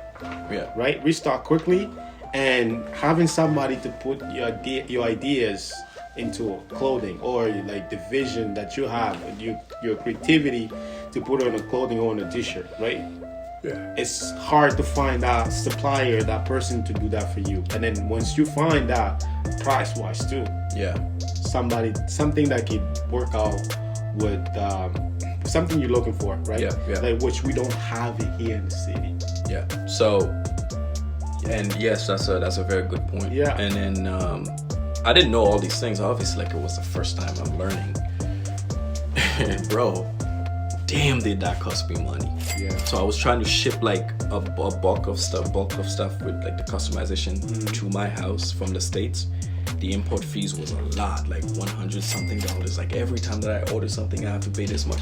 Right, restock quickly, and having somebody to put your ideas into clothing, or like the vision that you have, your creativity to put on a clothing or on a t-shirt, right? Yeah. It's hard to find that supplier, that person to do that for you. And then once you find that, price-wise too. Yeah. Something that could work out with something you're looking for, right? Yeah. Like, which we don't have it here in the city. Yeah. So, and yes, that's a very good point. Yeah. And then I didn't know all these things. Obviously, like, it was the first time I'm learning. And bro, damn, did that cost me money. Yeah. So I was trying to ship like a bulk of stuff with like the customization to my house from the States. The import fees was a lot, like $100 something. Like every time that I order something, I have to pay this much.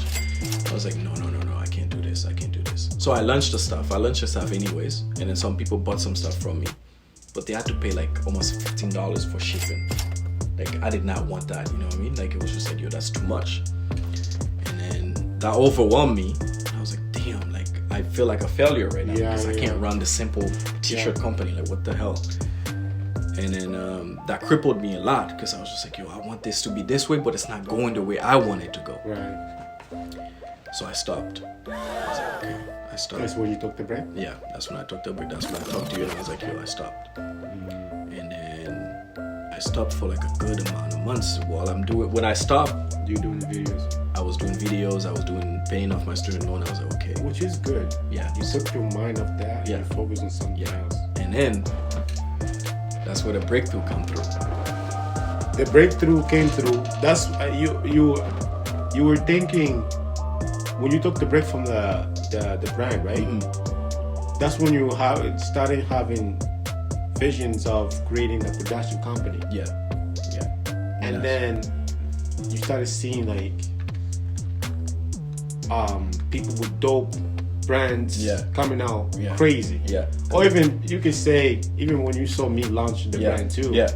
I was like, no, I can't do this. So I launched the stuff anyways, and then some people bought some stuff from me, but they had to pay like almost $15 for shipping. Like, I did not want that, you know what I mean? Like, it was just like, yo, that's too much. And then that overwhelmed me. I was like, damn, like, I feel like a failure right now because I can't run the simple t-shirt company. Like, what the hell? And then that crippled me a lot because I was just like, yo, I want this to be this way, but it's not going the way I want it to go. Right. So I stopped. I was like, okay, I stopped. That's when you took the break? Yeah, that's when I took the break. That's when I talked to you and I was like, yo, I stopped. And then I stopped for like a good amount of months when I stopped. You doing the videos? I was doing videos, I was paying off my student loan. I was like, okay. Which is good. Yeah. You took your mind off that and you focus on something else. And then that's where the breakthrough come through. The breakthrough came through. That's you were thinking when you took the break from the brand, right? Mm-hmm. That's when you started having visions of creating a production company. Yeah. And then you started seeing like people with dope brands coming out crazy. Yeah. Or even you could say even when you saw me launch the brand too. Yeah.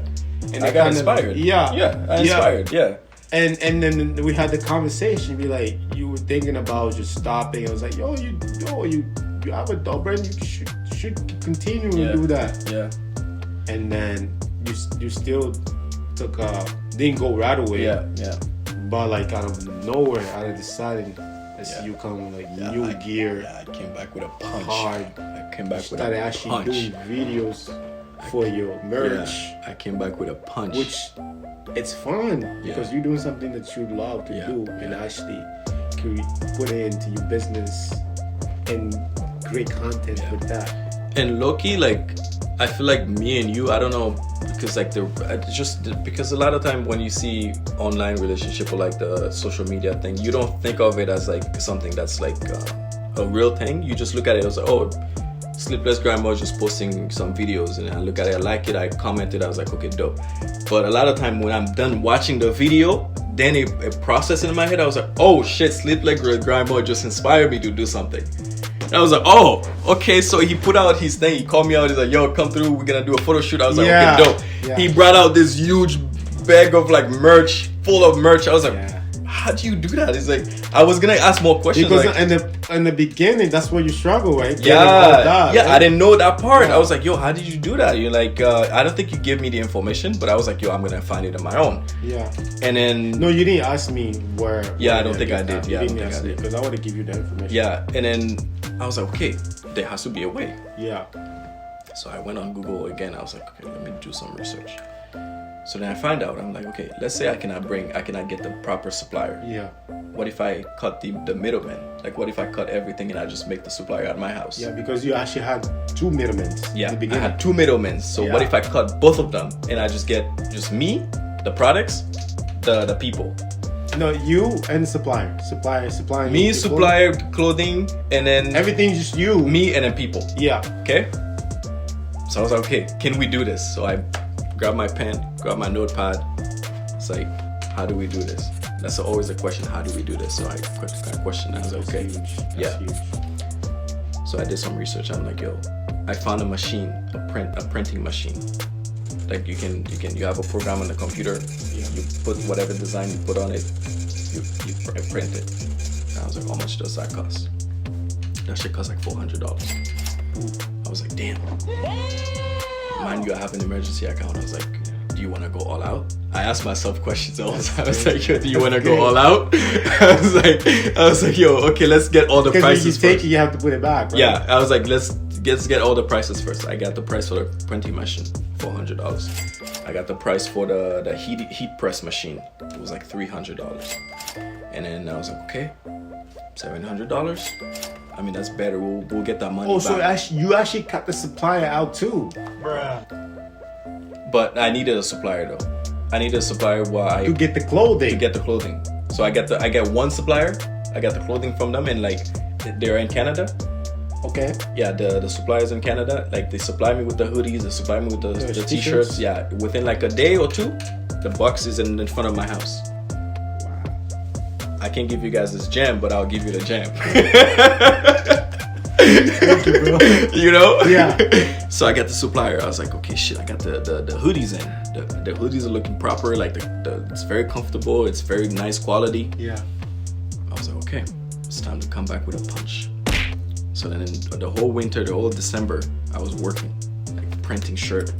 And I got inspired. Inspired. Yeah. And then we had the conversation. Be like, you were thinking about just stopping. I was like, you have a dope brand. You should continue to do that. Yeah. And then you still took didn't go right away. Yeah. But like out of nowhere, out of the sudden, I see you come like new gear. Yeah, I came back with a punch. Hard. I came back with a punch. Started actually doing videos for your merch. Yeah, I came back with a punch. Which it's fun because you're doing something that you love to do and actually put it into your business and great content with that. And low-key, like, I feel like me and you, I don't know, because like because a lot of time when you see online relationship or like the social media thing, you don't think of it as like something that's like a real thing. You just look at it as like, oh, Sleepless Grandma just posting some videos, and I look at it, I like it, I commented, I was like, okay, dope. But a lot of time when I'm done watching the video, then it processed in my head, I was like, oh shit, Sleepless Grandma just inspired me to do something. And I was like, oh, okay, so he put out his thing, he called me out, he's like, yo, come through, we're gonna do a photo shoot. I was like, okay, dope. Yeah. He brought out this huge bag of like merch, full of merch. I was like, how do you do that? It's like, I was gonna ask more questions. Because like, in the beginning, that's where you struggle, right? Right? I didn't know that part. I was like, yo, how did you do that? You're like, I don't think you gave me the information, but I was like, yo, I'm gonna find it on my own. Yeah. And then no, you didn't ask me where. Yeah, I don't think I did. Yeah, I don't think I did because I would have give you the information. Yeah, and then I was like, okay, there has to be a way. Yeah. So I went on Google again. I was like, okay, let me do some research. So then I find out, I'm like, okay, let's say I cannot get the proper supplier. Yeah. What if I cut the middleman? Like, what if I cut everything and I just make the supplier at my house? Yeah, because you actually had two middlemen. Yeah, I had two middlemen. So what if I cut both of them and I just get just me, the products, the people? No, you and the supplier. Supplying. Me, supplier, clothing, and then everything's just you. Me and then people. Yeah. Okay? So I was like, okay, can we do this? So I grabbed my pen, grabbed my notepad. It's like, how do we do this? That's always a question. How do we do this? So I kind of questioned. I was like, okay, That's huge. So I did some research. I'm like, yo, I found a machine, a printing machine. Like you have a program on the computer. You put whatever design you put on it, you print it. And I was like, how much does that cost? That shit cost like $400. I was like, damn. Mind you, I have an emergency account. I was like, do you want to go all out? I asked myself questions all the time. I was like, yo, do you want to go all out? I was like, yo, okay, let's get all the prices Because when you take first. it, you have to put it back, right? Yeah, I was like, let's get all the prices first. I got the price for the printing machine, $400. I got the price for the heat press machine. It was like $300. And then I was like, okay, $700. I mean, that's better. We'll get that money back. So you actually cut the supplier out too. But I needed a supplier though. I needed a supplier To get the clothing. to get the clothing. So I get one supplier. I got the clothing from them, and like they're in Canada. Okay. Yeah, the suppliers in Canada, like they supply me with the hoodies, they supply me with the t-shirts? t-shirts. Yeah, within like a day or two, the box is in front of my house. Wow. I can't give you guys this jam, but I'll give you the jam. Thank you, bro. You know? Yeah. So I got the supplier. I was like, okay, shit, I got the hoodies in. The hoodies are looking proper. Like it's very comfortable. It's very nice quality. Yeah. I was like, okay, it's time to come back with a punch. So then the whole winter, the whole December, I was working, like printing shirt,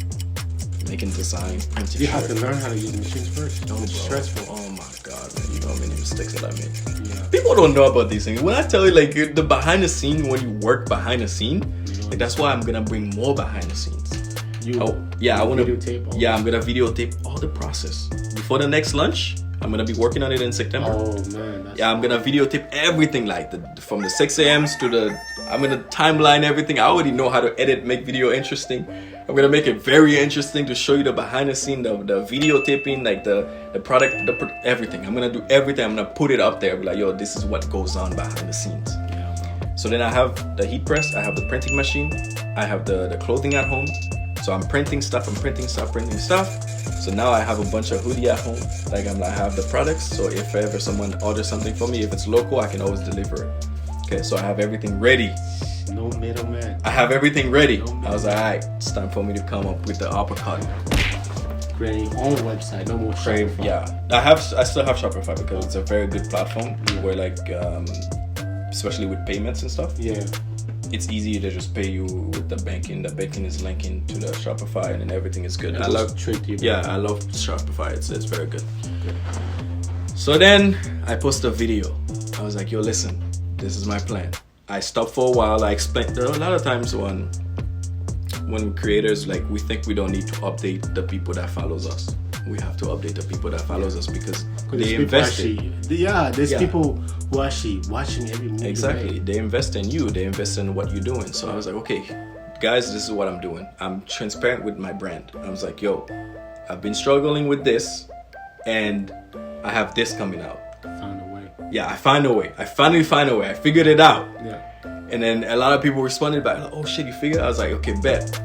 making design, printing You shirt. have to learn how to use the machines first. No, It's bro. stressful. Oh my God, man. You know how many mistakes that I made. Yeah. People don't know about these things. When I tell you, like, the behind the scene, when you work behind the scene, like, that's why I'm going to bring more behind the scenes. I want to videotape all I'm going to videotape all the process. Before the next lunch, I'm going to be working on it in September. Oh, man. That's Yeah, I'm gonna videotape everything, like from the 6 a.m.s to I'm gonna timeline everything. I already know how to edit, make video interesting. I'm gonna make it very interesting to show you the behind the scene, the videotaping, like the product, everything. I'm gonna do everything. I'm gonna put it up there. Be like, yo, this is what goes on behind the scenes. Yeah, bro. So then I have the heat press, I have the printing machine, I have the clothing at home. So I'm printing stuff. So now I have a bunch of hoodie at home. Like I have the products. So if ever someone orders something for me, if it's local, I can always deliver it. Okay, so I have everything ready. No middleman. I have everything ready. I was like, alright, it's time for me to come up with the uppercut. Creating your own website. No more Shopify. Yeah, I still have Shopify because it's a very good platform where like, especially with payments and stuff. Yeah. It's easy to just pay you with the banking. The banking is linking to the Shopify, and then everything is good. I love Shopify. It's very good. So then I post a video. I was like, yo, listen, this is my plan. I stopped for a while. I explained. There are a lot of times when creators, like, we think we don't need to update the people that follows us. We have to update the people that follows us because they invested. There's people who are actually watching every move. Exactly. They invest in you. They invest in what you're doing. So I was like, okay, guys, this is what I'm doing. I'm transparent with my brand. I was like, yo, I've been struggling with this and I have this coming out. Found a way. Yeah, I find a way. I finally find a way. I figured it out. Yeah. And then a lot of people responded back, like, oh shit, you figured? I was like, okay, bet.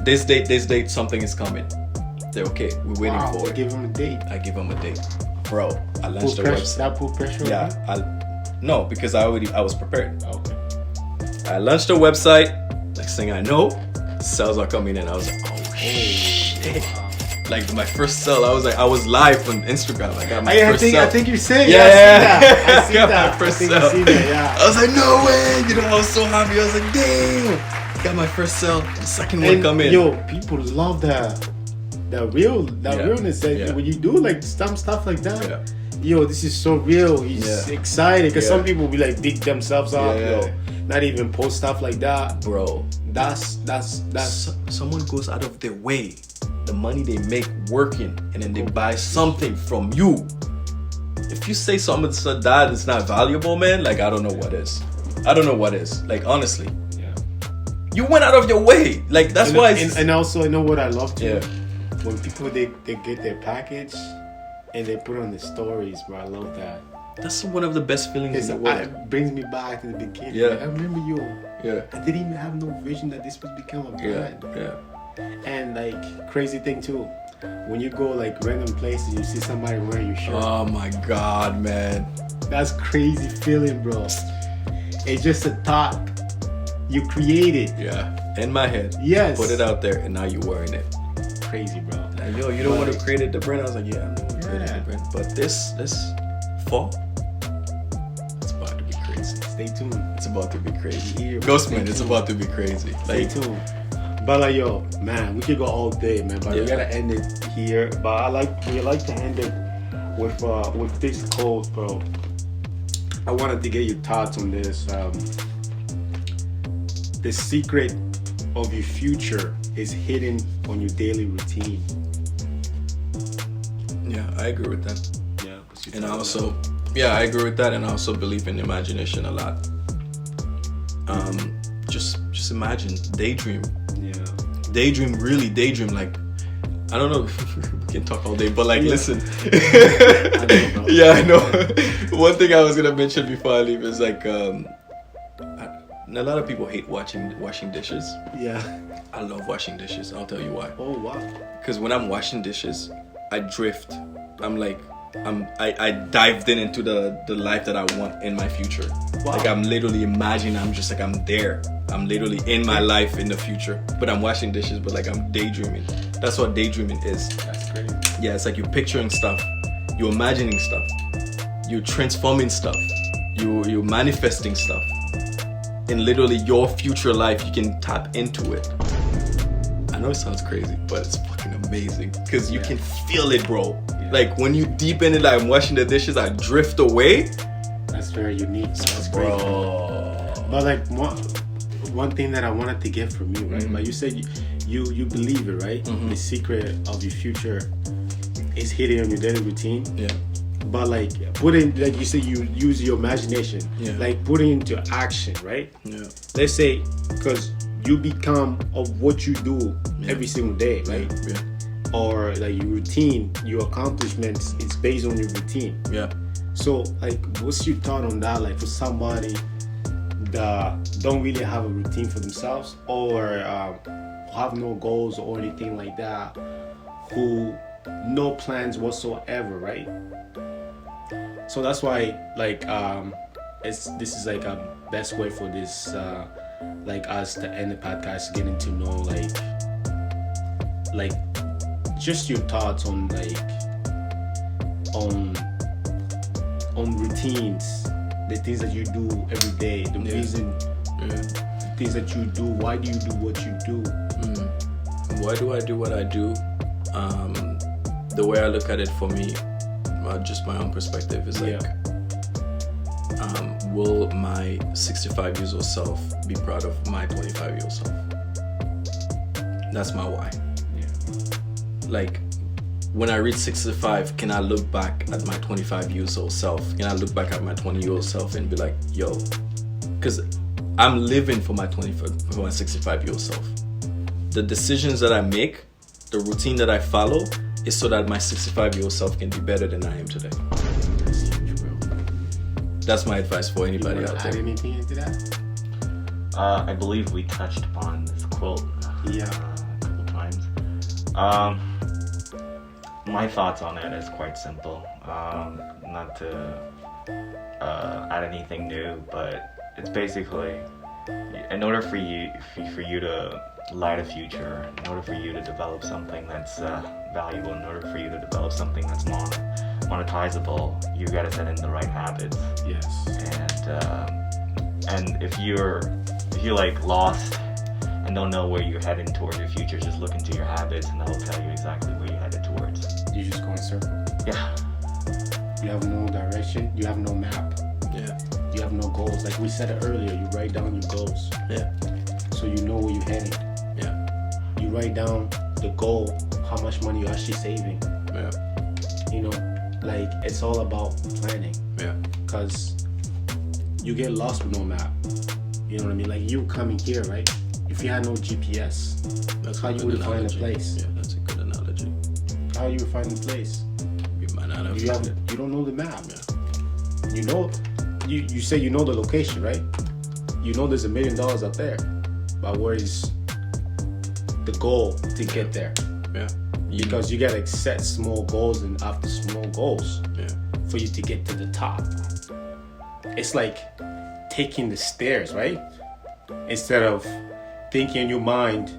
This date, something is coming. They're okay. We're waiting for it. Give them a date. I give them a date. Bro, I launched the website. That put pressure on you? Yeah, no, because I was prepared. Okay. I launched a website. Next thing I know, sales are coming in. I was like, oh shit. Wow. Like my first sale, I was live on Instagram. I got my first sale. I think you're saying. Yeah. I see Got that. my first I think sale. I see that, yeah. I was like, no way. You know, I was so happy. I was like, damn. Got my first sale. The second one come in. Yo, people love that realness. That when you do like some stuff like that. Yeah. Yo, this is so real. He's excited because some people be like beat themselves up. Yeah. Yo, not even post stuff like that. Bro, That's someone goes out of their way, the money they make working, and then they buy something from you. If you say something so that is not valuable, man, like I don't know what is. Like honestly, you went out of your way. Like that's why. And also, I know what I love too. Yeah. When people they get their package and they put it on the stories, bro. I love that. That's one of the best feelings in the world. It brings me back to the beginning. Yeah. Like, I remember you. Yeah. I didn't even have no vision that this would become a brand. Yeah. And like crazy thing too, when you go like random places, you see somebody wearing your shirt. Oh my God, man. That's crazy feeling, bro. It's just a thought you created. Yeah, in my head. Yes. Put it out there, and now you're wearing it. Crazy, bro. Like, yo, you don't want to create the brand. I was like, yeah, I know I created the brand. But this fall, it's about to be crazy. Stay tuned. It's about to be crazy. Here, Ghostman, stay it's tuned. about to be crazy. Stay Like, tuned. But like, yo, man, we could go all day, man. But we Yeah. gotta end it here. But we like to end it with this quote, bro. I wanted to get your thoughts on this. The secret of your future is hidden on your daily routine. yeah, I agree with that. Yeah. what's your And I thoughts on also, yeah, I agree with that. And I also believe in imagination a lot. Just imagine, daydream. that? Yeah. Daydream. Like, I don't know, we can talk all day, but like, Yeah. listen. I know, bro. Yeah, I know. One thing I was gonna mention before I leave is like, a lot of people hate washing dishes. Yeah. I love washing dishes. I'll tell you why. Oh wow. Because when I'm washing dishes, I drift. I dived into the life that I want in my future. Wow. Like, I'm literally imagining. I'm just like, I'm there. I'm literally in my life in the future. But I'm washing dishes, but like, I'm daydreaming. That's what daydreaming is. That's crazy. Yeah, it's like you're picturing stuff, you're imagining stuff, you're transforming stuff, you're manifesting stuff. In literally your future life, you can tap into it. I know it sounds crazy, but it's fucking amazing because you can feel it, bro. Yeah. Like, when you deep in it, like, I'm washing the dishes, I drift away. That's very unique. That's crazy. Bro. But like one thing that I wanted to get from you, right? Mm-hmm. Like you said, you believe it, right? The secret of your future is hidden on your daily routine. Yeah. But like like you said, you use your imagination. Yeah. Like put it into action, right? Yeah. Let's say, because you become of what you do every single day, right? Yeah. Or like your routine, your accomplishments, it's based on your routine. Yeah. So, like, what's your thought on that? Like, for somebody that don't really have a routine for themselves, or have no goals or anything like that, who no plans whatsoever, right? So that's why, like, this is like a best way for this, like, us to end the podcast, getting to know, like, just your thoughts on, like, on routines, the things that you do every day, the reason, the things that you do. Why do you do what you do? Why do I do what I do? The way I look at it, for me, just my own perspective, is like, will my 65 years old self be proud of my 25 year old self? That's my why. Like, when I reach 65, can I look back at my 25 years old self? Can I look back at my 20 year old self and be like, yo, because I'm living for my 65 year old self. The decisions that I make, the routine that I follow, is so that my 65 year old self can be better than I am today. That's huge, bro. That's my advice for anybody You out wanna add there. anything into that? I believe we touched upon this quote a couple times. My thoughts on it is quite simple. Not to add anything new, but it's basically, in order for you to light a future, in order for you to develop something that's valuable, in order for you to develop something that's monetizable, you gotta set in the right habits. Yes. And if you're like lost and don't know where you're heading towards your future, just look into your habits and that will tell you exactly where you're headed towards. You just go in circle. Yeah. You have no direction. You have no map. Yeah. You have no goals. Like we said it earlier, you write down your goals. Yeah. So you know where you're heading. Yeah. You write down the goal, how much money you're actually saving. Yeah. You know, like it's all about planning. Yeah. Because you get lost with no map. You know what I mean? Like you coming here, right? If you had no GPS, that's how you would find a place. Yeah, that's a good analogy. How you would find a place? You might not have found it. You don't know the map. You know, you say you know the location, right? You know there's $1 million up there, but where is the goal to get there? Yeah. because you gotta set small goals and after small goals Yeah. for you to get to the top. It's like taking the stairs, right? Instead of thinking in your mind,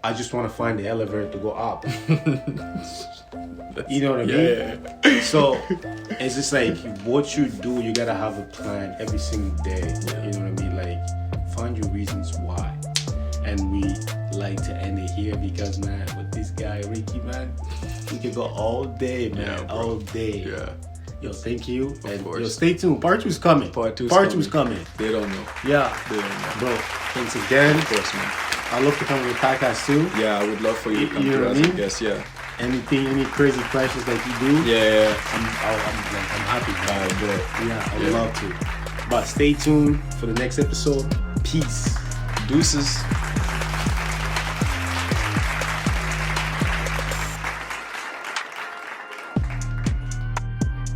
I just want to find the elevator to go up. You know what I mean? Yeah. So it's just like what you do, you gotta have a plan every single day. You know what I mean? Like find your reasons why. And we like to end it here because, man, with this guy Ricky, man, we could go all day, man, Yeah, bro. all day. Yeah. Yo, thank you. And course. yo, stay tuned. Part 2's coming. Part two's coming. They don't know. Yeah. They don't know. Bro, thanks again. Of course, man. I love to come on the podcast too. Yeah, I would love for you to come You know to what as I a mean? guest. Yeah. Anything, any crazy questions that you do, Yeah. I'm happy. Alright, good. Yeah, I would love to. But stay tuned for the next episode. Peace. Deuces.